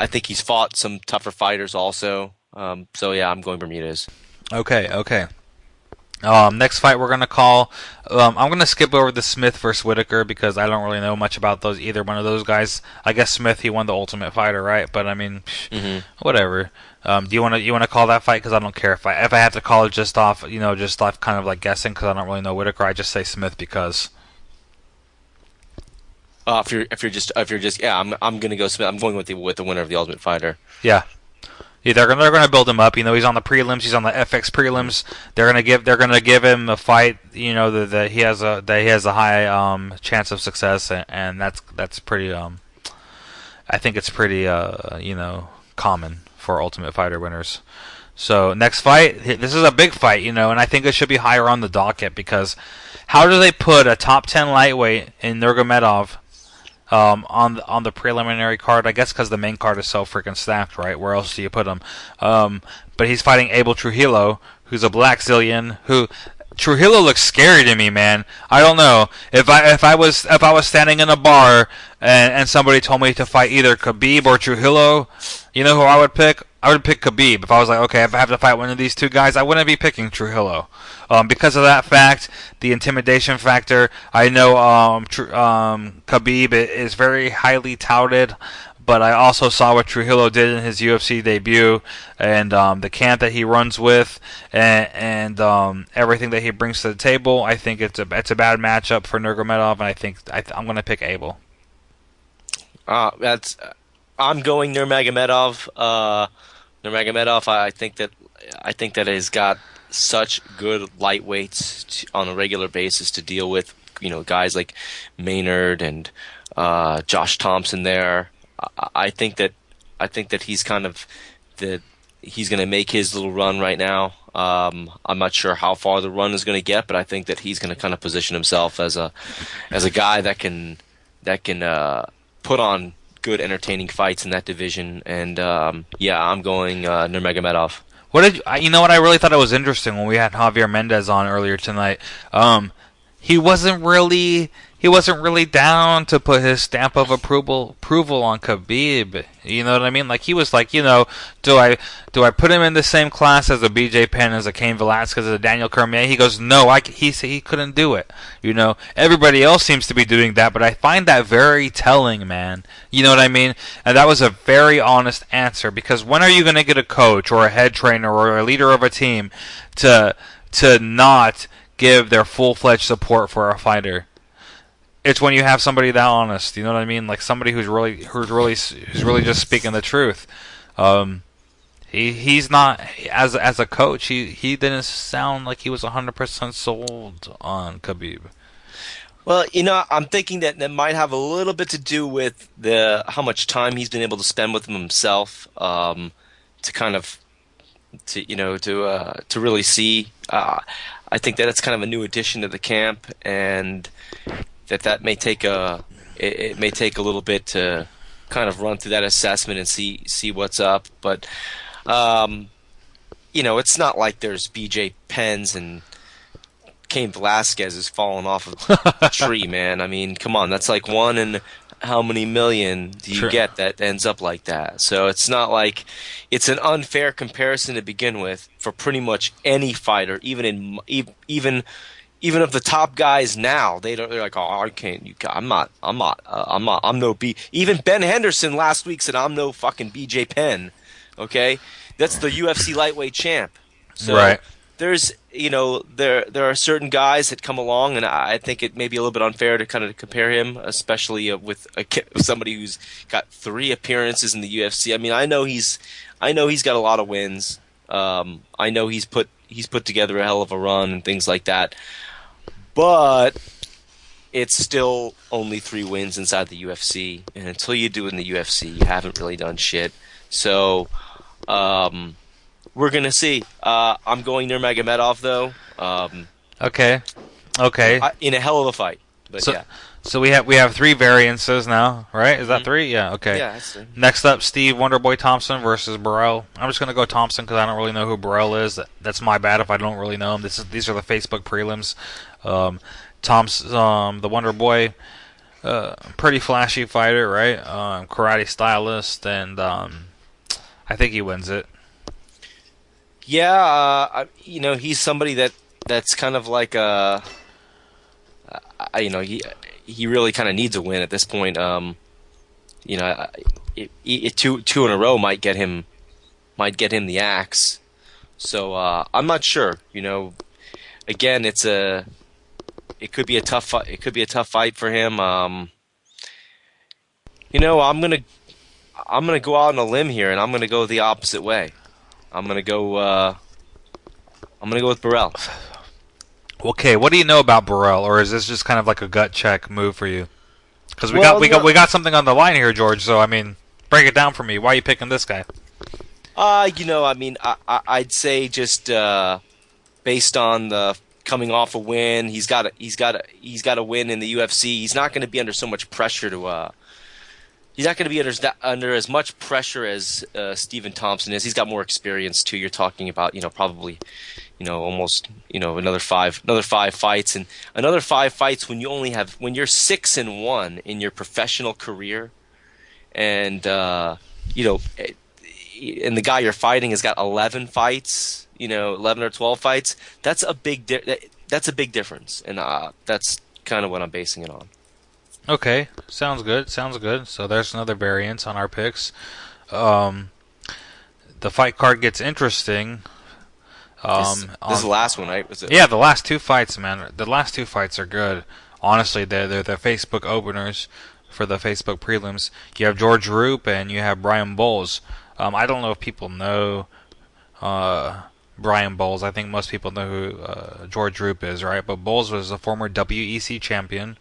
think he's fought some tougher fighters also. So yeah, I'm going Bermudez. Okay. Next fight we're gonna call. I'm gonna skip over the Smith versus Whitaker because I don't really know much about either one of those guys. I guess Smith, he won the Ultimate Fighter, right? But I mean, whatever. Do you want to call that fight? Because I don't care if I have to call it just off kind of like guessing because I don't really know Whitaker. I just say Smith because. If you're just I'm gonna go Smith. I'm going with the winner of the Ultimate Fighter. Yeah, they're gonna build him up. He's on the prelims. He's on the FX prelims. They're gonna give him a fight. That he has a high chance of success, and that's pretty. I think it's pretty common for Ultimate Fighter winners. So next fight, this is a big fight, and I think it should be higher on the docket because how do they put a top 10 lightweight in Nurmagomedov on the preliminary card? I guess because the main card is so freaking stacked, right? Where else do you put him? But he's fighting Abel Trujillo, who's a black zillion. Trujillo looks scary to me, man. I don't know if I was standing in a bar and somebody told me to fight either Khabib or Trujillo, you know who I would pick? I would pick Khabib. If I was like, okay, if I have to fight one of these two guys, I wouldn't be picking Trujillo. Because of that fact, the intimidation factor. I know Khabib is very highly touted, but I also saw what Trujillo did in his UFC debut, and the camp that he runs with, and everything that he brings to the table. I think it's a bad matchup for Nurmagomedov, and I'm going to pick Abel. I'm going Nurmagomedov. Nurmagomedov, I think that he's got such good lightweights on a regular basis to deal with. Guys like Maynard and Josh Thompson there. I think that he's he's going to make his little run right now. I'm not sure how far the run is going to get, but I think that he's going to kind of position himself as a guy that can put on good, entertaining fights in that division. And I'm going Nurmagomedov. What I really thought it was interesting when we had Javier Mendez on earlier tonight. He wasn't really down to put his stamp of approval on Khabib. You know what I mean? Like he was like, do I put him in the same class as a BJ Penn, as a Cain Velasquez, as a Daniel Cormier? He goes, no, he said he couldn't do it. Everybody else seems to be doing that, but I find that very telling, man. You know what I mean? And that was a very honest answer, because when are you going to get a coach or a head trainer or a leader of a team to not give their full-fledged support for a fighter? It's when you have somebody that honest, you know what I mean? Like somebody who's really just speaking the truth. He's not, as a coach, he didn't sound like he was 100% sold on Khabib. Well, I'm thinking that might have a little bit to do with how much time he's been able to spend with him himself, to kind of to really see. I think that it's kind of a new addition to the camp, and that may take it may take a little bit to kind of run through that assessment and see what's up. But it's not like there's BJ Penn's and Cain Velasquez is falling off of the tree, man. I mean, come on, that's like one in how many million do you get that ends up like that? So it's not like it's an unfair comparison to begin with for pretty much any fighter, even of the top guys now. They're like, oh, I can't. I'm no B. Even Ben Henderson last week said I'm no fucking BJ Penn. Okay, that's the UFC lightweight champ. So right. There's, there are certain guys that come along, and I think it may be a little bit unfair to kind of compare him, especially with somebody who's got 3 appearances in the UFC. I mean, I know he's got a lot of wins. I know he's put together a hell of a run and things like that, but it's still only 3 wins inside the UFC, and until you do in the UFC, you haven't really done shit. So, we're gonna see. I'm going Nurmagomedov though. Okay. In a hell of a fight. But so, yeah. So we have 3 variances now, right? Is that 3? Yeah. Okay. Yeah. That's 3. Next up, Steve Wonderboy Thompson versus Burrell. I'm just gonna go Thompson because I don't really know who Burrell is. That's my bad if I don't really know him. These are the Facebook prelims. Thompson, the Wonderboy, pretty flashy fighter, right? Karate stylist, and I think he wins it. Yeah, he's somebody that's kind of like he really kind of needs a win at this point. Two in a row might get him the axe. So I'm not sure. Again, it could be a tough fight. It could be a tough fight for him. I'm gonna go out on a limb here, and I'm gonna go the opposite way. I'm gonna go with Burrell. Okay, what do you know about Burrell, or is this just kind of like a gut check move for you? Because we got something on the line here, George. So I mean, break it down for me. Why are you picking this guy? I'd say just based on the coming off a win, he's got a win in the UFC. He's not going to be under so much pressure to. He's not going to be under as much pressure as Stephen Thompson is. He's got more experience too. You're talking about, probably, almost, another five fights, and another 5 fights when you're 6-1 in your professional career, and and the guy you're fighting has got 11 fights, 11 or 12 fights. That's a big difference, and that's kind of what I'm basing it on. Okay, sounds good. So there's another variance on our picks. The fight card gets interesting. This is the last one, right? Was it? Yeah, the last 2 fights, man. The last 2 fights are good. Honestly, they're the Facebook openers for the Facebook prelims. You have George Roop and you have Brian Bowles. I don't know if people know Brian Bowles. I think most people know who George Roop is, right? But Bowles was a former WEC champion.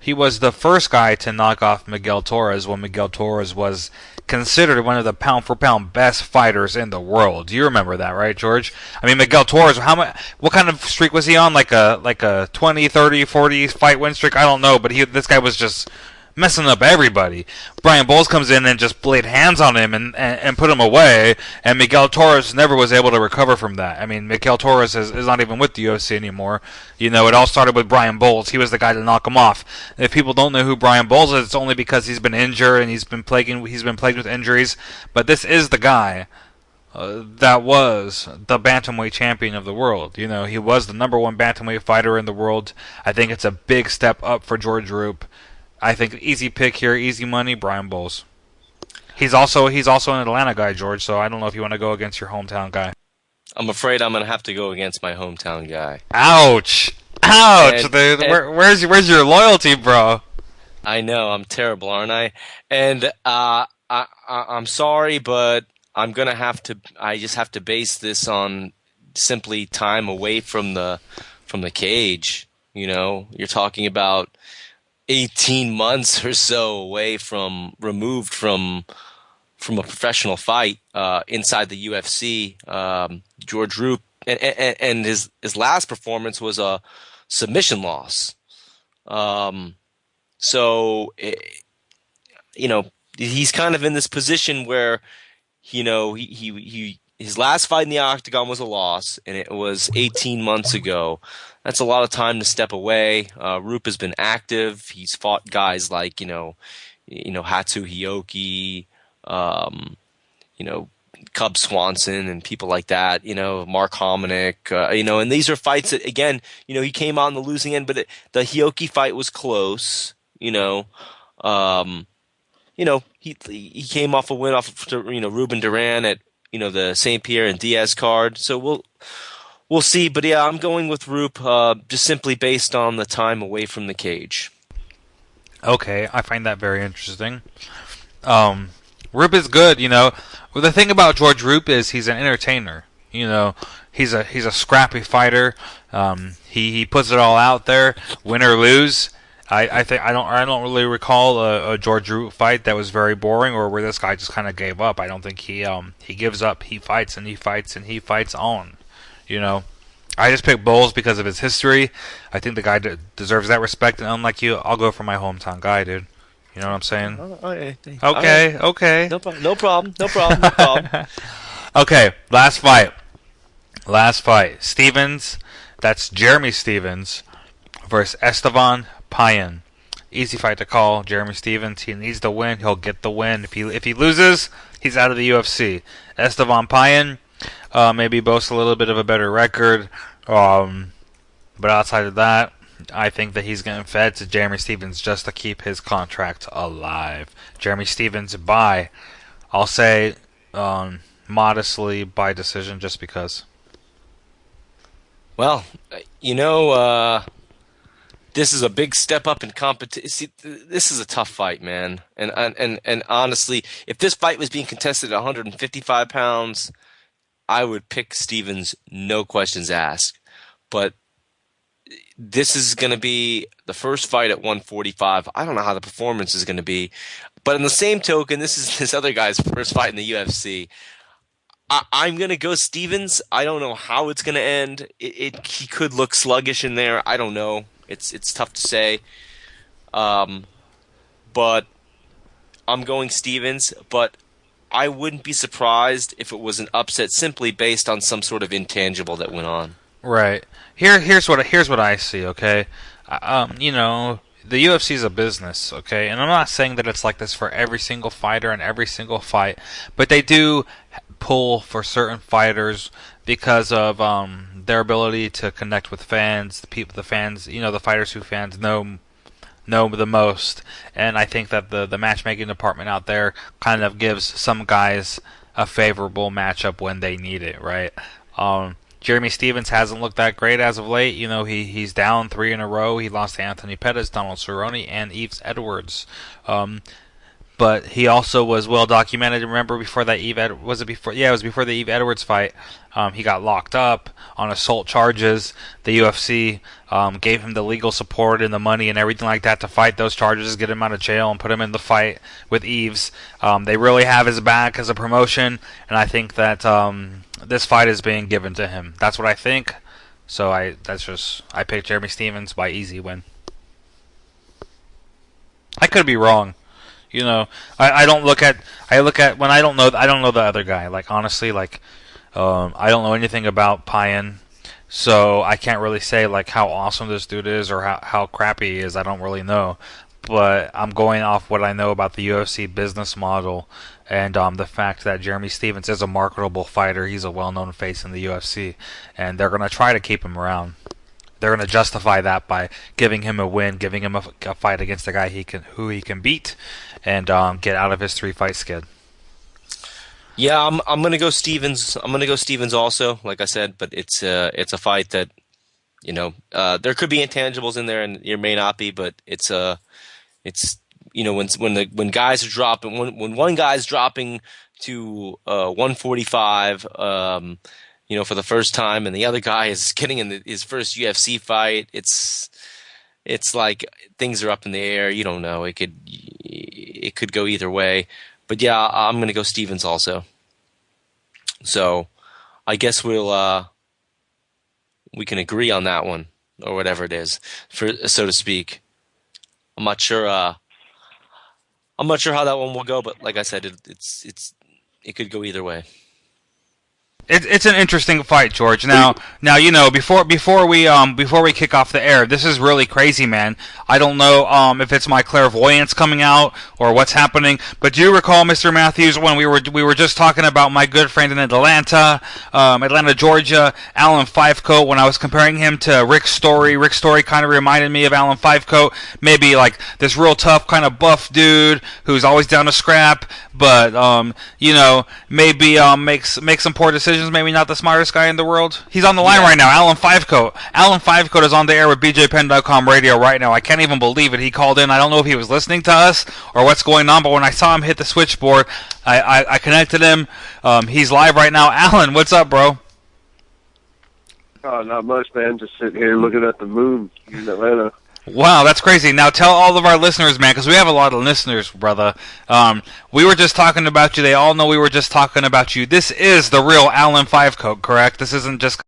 He was the first guy to knock off Miguel Torres when Miguel Torres was considered one of the pound-for-pound best fighters in the world. Do you remember that, right, George? I mean, Miguel Torres, what kind of streak was he on? Like a 20, 30, 40 fight win streak? I don't know, but this guy was just messing up everybody. Brian Bowles comes in and just laid hands on him and put him away, and Miguel Torres never was able to recover from that. I mean, Miguel Torres is not even with the UFC anymore. It all started with Brian Bowles. He was the guy to knock him off. If people don't know who Brian Bowles is, it's only because he's been injured and he's been plagued with injuries. But this is the guy that was the bantamweight champion of the world. He was the number 1 bantamweight fighter in the world. I think it's a big step up for George Roop. I think easy pick here, easy money, Brian Bowles. He's also an Atlanta guy, George, so I don't know if you want to go against your hometown guy. I'm afraid I'm going to have to go against my hometown guy. Ouch, dude. Where's your loyalty, bro? I know, I'm terrible, aren't I? And I'm sorry, but I'm going to I just have to base this on simply time away from the cage. You're talking about 18 months or so removed from from a professional fight inside the UFC. George Roop, and his last performance was a submission loss. So he's kind of in this position where he his last fight in the octagon was a loss, and it was 18 months ago. That's a lot of time to step away. Roop has been active. He's fought guys like Hatsu Hioki, Cub Swanson, and people like that. Mark Hominick. And these are fights that, again, he came out on the losing end, but the Hioki fight was close. He came off a win off Ruben Duran at the St. Pierre and Diaz card. So we'll see. But yeah, I'm going with Roop just simply based on the time away from the cage. Okay, I find that very interesting. Roop is good, Well, the thing about George Roop is he's an entertainer. He's a scrappy fighter. He puts it all out there, win or lose. I think I don't really recall a George Roop fight that was very boring or where this guy just kind of gave up. I don't think he gives up. He fights and he fights and he fights on. I just picked Bowles because of his history. I think the guy deserves that respect, and unlike you, I'll go for my hometown guy, dude. You know what I'm saying? Okay. No problem. Okay, last fight. Stevens, that's Jeremy Stevens versus Esteban Payan. Easy fight to call. Jeremy Stevens, he needs to win. He'll get the win. If he loses, he's out of the UFC. Esteban Payan maybe boasts a little bit of a better record, but outside of that, I think that he's getting fed to Jeremy Stevens just to keep his contract alive. Jeremy Stevens I'll say modestly by decision just because. Well, this is a big step up in competition. This is a tough fight, man. And honestly, if this fight was being contested at 155 pounds, I would pick Stevens, no questions asked. But this is going to be the first fight at 145. I don't know how the performance is going to be. But in the same token, this is this other guy's first fight in the UFC. I'm going to go Stevens. I don't know how it's going to end. He could look sluggish in there. I don't know. It's tough to say. But I'm going Stevens. But I wouldn't be surprised if it was an upset simply based on some sort of intangible that went on. Right. Here's what I see, okay? The UFC is a business, okay? And I'm not saying that it's like this for every single fighter and every single fight, but they do pull for certain fighters because of their ability to connect with fans, the fans, the fighters who fans know the most. And I think that the matchmaking department out there kind of gives some guys a favorable matchup when they need it, right? Jeremy Stevens hasn't looked that great as of late. He's down 3 in a row. He lost to Anthony Pettis, Donald Cerrone, and Yves Edwards. But he also was well documented. Remember before that it was before the Yves Edwards fight. He got locked up on assault charges. The UFC gave him the legal support and the money and everything like that to fight those charges, get him out of jail, and put him in the fight with Yves. They really have his back as a promotion, and I think that this fight is being given to him. That's what I think. So I picked Jeremy Stevens by easy win. I could be wrong. I look at when I don't know the other guy. Like honestly, I don't know anything about Payan, so I can't really say like how awesome this dude is or how crappy he is. I don't really know, but I'm going off what I know about the UFC business model and the fact that Jeremy Stevens is a marketable fighter. He's a well-known face in the UFC, and they're going to try to keep him around. They're going to justify that by giving him a win, giving him a fight against a guy who he can beat, and get out of his 3-fight skid. Yeah, I'm going to go Stevens. I'm going to go Stevens also, like I said, but it's a fight that there could be intangibles in there, and there may not be, but it's when guys are dropping when one guy's dropping to 145. For the first time, and the other guy is getting in his first UFC fight. It's like things are up in the air. You don't know. It could go either way. But yeah, I'm going to go Stevens also. So I guess we can agree on that one, or whatever it is, so to speak. I'm not sure how that one will go, but like I said, it could go either way. It's an interesting fight, George. Now, before we kick off the air, this is really crazy, man. I don't know if it's my clairvoyance coming out or what's happening, but do you recall, Mr. Matthews, when we were just talking about my good friend in Atlanta, Georgia, Alan Fivecoat, when I was comparing him to Rick Story? Rick Story kind of reminded me of Alan Fivecoat, maybe like this real tough kind of buff dude who's always down to scrap, but maybe makes some poor decisions. Maybe not the smartest guy in the world. He's on the line right now, Alan Fivecoat. Alan Fivecoat is on the air with BJPenn.com radio right now. I can't even believe it. He called in. I don't know if he was listening to us or what's going on, but when I saw him hit the switchboard, I connected him. He's live right now. Alan, what's up, bro? Oh, not much, man. Just sitting here looking at the moon in Atlanta. Wow, that's crazy. Now tell all of our listeners, man, because we have a lot of listeners, brother. We were just talking about you. They all know we were just talking about you. This is the real Alan Fivecoat, correct? This isn't just